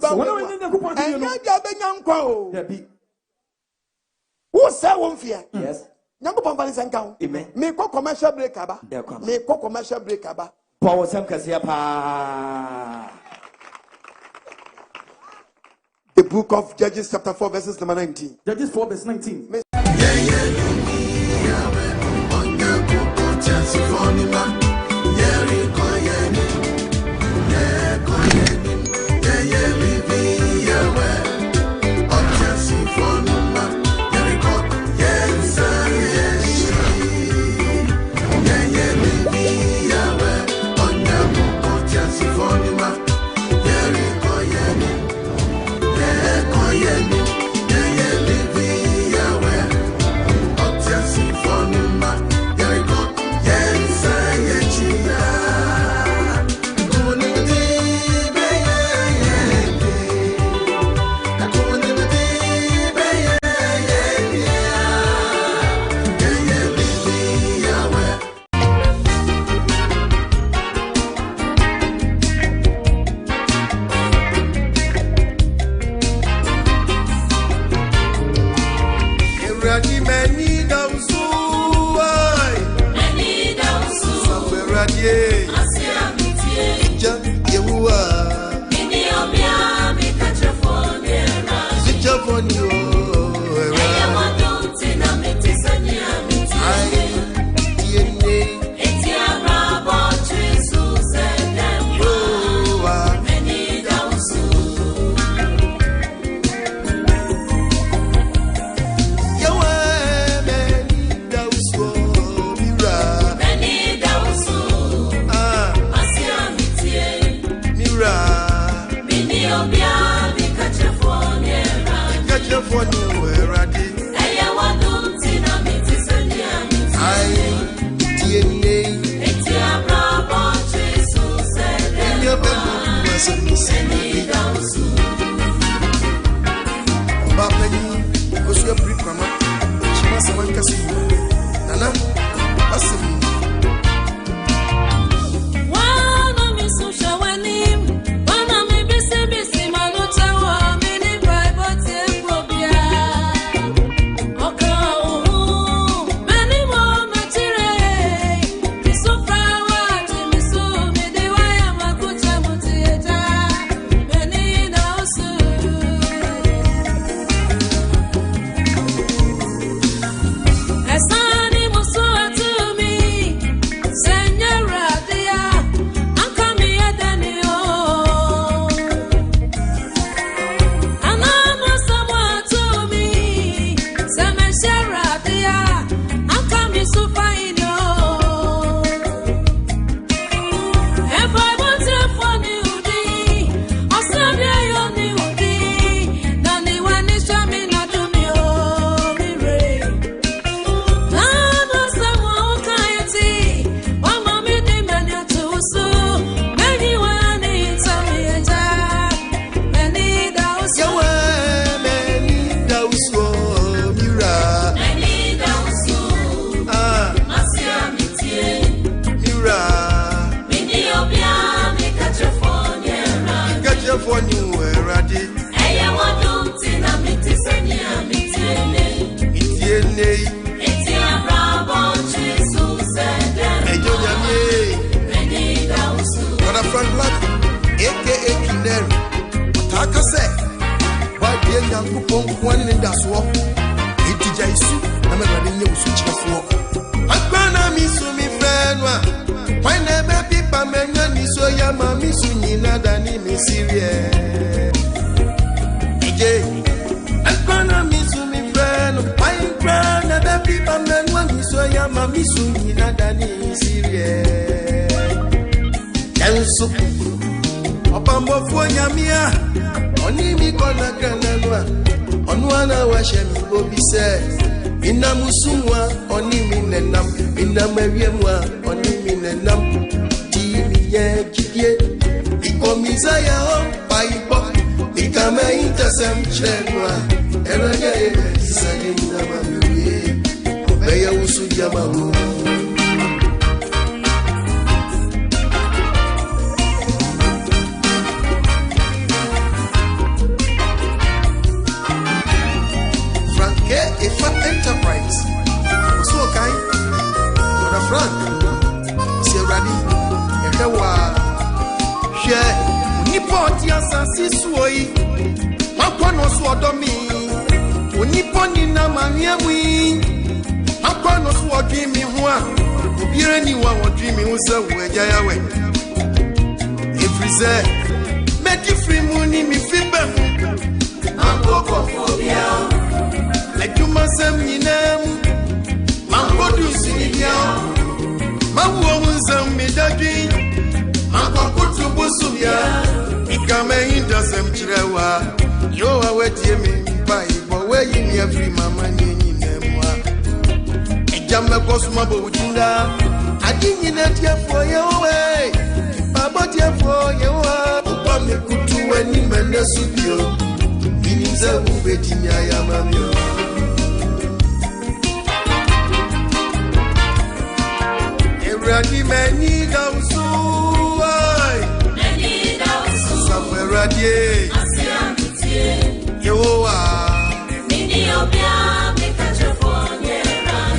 S1: who say one fear? Yes. Young companies and count. Make commercial break about. Make commercial break about. Power Sam Kasiapa. The book of Judges, chapter 4, verses number 19.
S2: Judges 4, verse 19.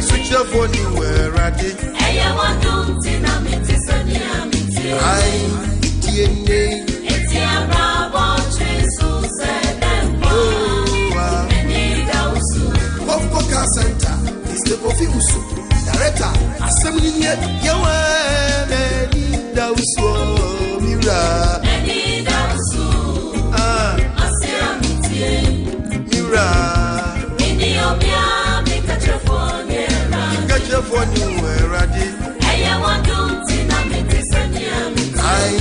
S3: Switch up for you, ready. Hey, I want to see na me,
S1: usu director assembly yewa meni dauso mira meni dauso asira mitie mira mini obia mikachafoni weradi aya wadu tina mitisania ai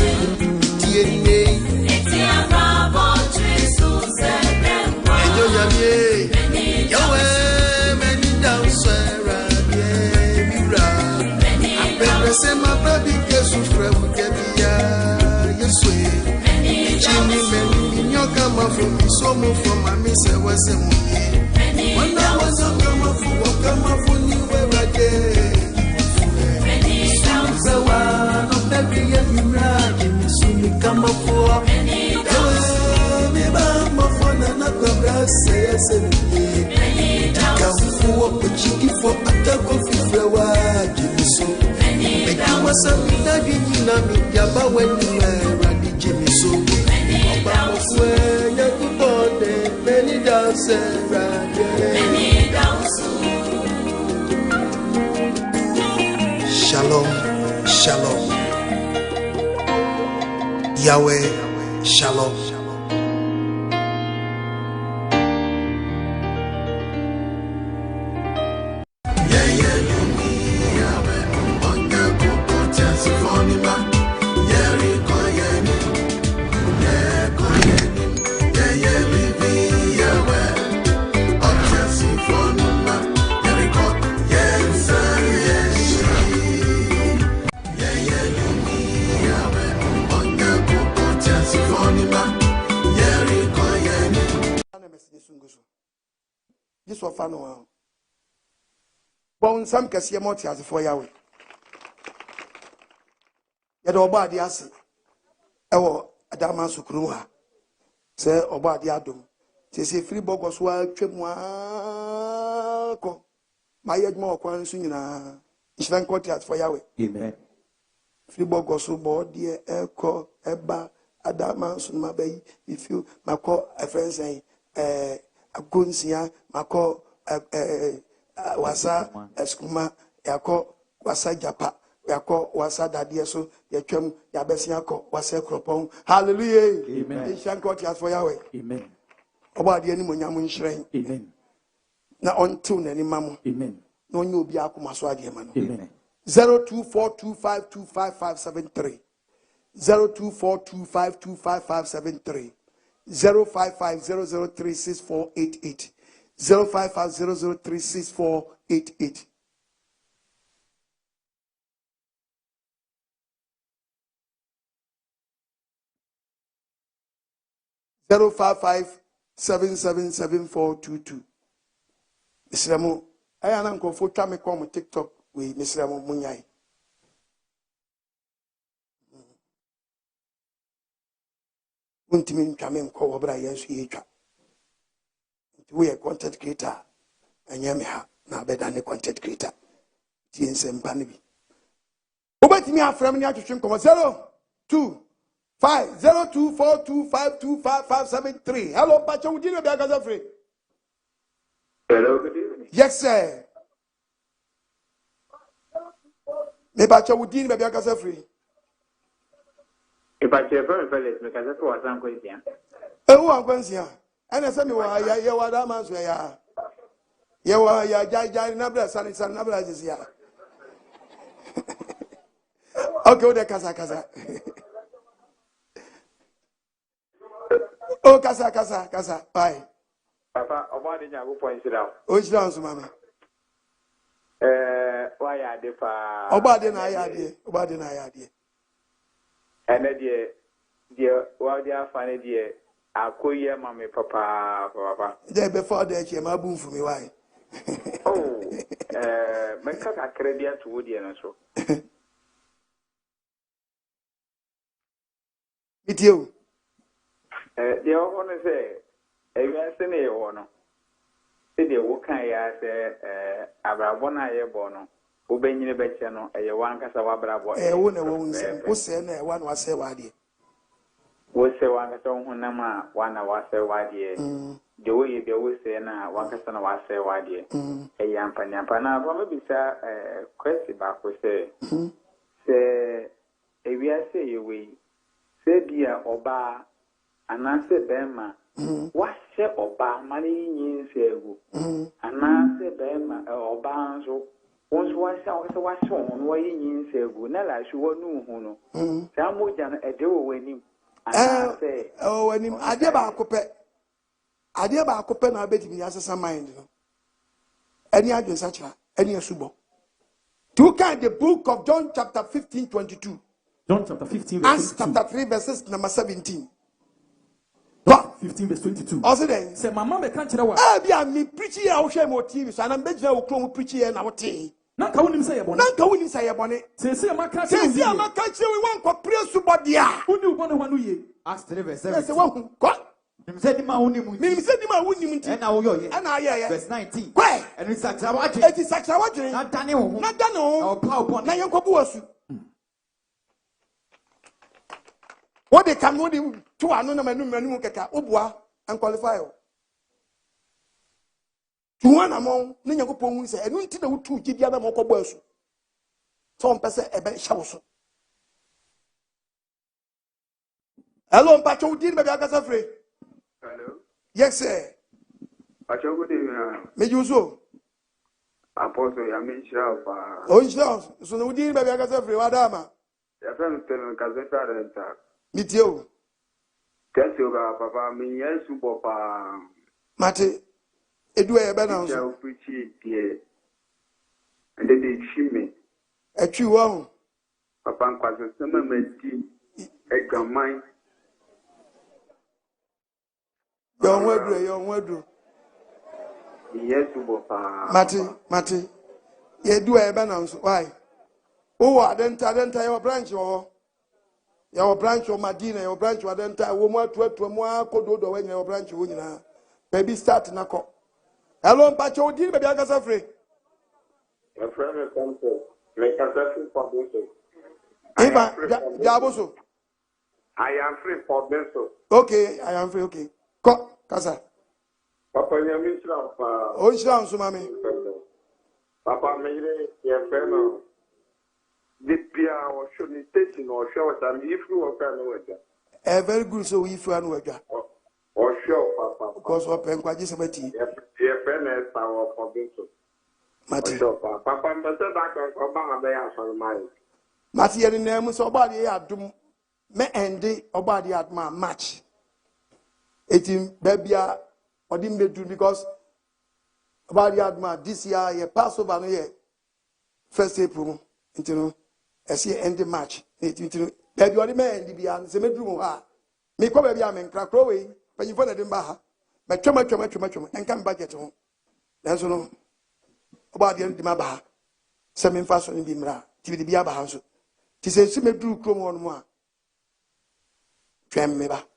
S1: tiene etia bravo Jesus zemwa ejo yamie yawe meni dauso weradi mira apere se ma baby Jesus fremu kebia yesu chini meni nyoka mafu somo from amise wase mu wanda wazanga mafu ni werade zawa no baby ya miraji misuni kama kwa me ba mafona na kwabra se ni kafuo kuchiki fo atako fifrewa jimiso ekiwa sabina dinyina mi yaba weni werade jimiso oba mofwe ya kubode meni dance rade meni dance. Shalom, shalom. Yahweh, shalom. This was fun. Bon, some can see a multi as for Yahweh. Yet, Obadi Asi, Ewo Adamanso Kruha, say Obadi Adum, say free bogos were Chemwa, my yet more Quansuna, Ishvan Cotias for Yahweh. Amen. Free bogos who board dear Echo, Eba, Adamanso, my baby, if you, my call a friend say, Agunsia, Mako, Wasa, Eskuma, Yako, Wasa Japa, Yako, Wasa Dadieso, Yakem, Yabesiako, Wasa Cropon. Hallelujah. Amen. Shankotias for Yahweh. Amen. About the animal Yamun Shrine. Amen. Now on tune any mamma. Amen. No new Biakumaswadi man. Amen. 0242525573. 0242525573. 05500364888 05500364888. Zero 55777422. Mislemo, I am uncle for Chame come TikTok with Mislemo Munyai. Untimin Chame call Obra yes, we are content creator and Yamiha, now better than a content creator. TNS and Panibi. Obet me a from near to stream 025024252573. Hello, Pacha, would you be a free?
S6: Hello, good evening.
S1: Yes, sir. Me Pacha would you be a free?
S6: If I check for because that's what I'm going to.
S1: Oh, I'm going to. And I said, you are Adamanso, you are Jai Nabla, San Nabla is here. Okay, the Casa. Oh, Casa. Bye.
S6: Papa, about the Yago points it out.
S1: Oh, it's down, Mamma.
S6: Why are they for
S1: Obadi na idea.
S6: And dear, while they are funny, dear, I'll call you, Mammy, Papa.
S1: There before they came a boom for me. Why?
S6: Oh, make a credit to Woody and so.
S1: With you.
S6: They all want to say, a very honor. Say the Wokan say, Abrabona Bono, Wobe Nyini Akyeri, a one Casawa Bravo.
S1: Who say one was say, why?
S6: we say one song hunama one was a wadi. The way you always say na one person was a wadi. A yampana from bisa question back we say if we are say we say dear oba and answer bema what say oba money yin segu and answer bema oba so once was on why yin segu na la shu no hu no samo jan e de wo weni and say
S1: oh when him ade ba akopɛ na betimi asesa mind no any adwen sacha any asubo to kind the book of John chapter 15:22.
S2: John chapter 15
S1: Acts
S2: verse 22.
S1: chapter 3 verses number 17.
S2: John 15 verse 22.
S1: Also then
S2: say mama be kan kire wa
S1: bia me preach here wo hwe mo TV so na be gina wo kro mo preach here na wo te
S2: na ka wonim say ye bone
S1: na ka wonim say ye bone
S2: say maka
S1: say maka kire we wan ko pray su body a
S2: woni wo bone hwanu ye.
S5: Acts 3 verse 7.
S1: say wo ko
S5: Nim say di ma wonim
S1: nti
S5: na wo yo ye
S1: na ye
S5: verse 19.
S1: kwai
S5: And it's sakra wa dwe
S1: eti sakra wa dwen
S5: na dane wo
S1: na dane wo
S5: power bone
S1: na yenko bu asu what they come no to anu na manu keka obua and qualify o tuwana mo ne Nyankopɔn hu sɛ enu nti na wotu gidia na mo kɔbɔ asu so on pese ebe hyawo so hello mpacho udi be bia kasa free
S6: hello
S1: yes sir
S6: acho good evening
S1: me yuso
S6: apostle ya mention pa
S1: o insurance so no udi be bia kasa free wadama
S6: ya friend tell kazeta renta
S1: mitio
S6: tell you papa me yesu papa
S1: mate edu e be na so
S6: preach here and they shime
S1: atwi wo
S6: papa nkwaso sema mati egaman
S1: yo nwadru
S6: yesu papa
S1: mate edu e be na so why o wa denta your branch wo your branch o Madina your branch wa denta wo mu atu mu akododo wa your branch wo nyina baby start na ko hello mpacho odi baby akasa free
S6: your friend is coming like a for this
S1: Eva Jaboso
S6: I am free for this
S1: okay I am free okay ko kasa
S6: papa ya misra pa
S1: o nshira nso mami
S6: papa me your friend the pia o show ni station o show that if you are kind of
S1: very good so if you are no agwa
S6: o show papa
S1: because open kwaji sebati
S6: your friend is power for this
S1: mati
S6: papa me say that ko ba be ya so mai
S1: mati ye ni nemu so obade ya adum me ende obade ya adum match etim babia odim bedu because obade ya adum this year ye Passover no ye first April ntino esi end match ntino baby odi me end bia se meduru mo ha me ko baby am nkra kro we panyifo na de mba ha metwema enka budget ho nanso no obade ndi ma ba se me mfa so ni bi mra ti bi bia ba ha so ti se si meduru kro mo no mo a twem me ba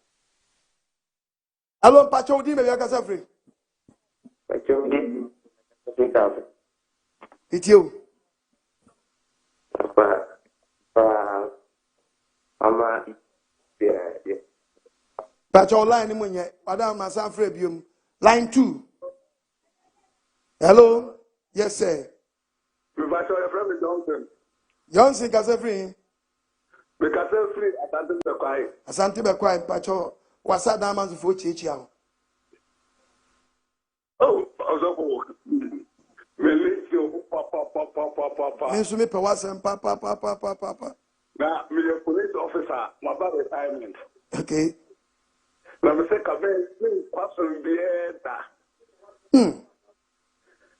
S1: allo pacho di me bia ka sa free
S6: pacho di ka
S1: itio
S6: Mama, yeah.
S1: But your line, Madam Masan Frebium. Line 2. Hello? Yes, sir.
S6: You got your friend Johnson.
S1: Johnson, Casafree.
S6: Because free, Asante Bekwai.
S1: Asante Bekwai, Pacho, was that Daman's for Chichiao.
S6: Oh, also, Papa.
S1: Miss Papa.
S6: Now, me a police officer, my brother retirement.
S1: Okay.
S6: Now, me say, come in, question be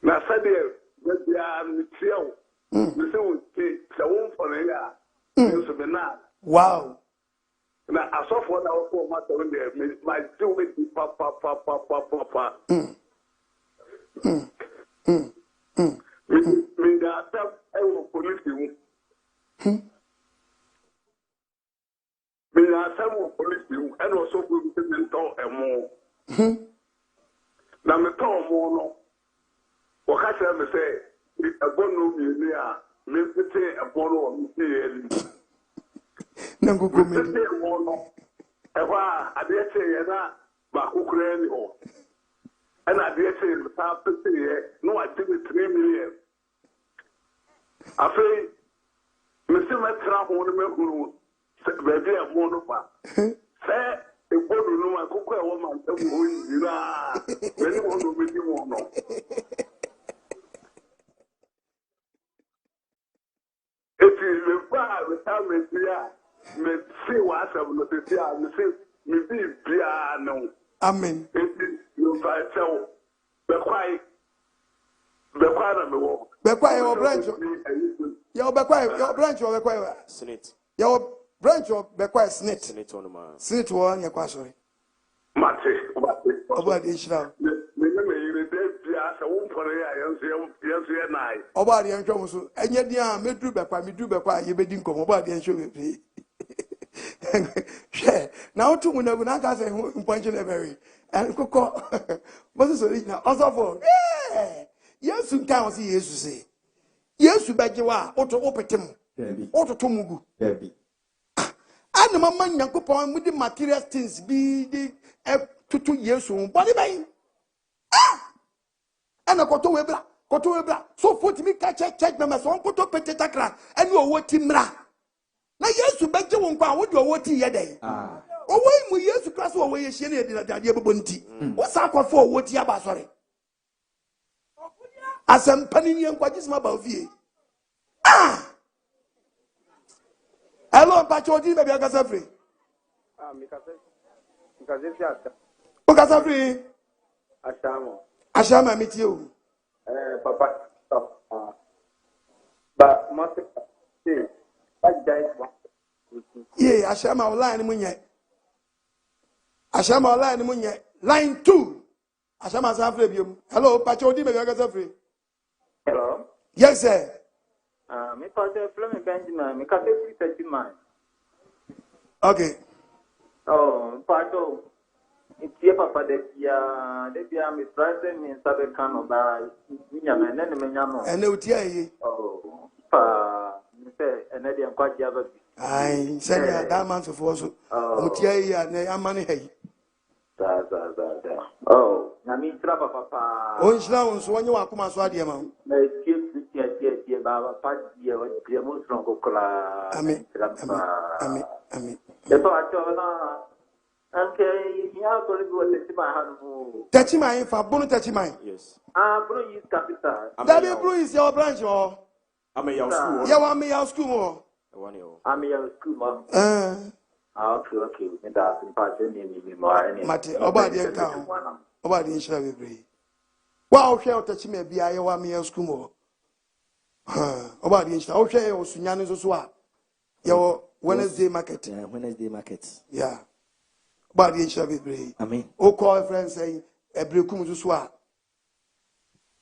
S6: Now, said they are material. Me say, we take the one for the year. You should be not.
S1: Wow.
S6: Now, I saw for now for my time there. My do with the papa. Me that I will police you. Me that I will police you, and also we will mentor and more. Now me talk more no. What I say me say, a bono me near me say a bono me say.
S1: Nango go me.
S6: Say more no.
S7: Ewa, adeɛ kyɛ yɛ na baako kura ni hɔ. Ɛna adeɛ kyɛ yɛ saa pese yɛ na wagye me 3 million. Afei, mesi mɛtena ho no mɛhunu baabi a ɛmo no fa. Sɛ ebodu no akokɔ ɛwɔ ma nsɛm hɔ nyinaa. Mɛni hɔ no mɛdi hɔ no. Eti mefa retirement yi a mesi w'asɛm no tete a mesi me bi biara no.
S1: Amen.
S7: Eti yofa ɛkyɛw bɛkwae na mewɔ.
S1: Bɛkwae your branch. Your branch or bɛkwae.
S2: Senate.
S1: Your branch or bɛkwae Senate.
S2: Senate on ma.
S1: Senate one ya kwa sorry.
S7: Mate.
S1: Oba de nhyira.
S7: Me yire de bia sɛ wo mpɔre a yɛnso nai.
S1: Oba de nhwɛ mo so. Enye di a meduru bɛkwae ye bedi nkom oba de nhwɛ bebre. Hwɛ. Na otu mu na gu na ka sɛ mponche le bɛri. And kokɔ. Moses original also for. Yesu nkan o si Yesu say. Yesu bɛgye wa oto opetem. Oto to mugu. Ana mama Nyankopɔn mu di material things bi di tutu Yesu body bɛn. Ana koto webra. So for me catch church members on koto peteta kra ɛne owo ti mra. Na Yesu bɛgye wo nkwa wo di owo ti yɛ dɛn. Owo mu Yesu Christ wo ye hye na yɛ de bɛbɔ nti. Wo sa akɔfo owo ti aba sɔre. Asem panini nkwaji sima ba ofie. Hello, Pachodi, baby, I got free. Free. Ashama, meet you.
S6: Papa, but must say,
S1: yeah, Ashama online munye. Ashama online munye. Line 2. Ashama Safre. Hello, Pachodi, baby, I got free.
S6: Hello.
S1: Yes, sir.
S6: Me Pastor Fleming Benjamin, me can say 30 man.
S1: Okay.
S6: Oh, Pastor, it's your papa that ya me present in Sabe Kano by Yaman and Menano.
S1: And no tea.
S6: Oh, you say, and then I'm quite ever.
S1: I send ya Adamanso for so. Mutia and a money.
S6: Oh, I mean, Papa.
S1: Oh, it's now so when you are come as well, dear man. Amen. Touch my for bonus touch my. Yes.
S6: Bro is capital.
S1: That bro is your branch or
S2: I'm a young school.
S1: You want me your school?
S6: I'm a young school. Okay. That's in
S1: Mate, about the account. About the insurance. Wow, shall touch me be I want me your school. About the insurance. Okay, or Sunyan is well. Your Wednesday market.
S5: Wednesday market.
S1: Yeah. About the insurance.
S5: I mean,
S1: oh, call a friend saying a breakum to swap.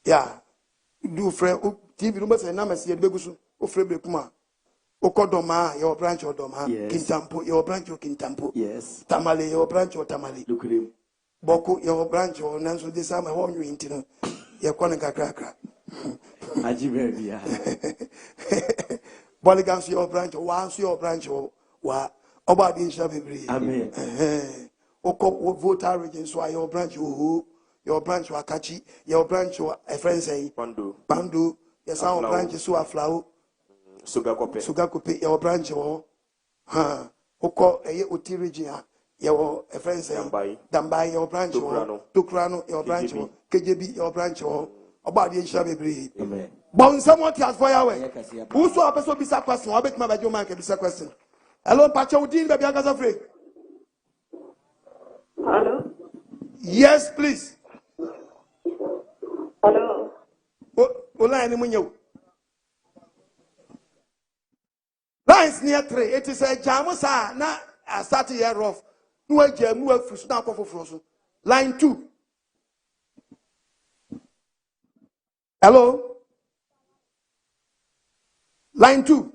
S1: Yeah. Do friend TV numbers and numbers yet begusu. O Fred Kuma. Okodoma, your branch or Doma.
S5: Yes.
S1: Kintampo, your branch or Kintampo.
S5: yes.
S1: Tamale, your branch or Tamale.
S5: Look at him.
S1: Boko, your branch or Nanso de Sama, I want you into your Konica cracker.
S5: Ajibia.
S1: Boligans, your branch or once your branch or what about the insurance.
S5: Amen.
S1: Oko voter region, so your branch who your branch or Kachi, your branch or a friend say Pandu, your sound branch is so a flower. Sugakope, your branch or Oko a Utirigia, your a friend say Dambai, your branch or Tukrano, your branch or KJB, your branch or about the insurance.
S5: Amen.
S1: Bon, someone has fire away. Who saw a person be a question? I bet my bad, you might be a question. Hello, Pachodin, baby, I got free.
S8: Hello?
S1: Yes, please.
S8: Hello?
S1: Lines near 3. It is a Jamusa. Now, I started here off. No, Jamu, now for frozen. Line 2. Hello? Line 2.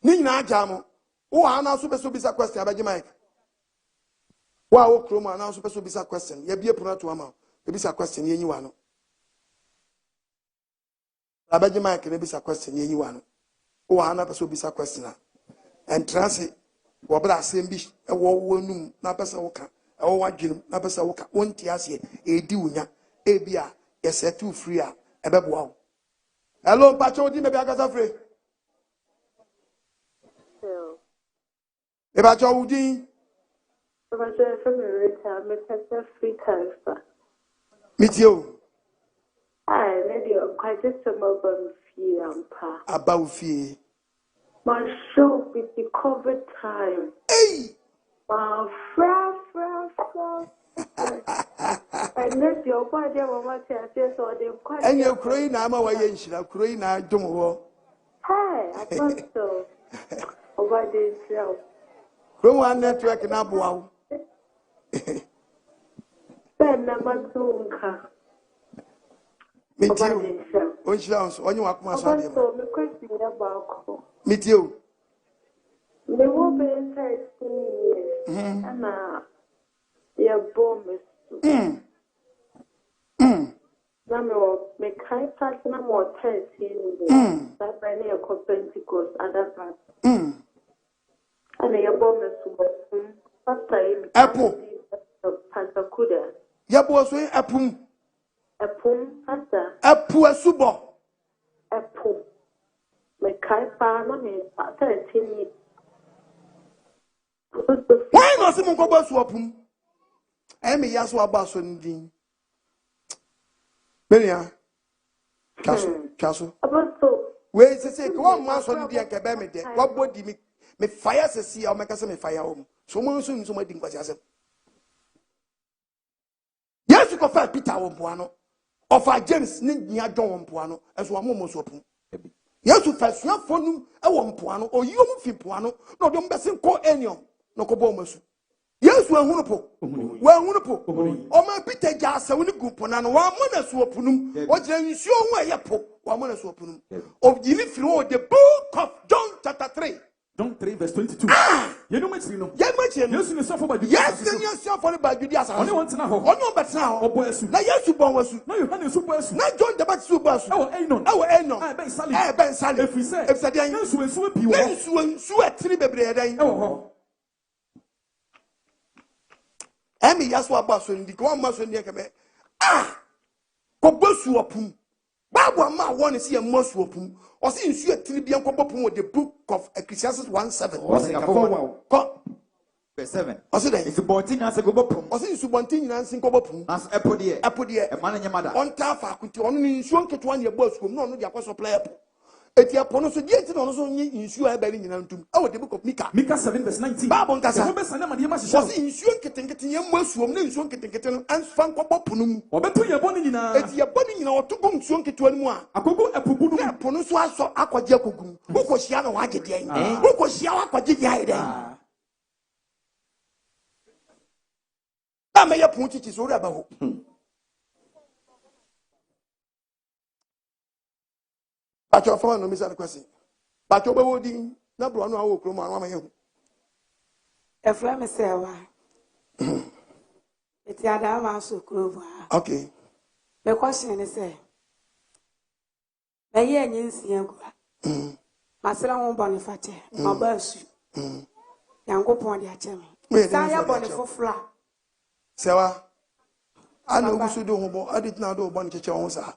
S1: Nina Jamu. Oh, I now super bisa question about Jamaica. Wow, Chroma now super bisa question. You be a puna to amount. You bisa question, you want. About Jamaica, you bisa question, you want. Oh, I now bisa question. And transit. wabra sembi e wo wonum na pesa woka e wo wadwenum na pesa woka wonti ase e di unya e bia ye setu free a e beboa wo. Hello pacho di me bia kasa free. E pacho udi.
S8: Pacho Efiri me pesa free time fa.
S1: Mitio.
S8: Ai, maybe quite just a mobile fee ampa.
S1: About fee.
S8: My show with the COVID time.
S1: Hey!
S8: Fra. And let your body what I just saw them quite.
S1: And you're crying, I'm away, crying, I don't know.
S8: Hi, I thought so. Over the self.
S1: From one network and up wow.
S8: Ben number 2.
S1: Me too. Which sounds on you up my son.
S8: So, the question about
S1: Me too.
S8: The Wobe 13 years. And your bomb is. Now, me kind part no more 13 years. That by near Pentecost at that part. And your bomb is
S1: Apple.
S8: Pastor Kuda.
S1: Yabo so apple.
S8: Apple, Pastor.
S1: Apple a subo.
S8: Apple. Me kind part no me 13 years.
S1: Why not some go back to apum? I mean, yes, what about Sunday? Belia Castle. Where is it? One month on the academy. What body me fire to see or make us a fire home. So much soon, so much thing was yes. Yes, you confess Peter on Puano. Of our James near John Puano as one moment open. Yes, you first your phone a one Puano or you fit Puano, no don't best call any no cobomus. Yes, we're wonderful. We're wonderful. Oh, my Peter Jas, I will go upon and 1 month swopunum. What you show where you put 1 month swopunum. Of the Efiri Wua, the book of John chapter 3.
S2: John 3 verse 22. You know much, you know.
S1: Yes,
S2: you suffer by
S1: yes, then you suffer by Judas.
S2: Only once now.
S1: Oh, no, but now. Oh, boy, now yes, you born was.
S2: No, you had a super.
S1: Not John the Baptist super.
S2: Oh, ain't no.
S1: Oh, ain't no.
S2: Ben Sally.
S1: Ben Sally.
S2: If we say,
S1: if the young
S2: sweep you,
S1: then sweat 3 baby.
S2: Oh,
S1: Emi yaso abaso ndi ko ma so ndi ekebe ko bosu opum Bible ma won se e mosu opum o se nsu atiri bia ko bopum the book of Ecclesiastes 1:7
S5: o se ka
S1: ko
S5: verse 7
S1: o se dey
S5: if bontin na se go bopum
S1: o se nsu bontin nyina nsin ko bopum
S5: as epode
S1: e
S5: ma na nyamada
S1: on ta fa akuti onu ni nsu onketo an ye bosu no no dia ko supply app eti apono so die ti no so nyi nsu a bari nyina ntum e wo the book of Micah
S2: 7 verse 19
S1: Bible nkasa
S2: wo be sana ma de ma
S1: hye wo nsu onketenkete ye masuom na nsu onketenkete no anfa nkɔ bɔpono mu
S2: wo beto ye bɔne nyina
S1: eti ye bɔne nyina wo to bɔ nsu onketewa no mu a
S2: akogo epugu no
S1: na pono so aso akɔgye akogu wo ko hia na wa agye de an wo ko hia wa akɔgye de ayi de ama ye pon chichi so ri aba ho Pacho fa no misa kwesi. Pacho be wodi na bro no awo kro mo anwa maye hu.
S3: Efra me se wa. Eti Adama so kro wa.
S1: Okay.
S3: Me question ni se. Me ye nyinsia gua. Masira ho boni fate. Oba asu. Yankopon de ache me. Sa ya boni fofla.
S1: Sewa. Ana ugusu do ho bo adit na do boni cheche ho sa.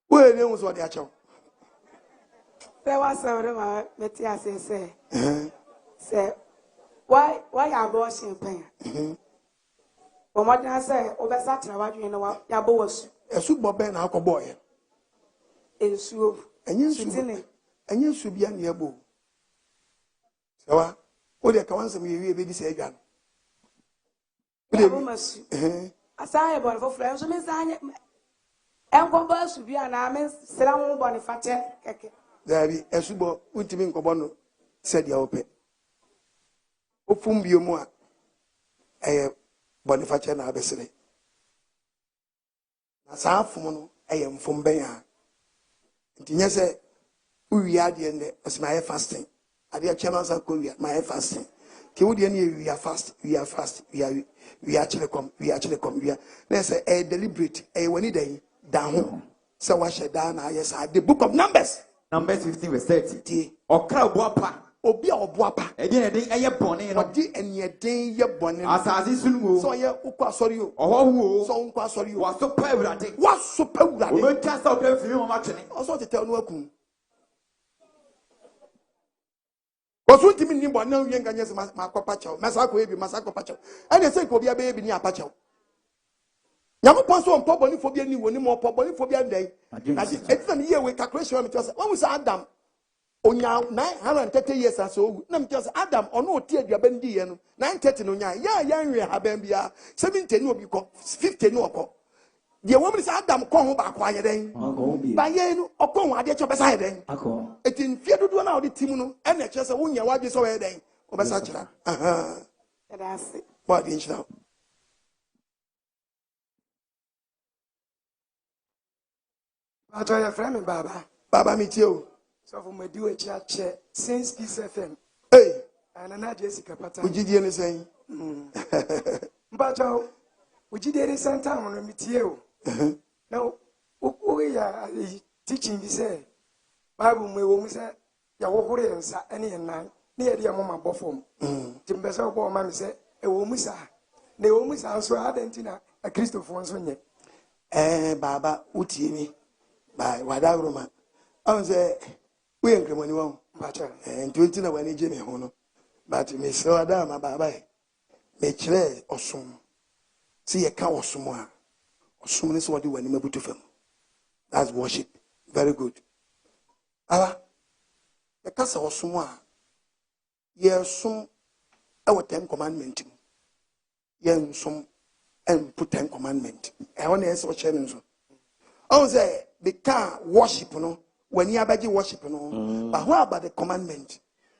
S1: Where they was what they acho.
S3: There was some Metia say, why abortion pain? But what I say, over Saturday, what you know, Yabo was
S1: a super ben alcohol boy.
S3: In soup,
S1: and you should be an yabo. So, what they can answer me, baby, say again.
S3: I say about for friends, Miss and go bus to be an army, Salam Boniface.
S1: There be a subo, ultimate cobono, said the open. Opum bio moi, a Boniface and Abbessary. As half mono, I am from Bayan. And say, we are the end of my fasting. I dear channels of Korea, my fasting. We are fast. We actually come. We are. Let's say a deliberate. When it down. So what should down? Yes, the book of Numbers.
S2: Numbers 15 verse 30. Okra boapa.
S1: Obi oboapa.
S2: Eye bone no.
S1: Odi enye ye bone.
S2: Asase sunu.
S1: So ye ukwa sorry o.
S2: Oho.
S1: So ukwa sorry o.
S2: Was so pawurade.
S1: Was so pawurade.
S2: We cast out them free on matching.
S1: Also to tell no akum. Koso ntimi ni bone na yen ganye se makopa chaw. Masako ebi masako pachaw. Ene se ko bia be ebi ni apachaw. Nyamopon so on boni phobia ni woni mo boni phobia ndai. Na it's an year with calculation me tell say when we say Adam onya 930 years aso na me tell say Adam ono oti aduaba ndi ye no 930 no nya ya nwe haban bia 70 ni obi ko 50 ni okọ de wo me say Adam ko ho ba ko ayeden ba ye no okọ ho ade cho besa ayeden akọ etin fie dodo na odi tim no e na che say wonya wade so ayeden obesa kira
S3: that's it
S1: what the inch now.
S3: I tell your friend,
S1: Baba, meet you.
S3: So for my do a chat since this FM.
S1: Hey,
S3: and I'm not Jessica Pata.
S1: Would you do anything?
S3: But would you dare send time on meet you? No, we are teaching this. Bible may woman say, Yahoo and Sa any and nine near the Mama Boffom. Jim Bessa Boy, Mammy said, a woman, sir. The woman's also Argentina, a Christopher.
S1: Baba, Uti. By Wadagroma. I was we ain't money one, but and 20 when he Jimmy Hono. But Miss Adama Baba, make clear or some. See a cow or someone. Or soon is what you want him to film. That's worship. Very good. The castle or someone. Yes, some our 10 commandment. Yes, some and put 10 commandment. I want to answer what challenge. I was they can't worship, when you are worship, but what about the commandment?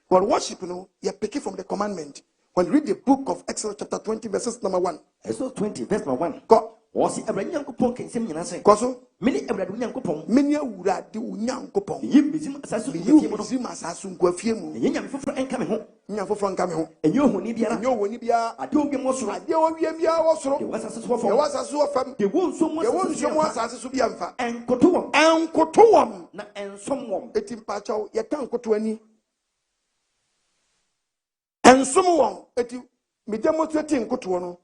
S1: Well, worship, you pick it from the commandment. When you read the book of Exodus chapter 20, verses number 1.
S5: Exodus 20, verse number 1.
S1: God.
S5: Was it a brand young coupon? Can see me answer.
S1: Koso.
S5: Many a brand young coupon.
S1: Many a would do young coupon.
S5: You resume
S1: assassin go fiemu.
S5: Young and coming home.
S1: Young for coming home.
S5: And you who need
S1: I do be most right. You will be also.
S5: Was a source
S1: for was a source from
S5: the wound so much.
S1: There was someone to be unfair.
S5: And Kotuam.
S1: And Kotuam.
S5: And someone.
S1: It in Pacho, you can't go to any. And someone, it me demonstrating Kotuano.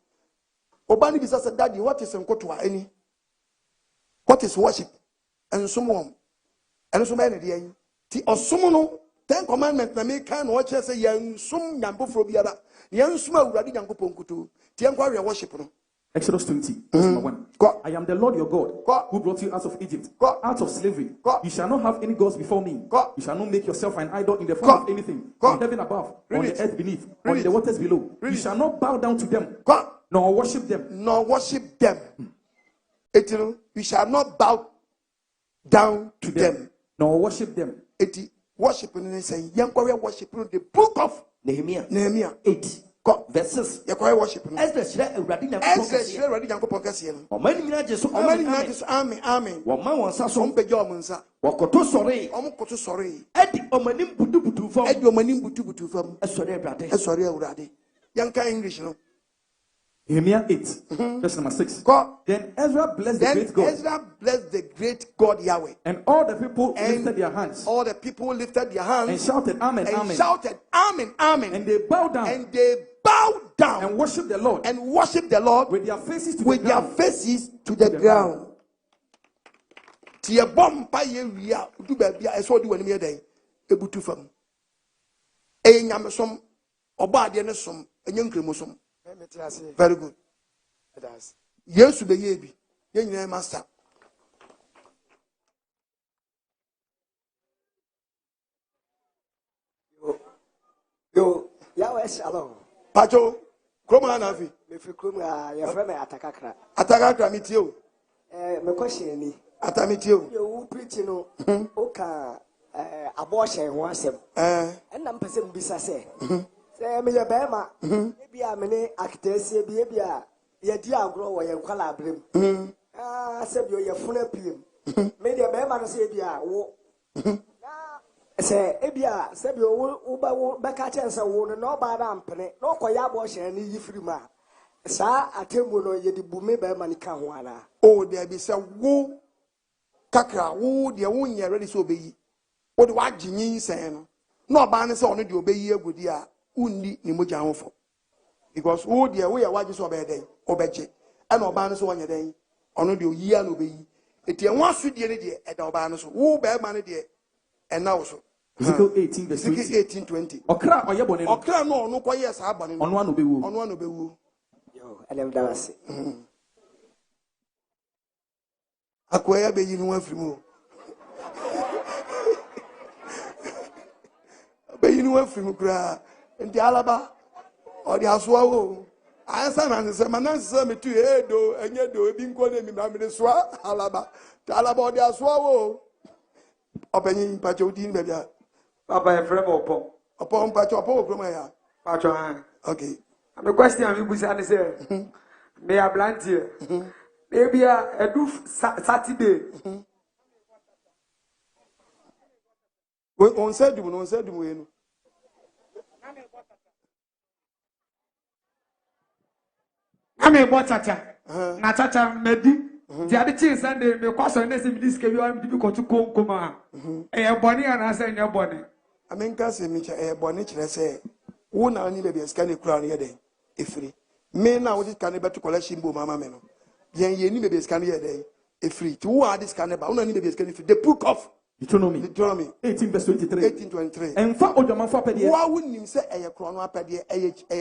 S1: Obani bisa said, Daddy, what is in Kotua any? What is worship? And someone, and so many day. Or someone, 10 commandments, na make can watch us a young sum yambo for biara. Young small ready young kuponkutu. Tianqua worship.
S2: Exodus 20, verse number 1.
S1: God.
S2: I am the Lord your God, who brought you out of Egypt, out of slavery. You shall not have any gods before me. You shall not make yourself an idol in the form of anything, in heaven above, on the earth beneath, on the waters below. You shall not bow down to them, nor worship them.
S1: You shall not bow down to them,
S2: nor worship them.
S1: Worship and say, young warrior worship the book of Nehemiah 8. Verses, you call worship. Ezra ready young Pocasian. Or many minutes, army. What man wants us on Pejomansa. What Koto sorry. Eddie Omanim Butu from Eddie Omanim Butu from a sorry, Radi. Young English, no.
S2: Nehemiah 8, verse number 6. Then Ezra blessed the great God.
S1: Ezra blessed the great God Yahweh.
S2: And all the people lifted their hands.
S1: All the people lifted their hands.
S2: And shouted, Amen,
S1: and
S2: Amen.
S1: Shouted, Amen, Amen.
S2: And they bowed down. And worshiped the Lord. With their faces to the ground.
S1: Tia bomb pa ye wia du ba bia eso di wani me dan ebutu fam. Enyam som oba ade ne som enyankremu som. Very good. Yesu be ye bi. Ye nyina master.
S9: Yo, Yahweh shalom.
S1: Pacho, kroma na afi.
S9: Me fi kroma ya frame atakakra.
S1: Atakakra mitio.
S9: Me question ni.
S1: Atamitio.
S9: Yo preach no. Oka abortion ho asem. Na mpese mbisa se. Se me ye bema. E bia me ne akitese bi e bia ye di agro wo ye kwala abrem. Se bi ye funa piem. Me de bema no se bia wo. Say, Ebia, said you back and so would no bad ampene, no coyabosh and ye free ma. Sa, a table ye the bume by Manicawana.
S1: Oh, there be some woo kakra, woo, the own ye ready so be. What do I gin saying? No banner on it, obey ye good year, undi ni muja for. Because oh, dear, we are watching so bad day, obeche, and no banners on your day, on the year no be. It ye wants to dear at our banners, woo, bad money dear, and now so.
S2: Ezekiel 18 verse
S1: 20.
S2: Okra or yabon.
S1: Okra no quite yes, happening
S2: On one obewu.
S1: on one obewu.
S9: Yo, and them dance.
S1: Acquire be you know free mo. Be you know free mo cry. In the Alaba or the Aswawo. I answer man say me to hedo and yet do being called me Swa Alaba. The Alaba or the Aswawo. Opening Pachodin baby.
S10: Papa, a friend
S1: Upon Pacho Promaya.
S10: Pacho.
S1: Okay.
S10: And the question you was answer. May I blunt here? Maybe a do Saturday.
S1: On said you, on said you.
S10: I mean, what Tata? Natata Medi. The other thing Sunday, the question is in this case, you are difficult to come. A bonny and I say your bonny.
S1: I mean, Cassie Mitchell, a bonnet, say, one only baby a scanny crown here day. Efiri. Men now this cannibal to collection boom, mamma meno. Yen ye need baby scanny here day. Efiri. To who are this cannibal? Only baby scanny. The book of Deuteronomy 18 verse 23. 18:23.
S2: And for Ojaman for Pedia.
S1: Why wouldn't him say a chrono pedia?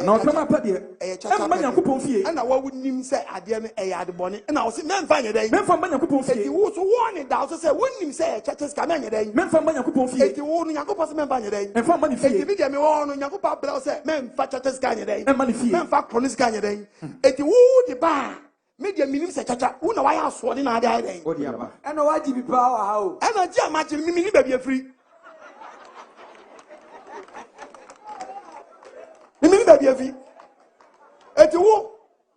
S2: No, come up, Pedia.
S1: And I wouldn't him say I didn't a the bonnet. And I was men find a day.
S2: Men from Manakupon.
S1: He was warning that also say, wouldn't him say churches come in a day. Men
S2: from Manakupon.
S1: If you warn Yakupas men find a day. And for money, if you get me on Yakupa Bell say, men for churches can a day. And money fee. Men for police can a day. If you would the bar. Media minimum say chacha, who know why I sworn in our day.
S10: And why did you power how?
S1: And I jam match me baby free. Me baby free. Et you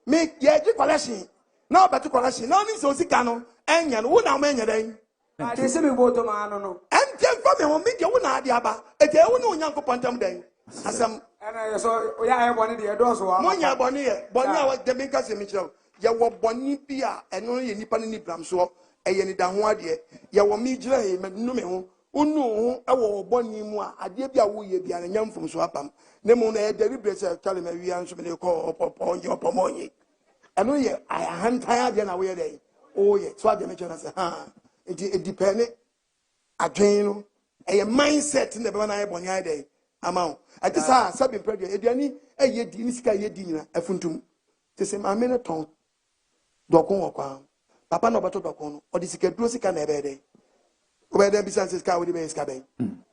S1: make ye collection. Now better collection. Now means so sikano. And yan who now man your day.
S10: They say me vote man no.
S1: And just for me on media who na diaba. Et you who know yanko pantam day. Asam.
S10: And I saw ya bonny the doors one.
S1: Monya bonny was the make us a Mitchell. Ya wo boni bia eno ye nipa ni bram so eye ni da ho ade ya wo mi gira he no me ho unu ho e wo boni mu a ade bia wo ye bia na nyamfom so apam ne mu na e deliberate say tell me wi anso me ko opomonye eno ye ahantan ade na wo ye dey o ye so ade me chona say ha it depend adwen no e mindset na be na ye boni ade ama ati sa sabi predio eduani e ye di ni sika ye di nyina afuntum te se ma me ne ton dokun okwa papa no beto dokun no odi sika duro sika na ebe dey obede bisa sika we dey sika ben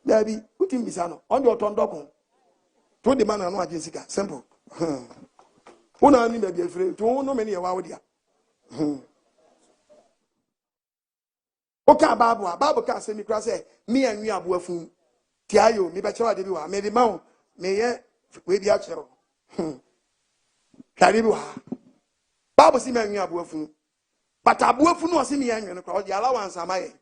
S1: da bi utim bisa no on do ton dokun to the man no agin sika simple una ni be bi efre to no me ne ye wa wo dia oka babu ka se mi kra se mi anwi abo afun ti ayo mi be kira de bi wa me di ma me ye we bi a kira kari bi wa Bible see me abuafu. But abuafu no see me anwen no the allowance amaye.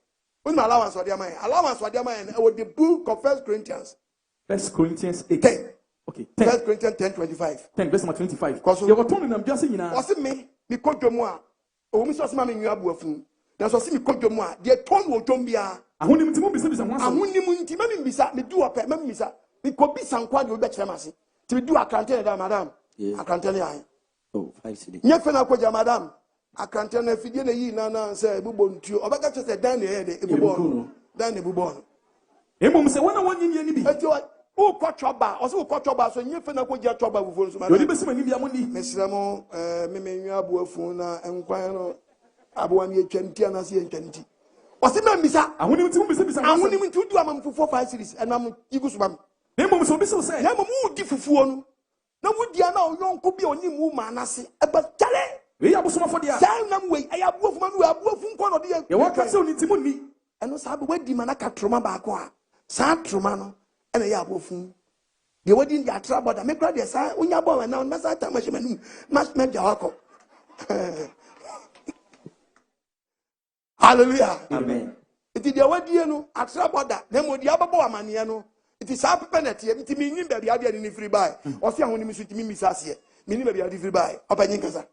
S1: When allowance or the amaye. Allowance or the amaye with the book of 1 Corinthians.
S2: 1 Corinthians 8.
S1: 10.
S2: Okay.
S1: 1 Corinthians 10:25.
S2: 10 verse 25. Because you were told them just saying now.
S1: Was me kodwomu a. O mi so se ma me nwa abuafu. Na so se me kodwomu a. The tone wo dwom bia.
S2: Ahonim ntimu bisa bisa wansa.
S1: Ahonim ntima me bisa me du ope me bisa. Me ko bisa nkwa de obe kire mase. Ti me du akrante da madam. Akrante ne ayi.
S5: Oh, 5 cedi.
S1: Nye fena kwa madam. Akrante na fidie na yi na say ebubo ntuo. Obeka che say dan na ye de ebubo no. Dan na ebubo no.
S2: Emom se wona wonyi ni bi.
S1: Eti o ko choba, o se o ko choba so nye fena kwa ja choba bufuo so madam.
S2: Yodi besi mani bia mo ni.
S1: Mesira mo me nwa abuafu na enkwan no abo ami etwanti anase etwanti. O se ma mbisa.
S2: Ahonim ntimu bisa bisa wansa.
S1: Ahonim ntu du amamfufo 5 series enam igusu bam.
S2: Emom se obi se say.
S1: Na mo di fufuo no. Na wudia na oyonko bi oni mu manase eba tale
S2: we abosoma for dia
S1: sai nam we ayabuafu manu abuafu nko no de
S2: ye waka se oni timu ni
S1: eno sa be wadi mana ka troma ba ko a sa troma no ena ye abuafu de wadi ya tra boda me kra de sa onya bo na na sa ta machimanu mas me ja wako hallelujah
S5: amen
S1: it nti de wadie no atra boda na modi ababo amane no nti sa pepenete nti minni ba bia de ni free buy o se ahonim so nti mi misase minni ba bia de free buy opanyi nkasa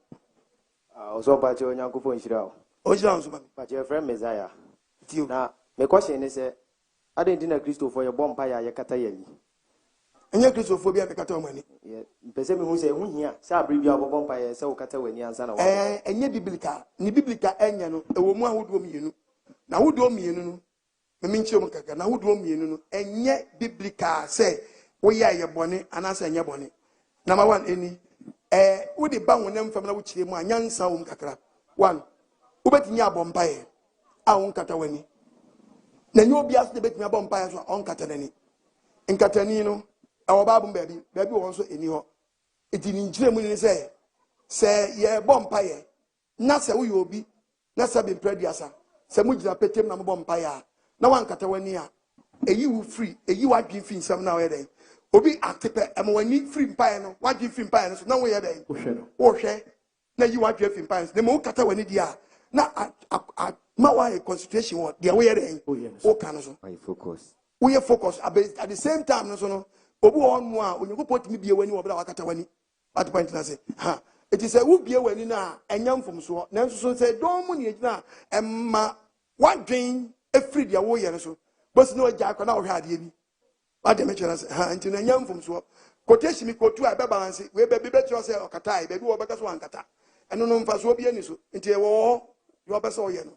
S11: so ba che onyankofo nhira o
S1: nhira nso ba
S11: che friend Messiah na me question ni say ade na Christopher ye bompa ya ye kata ya ni
S1: enye Christopher bia be kata o mani
S11: pese me hu say hu hia say abri bia bompa ya say o kata wani ansa na wa
S1: enye biblical ni biblical enye no ewo mu ahodo mienu na ahodo mienu no me nche mu kaka na ahodo mienu no enye biblical say wo ya ye bone anasa enye bone number 1 eni wo de ba wonam fam na wo kire mu anyansa wo kakra 1 wo betinya abompa ye a wo kata wani na nyo bia so de betinya abompa ye so on kata nani nkatani no awo babu baby won so eni ho eti ni njire mu ni say ye bompa ye na se wo yobi na se be prediasa se mu jira petem na mo bompa ya na wan kata wani a eyi wu free eyi wa dwin fin sam na we den obi atepe amwani free mpa no wa dwin fin mpa no so na wo ye den wo hwe na yi wa dwin fin mpa no na mo kata wani dia na ma wa a concentration wo dia wo ye den o kan so
S11: I focus
S1: we focus at the same time no so no obi won mu a onyankopon timi bie wani wo bra wakata wani at point na say ha it is a wo bie wani na enyam fom so na nso so say don mu ne gina emma wadwen efiri dia wo ye no so bosi no agya akwa na wo hwe ade bi ade me chera say ha nti na enyam fom so quotation mi quote a be balance we be tro say okata ai be bi wo beka so ankata eno no mfa so obi ani so nti e wo yo be so wo ye no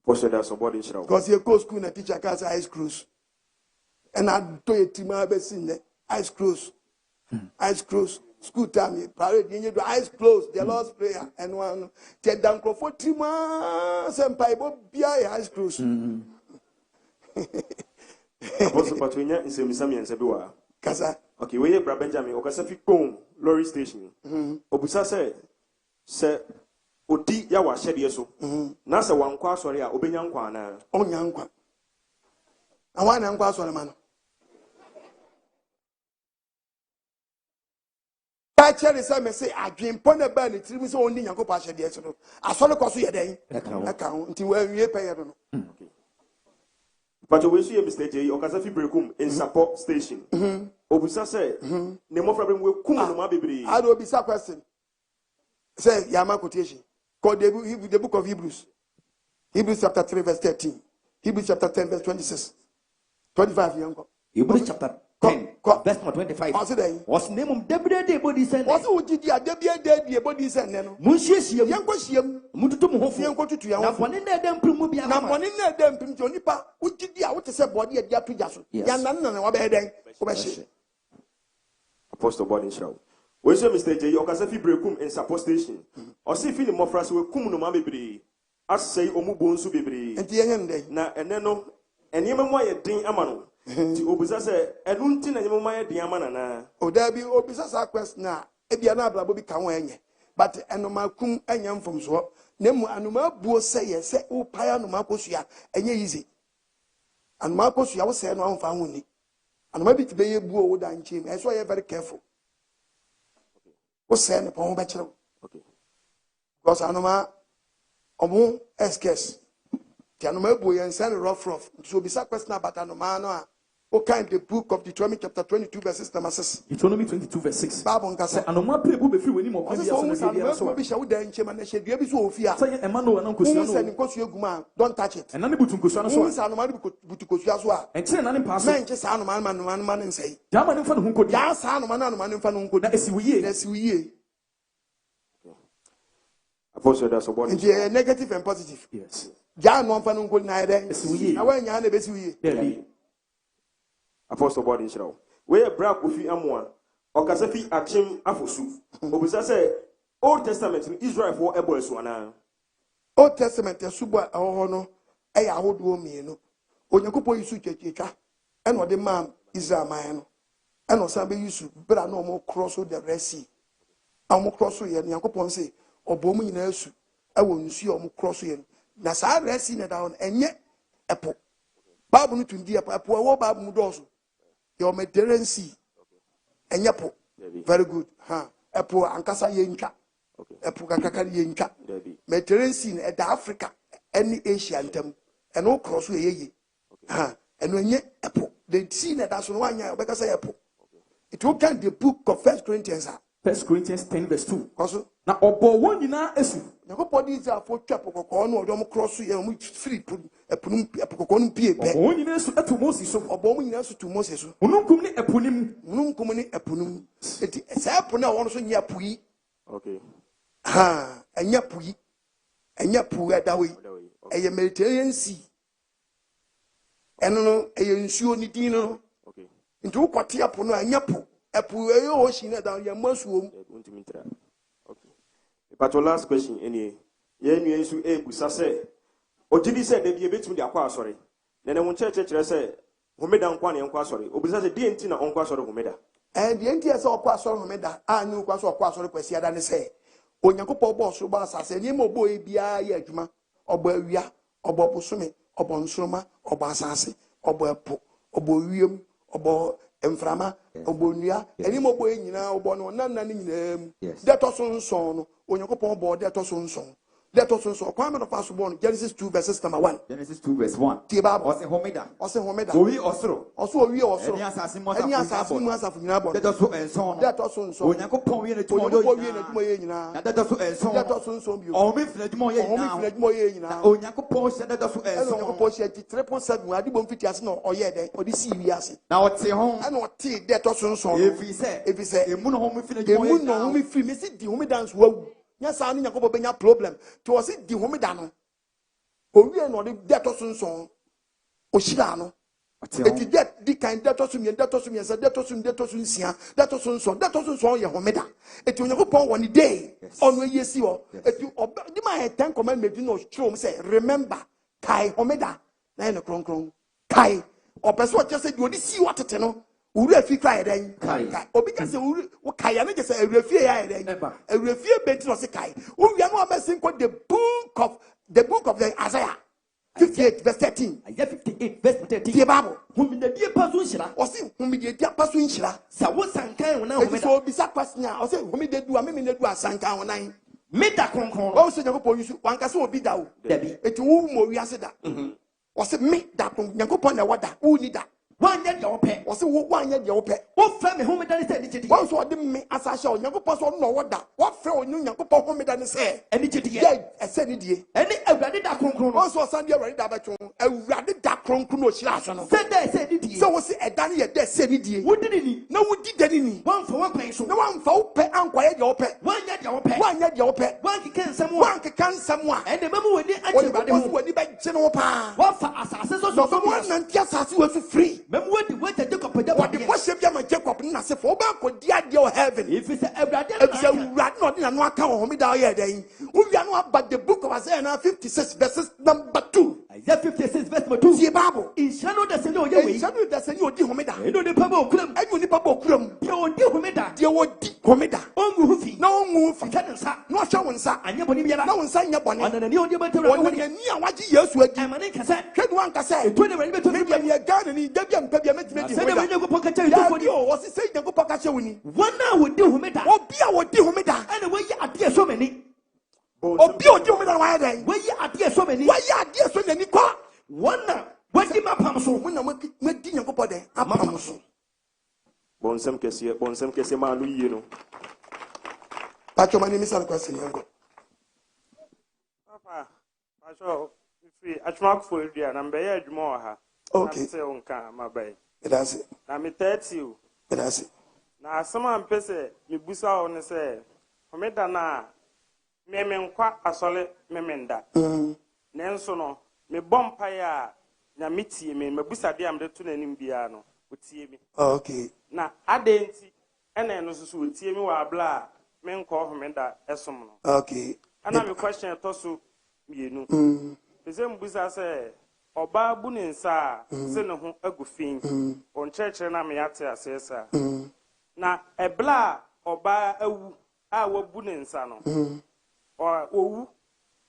S1: because you go school na teacher cast ice cruise and I do it to my best in the ice cruise school time parade you do eyes closed the Lord's prayer and one take down for 3 months and bible bia ice cruise
S2: Apostle Patwinya in Semisami and Sebiwa
S1: kasa
S2: okay we bra Benjamin okasa fi kon lorry station obusa say odi ya wa hyede so na se wankwa asori a obenya nkwa na
S1: onya nkwa awan na nkwa asori ma no ba chere say me say adwempo na ba ni tiri mi so oni nyankopɔ ahyede so no asori kɔ so ye den aka ho nti wa wie pɛ ye no
S2: but we see Mr. J okasa fi brekum in support station obusa say ne mofra be we kum no ma bebre
S1: I do obisa question say yama quotation called the book of Hebrews chapter 3 verse 13 Hebrews chapter 10 verse 26 25 yanko
S5: Hebrews chapter 10 verse 25 was name of Debre body send
S1: was who did ya Debre body send no
S5: Munshia
S1: yanko shiam
S5: mututum hofo
S1: yanko tutu ya
S5: na bone na dem primu bia
S1: na bone na dem prim ti onipa ugidi a wote se body ya dia pija so ya nan na wa be den wo be hye
S2: Apostle body show we say Mr. J okasa fi brekum in support station o si fi ni mofra so we kum no ma bebre asai omubo nso bebre
S1: enti yenye ndey
S2: na ene no enema mo ye din ama no ti obusa se enu nti na enema mo ye din ama na
S1: o da bi obisa sa question na e bia na abrabo bi ka ho enye but enoma kum enya mfom so na mu anoma buo se ye se o paya anoma kosua enye easy anoma kosua wo se no amfa ho ni anoma bi tibe ye buo wo da nche me so ye very careful o se ne pon be kire
S2: okay
S1: because anoma omo excess ti anoma buo ye nsan rough so bisa question about anoma no a o kind the book of Deuteronomy chapter 22 verses number 6
S4: Deuteronomy 22 verse 6
S1: Bible nkasa
S4: anoma prebu be fi weni mo kwa bia so na bia so
S1: bi shawo dan nche ma na hye dua bi so ofia
S4: say emmanuel na nkosua no
S1: se nkosua guma don't touch it
S4: ena ne butu nkosua no so
S1: a anoma butu nkosua so a
S4: enche na ne pa so
S1: na nche sa anoma ma ne nsai
S4: ja ma ne mfa no hu nkodi
S1: ja sa anoma ne mfa no nkodi
S4: na esiwiye
S2: Apostle that's about
S1: it negative and positive
S4: yes
S1: ja no mfa no nkodi na ide
S4: esiwiye
S1: na wa nya na be siwiye
S4: yeah
S2: Apostle body show we bra kofi amoa okasa fi achim afosu obusa say Old Testament in Israel for ebo so na
S1: Old Testament subo ho no e ya hodo mienu onyankopɔ yisu twetwetwa e no de ma Israel man no e no san be yisu bra na omo cross the Red Sea omo cross ye nyankopɔ say obom nyina asu e wo nsu omo cross ye na sa Red Sea na da on enye epo Bible no tundi epo wo Bible mu do so your Mediterranean Sea enye po very good epo ankasa ye ntwa epo kakaka ye ntwa Mediterranean Sea e da Africa any Asian tem and no cross way and when you apple they see that that's one year because I apple. It will count the book of 1 Corinthians.
S2: 1 Corinthians 10 verse 2.
S1: Also,
S2: now obo one nyina esu.
S1: Nobody is a for chapel or no cross you free a punum pie.
S2: Obo nyina esu etu Moses so.
S1: Obo nyina esu to Moses so.
S2: Ununkum ni epunim.
S1: Ununkum ni epunum. Eti say puna won so nya pui.
S11: Okay.
S1: Ha, enya pui. Enya pui adawe. Eye Mediterranean Sea. Eno no eye nsuo ni din no.
S11: Okay.
S1: Nti ukwati apo no enya po. Epu eye o shi na da ya masuom.
S11: Okay. But your last question any ye nua nsu ebusa se ogidi se da bi ebetumi de akwa asori. Na ne wo church se homeda nkwa ne nkwa asori. Obusa se die nti na onkwa asori homeda.
S1: Die nti se okwa asori homeda anyu kwa so okwa asori kwasi ada ne se Onyankopɔ bɔ so ba asase ni mo bo e bia ya adwuma ɔbɔ awia ɔbɔ bosome ɔbɔ nsoroma ɔbɔ asase ɔbɔ epo ɔbɔ wiem ɔbɔ emframa ɔbɔ nua eni mo bo e nyina ɔbɔ no nanna ni nyina mu de to so nson no Onyankopɔ bɔ de to so nson de to so nson kwa me no fa so bɔ no Genesis 2 verses number 1
S2: Genesis 2 verse 1
S1: tie ba
S2: ɔse homeda
S1: owi
S2: osoro
S1: eni asase mu asafo nyina bɔ
S2: de to so nson
S1: de to so nson
S2: Onyankopɔ wie na
S1: dwuma ye nyina
S2: na de to so nson
S1: de to so nson bi
S2: o me fina dwuma ye nyina Onyankopɔ hyɛ de to so nson
S1: Onyankopɔ hyɛ 3.7 ade bom fiti ase na ɔyɛ dɛ ɔde si wi ase
S2: na ɔte ho
S1: ɛna ɔte de to so nson
S2: efi sɛ emu no ho me fina dwuma ye
S1: emu no ho me fi me si di ho me dance wawu nya sa no Onyankopɔ benya problem to ɔse di ho me da no owie no ɔde de to so nson ohyira no eti det di kan de to so mien se de to so nsia de to so nson ye homeda eti Onyankopɔn wɔ ne day ɔno yesi hɔ eti di ma 10 commandment no show say remember kai homeda na ne kronkron kai opeso ɔkyɛ sɛ di odi si watete no uru afi kai den kai obi ka sɛ uru kai ya ne sɛ uru afi ya den uru afi benti no se kai o wia no amesin ko the book of the Isaiah 58 verse 13.
S5: Isaiah 58 verse 13.
S1: The Bible.
S5: Humidie pasu nshira.
S1: Osi humidie pasu nshira.
S5: Sa wo sankan wona humida.
S1: So bisa question a osi humidie du a me na du asankan wonan.
S5: Meda kronkron.
S1: O so Nyankopɔn yusu wanka se obi da o.
S5: Dabi.
S1: Eti wo mo wiase da. Osi me da kon Nyankopɔn na wada. Wo ni da.
S5: Wanya de ope.
S1: Osi wo wanya de ope.
S5: Wo fra me humida ni se ni chidi.
S1: Wo so ode me asahye o Nyankopɔn so no wada. Wo fra o Nyankopɔn humida ni se.
S5: Eni chidi ye.
S1: Ye ese ni die.
S5: Eni awurade da kronkron.
S1: Wo so sande awurade da betwo. Awurade da kronkron o hira aso no.
S5: Se da se ni die.
S1: So wo se eda ne ye da se ni die.
S5: Wo di ni.
S1: Na wo di dani ni.
S5: Wan fa wan pen so.
S1: Na wan fa wo pe ankoye de ope.
S5: Wanya de ope.
S1: Wanya de ope.
S5: Wan ki kan samu.
S1: Wan ki kan samu a.
S5: Ende memu woni awurade
S1: mu. Woni be gye no pa.
S5: Wa fa asase so so.
S1: No one nantia asase wo fi free.
S5: Memu wodi wata Jacob da
S1: what the worship ya ma Jacob na se for ba ko dia de o heaven.
S5: If it's awurade
S1: no na no aka ho mi da o ye den. Wo wia no about the book of Isaiah 56 verses number 2.
S5: Isaiah 56 verse 2.
S1: The Bible.
S5: Inshano da se no ye we.
S1: Inshano da se ni odi homeda.
S5: Eno ni pa ba okuram.
S1: Eno ni pa ba okuram.
S5: De odi homeda.
S1: De odi homeda.
S5: Ongu hufi.
S1: Na ongu hufi.
S5: Aka nsa.
S1: No hwa wonsa.
S5: Anya boni biara.
S1: Na wonsa nya boni.
S5: Ona na ni odi betawra.
S1: Ona na ni a waji Yesu adi.
S5: Amane kasa.
S1: Hwedu an kasa.
S5: Eto ne bari beto.
S1: Me dia Ghana ni da bia mpa bia metime di homeda.
S5: Se de Nyankopɔn ka kyerɛ tofo ni.
S1: O se se Nyankopɔn ka kyerɛ woni.
S5: Wana wodi homeda.
S1: Obi a wodi homeda.
S5: Ana wayi ade so mani.
S1: Obi a wodi homeda wa ya den.
S5: Wayi ade so mani.
S1: Wayi ade so nani kwa.
S5: Wana wadi mapam so.
S1: Mo na mo di Nyankopɔn den apam so.
S11: Bonsam kese ma no yie no.
S1: Pacho mani misal question yango.
S12: Papa, pacho Efiri atwuma for dua na mbe ya adwuma wa ha.
S1: Okay.
S12: Na se onka mabai.
S1: That's it.
S12: Na me 30 o.
S1: That's it.
S12: Na asama mpese me busa o ne se homeda na me nkwa asole memenda. Nenso no me bompa ya na metie me mabusa de am de to nanim bia no otie mi.
S1: Okay.
S12: Na adenti ena eno so otie mi wa abla me nkọ homeda esom no.
S1: Okay.
S12: Ana me question to so mienu. Pese mbusa se oba bu ne nsa se ne ho agufin. On church na me yate asesa. Na ebla oba awu a wabu ne nsa no. Owu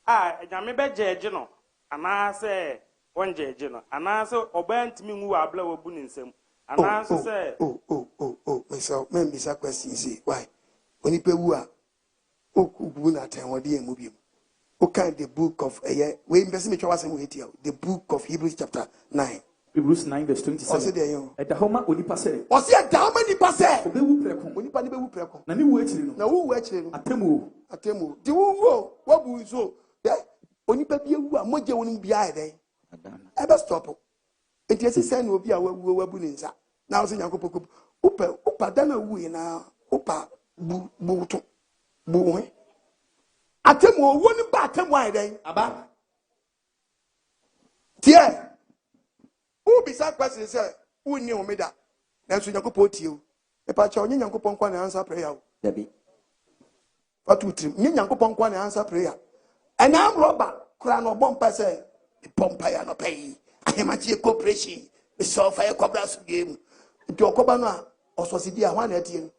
S12: a nyame be jeje no ana se on jeje no ana se oba ntimi nwu abla wabu ne nsam ana se
S1: myself men bisa question say why oni pe wu a okubu na tan wode emu biem Okay, the book of we the book of Hebrews chapter 9.
S4: Hebrews 9 verse 27. At the homa onipa say.
S1: Osi e da ma nipa say.
S4: Obewu preko.
S1: Onipa ni bewu preko.
S4: Na ni wu achiri no.
S1: Na wu achiri no.
S4: Atemu.
S1: Di wu wabu so. Onipa bi ewu a moje wonu bia e den. Ebe stop. Enti esi say na obi a wabu ni nsa. Na o se Nyankopɔ upa da na wu na upa bu to. Bu he. Atemu owo ni ba atemu a e den. Aba. Tie. Who be that question say who knew me that? Then so Nyankopɔ tie o. E pa cha onye Nyankopɔ nkwa na answer prayer o. Dabi. Fatu trim. Nye Nyankopɔ nkwa na answer prayer. And am robber kura no bompa say pompa ya no pay. Ahemachi cooperation. We so fire cobra so game. Nti okoba no a ososidi a hwan na tie no.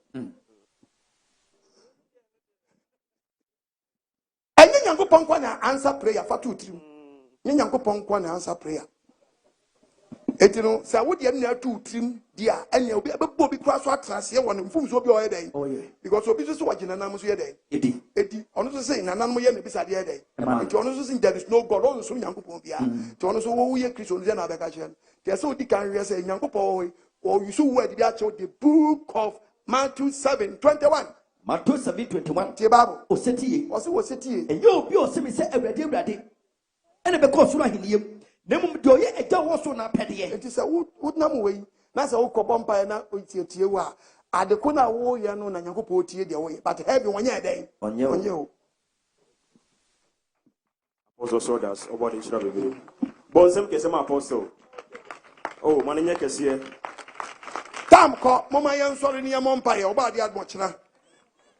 S1: Enye Nyankopɔ nkwa na answer prayer fatu trim. Nye Nyankopɔ nkwa na answer prayer. Etino say wo de na tu trim dia enya obi abebo bi kwa so atrase won mfum so obi o yeden because obi so wagina nam so yeden edi ono so say nanan mo ye ne bisade yeden enti ono so say there is no god ono so Nyankopɔn bia enti ono so wo ye Kristo no na abeka kire tie say odi kan we say Nyankopɔn o you so word bi acho the book of Matthew 7:21
S5: Matthew 7:21
S1: tie Bible
S5: o setie enye obi o se me se awurade ene be ko soro aheniem Nemum do ye eja wo so na pede.
S1: Enti say wo nam we na say wo kobompa na otietie wa adeko na wo ye no na Nyankopɔ otie de wo ye but heavy wonye den onye o.
S11: Apostle Sodas obodi chira bebe. Bonsem kese ma apostle. Oh manenye kese.
S1: Tam ko mama ye nsori ne ye mompa ye oba de admo chira.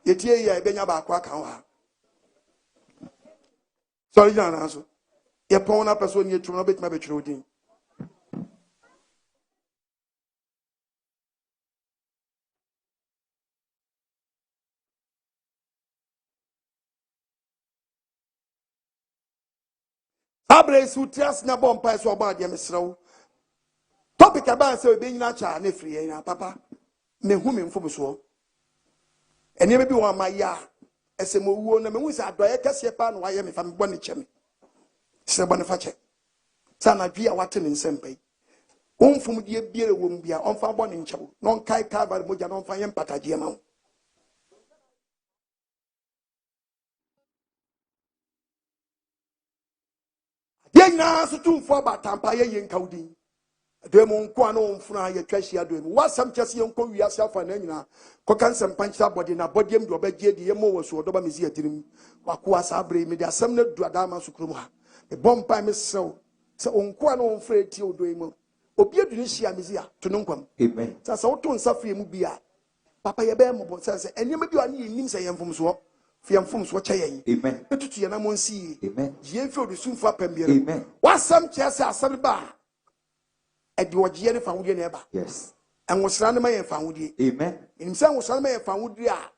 S1: Ye tie ye ebenya ba akwa kan wa. Sorry jana so. Ye pon na person ye tru no betima be tru din. Abrace utias na bompa so oba de mesrew. Topic about say be nyina cha na Efiri na papa. Me hu me mfo so. Ene be bi won ma ya esemo wuo na me hu sa adoye kese pa na wa ye me fa me bɔ ne kyeme. Sebane fache sana dwi a wate ne nsempai onfum die biere wom bia onfa bɔ ne nkyɛw non kai Calvary moja non fa yem patagie ma wo ye nyina so tumfo ba tampa ye yenkawdin do mo nko ana onfuna ye twahia do mo wasam kyese ye nko wiase afa na nyina koka nsɛmpa nkyira bɔde na bɔde do obagye de ye mo wo so do ba mezi atirim wako asabre me de asɛm na du adama so krom ha e bompa me sew se onko ana onfra ti odo imo obi adunu hia mezia to no nkwam amen sa wo to nsafre mu bia papa ye be mo bo se enema bi ani nim se ye mfom so fiamfom so kye yen amen etutu ye na mo nsi amen ye mfi odu sumfo apambiere amen wasam kyese asam ba e de ogye ne fa wudie na eba yes enwosra ne ma ye fa wudie amen nim se enwosra ne ma ye fa wudie a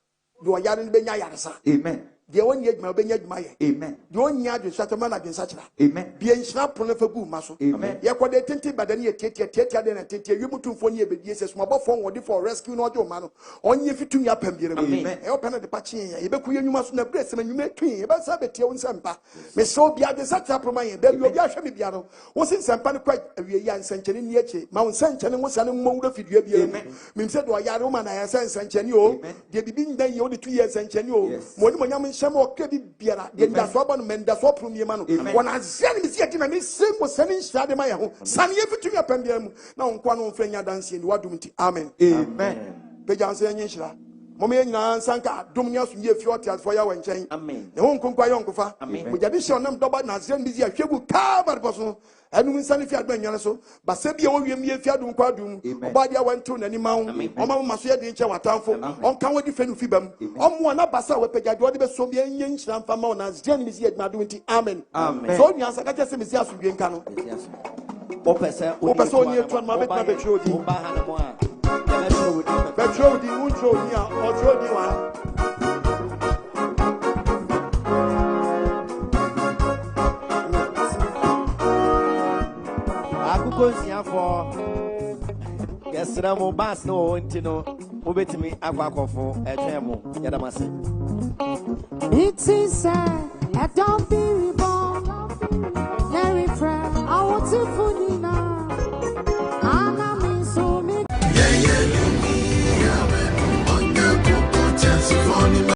S1: de oyare ne benya yaresa amen de woni adwuma obenya adwuma ye amen de woni adwensatama na adwensachira amen bia nhyira prono fa gu ma so amen ye kode tenti badane ye tietia de na tietia wimutumfo ni ebedie se so mabofo wodi for rescue no odwo ma no onye fitumi apambiere amen e opena de pachi ye beku ye nwuma so na brese ma nwuma twi ye ba sa betie won sempa me so bia adwensachira prono ye be obi ahwe me bia no wo sin sempa ne kwa awie ya nsanchene ni eche ma won sanchene wo sane mo wura fidua bia me se do yare wo ma na ya sanchene o de bibi ndan ye wo de tu ye sanchene o mo ni mo nyam shamo kebi biara de ndaso aba no menda so promie ma no wona azia ni sia tina ni sem wo sane nhyade ma ye ho sane ye fitumi apambia mu na onko no mfranya danse ni wadum ti amen amen be janse enyi nhyira mama ye nyina sanka dum nya so ye fi otia fo ya wanchen amen ne ho nkonkwa ye onkofa mo jadi hye onam doba na azia ni sia hwebu Calvary boso anu nsane fi adban nyane so ba se bia wo wiem ye fi adum kwa adum oba dia wantu nani ma wo oma ma so ye de nche watamfo onka wo di fenu fi bam omo na basa we pegade wo de be so bia nye nhyira mfa ma wo na azia ni sia adum nti amen so nya saka che se me sia so dwen ka no o pese oni etu ma bet na betro di ba ha no mo a betro di utro ni a otro di wa
S5: Konsia for yesra mo bas no ntino obetimi akwakofo etwemo yadamase.
S13: It is I don't feel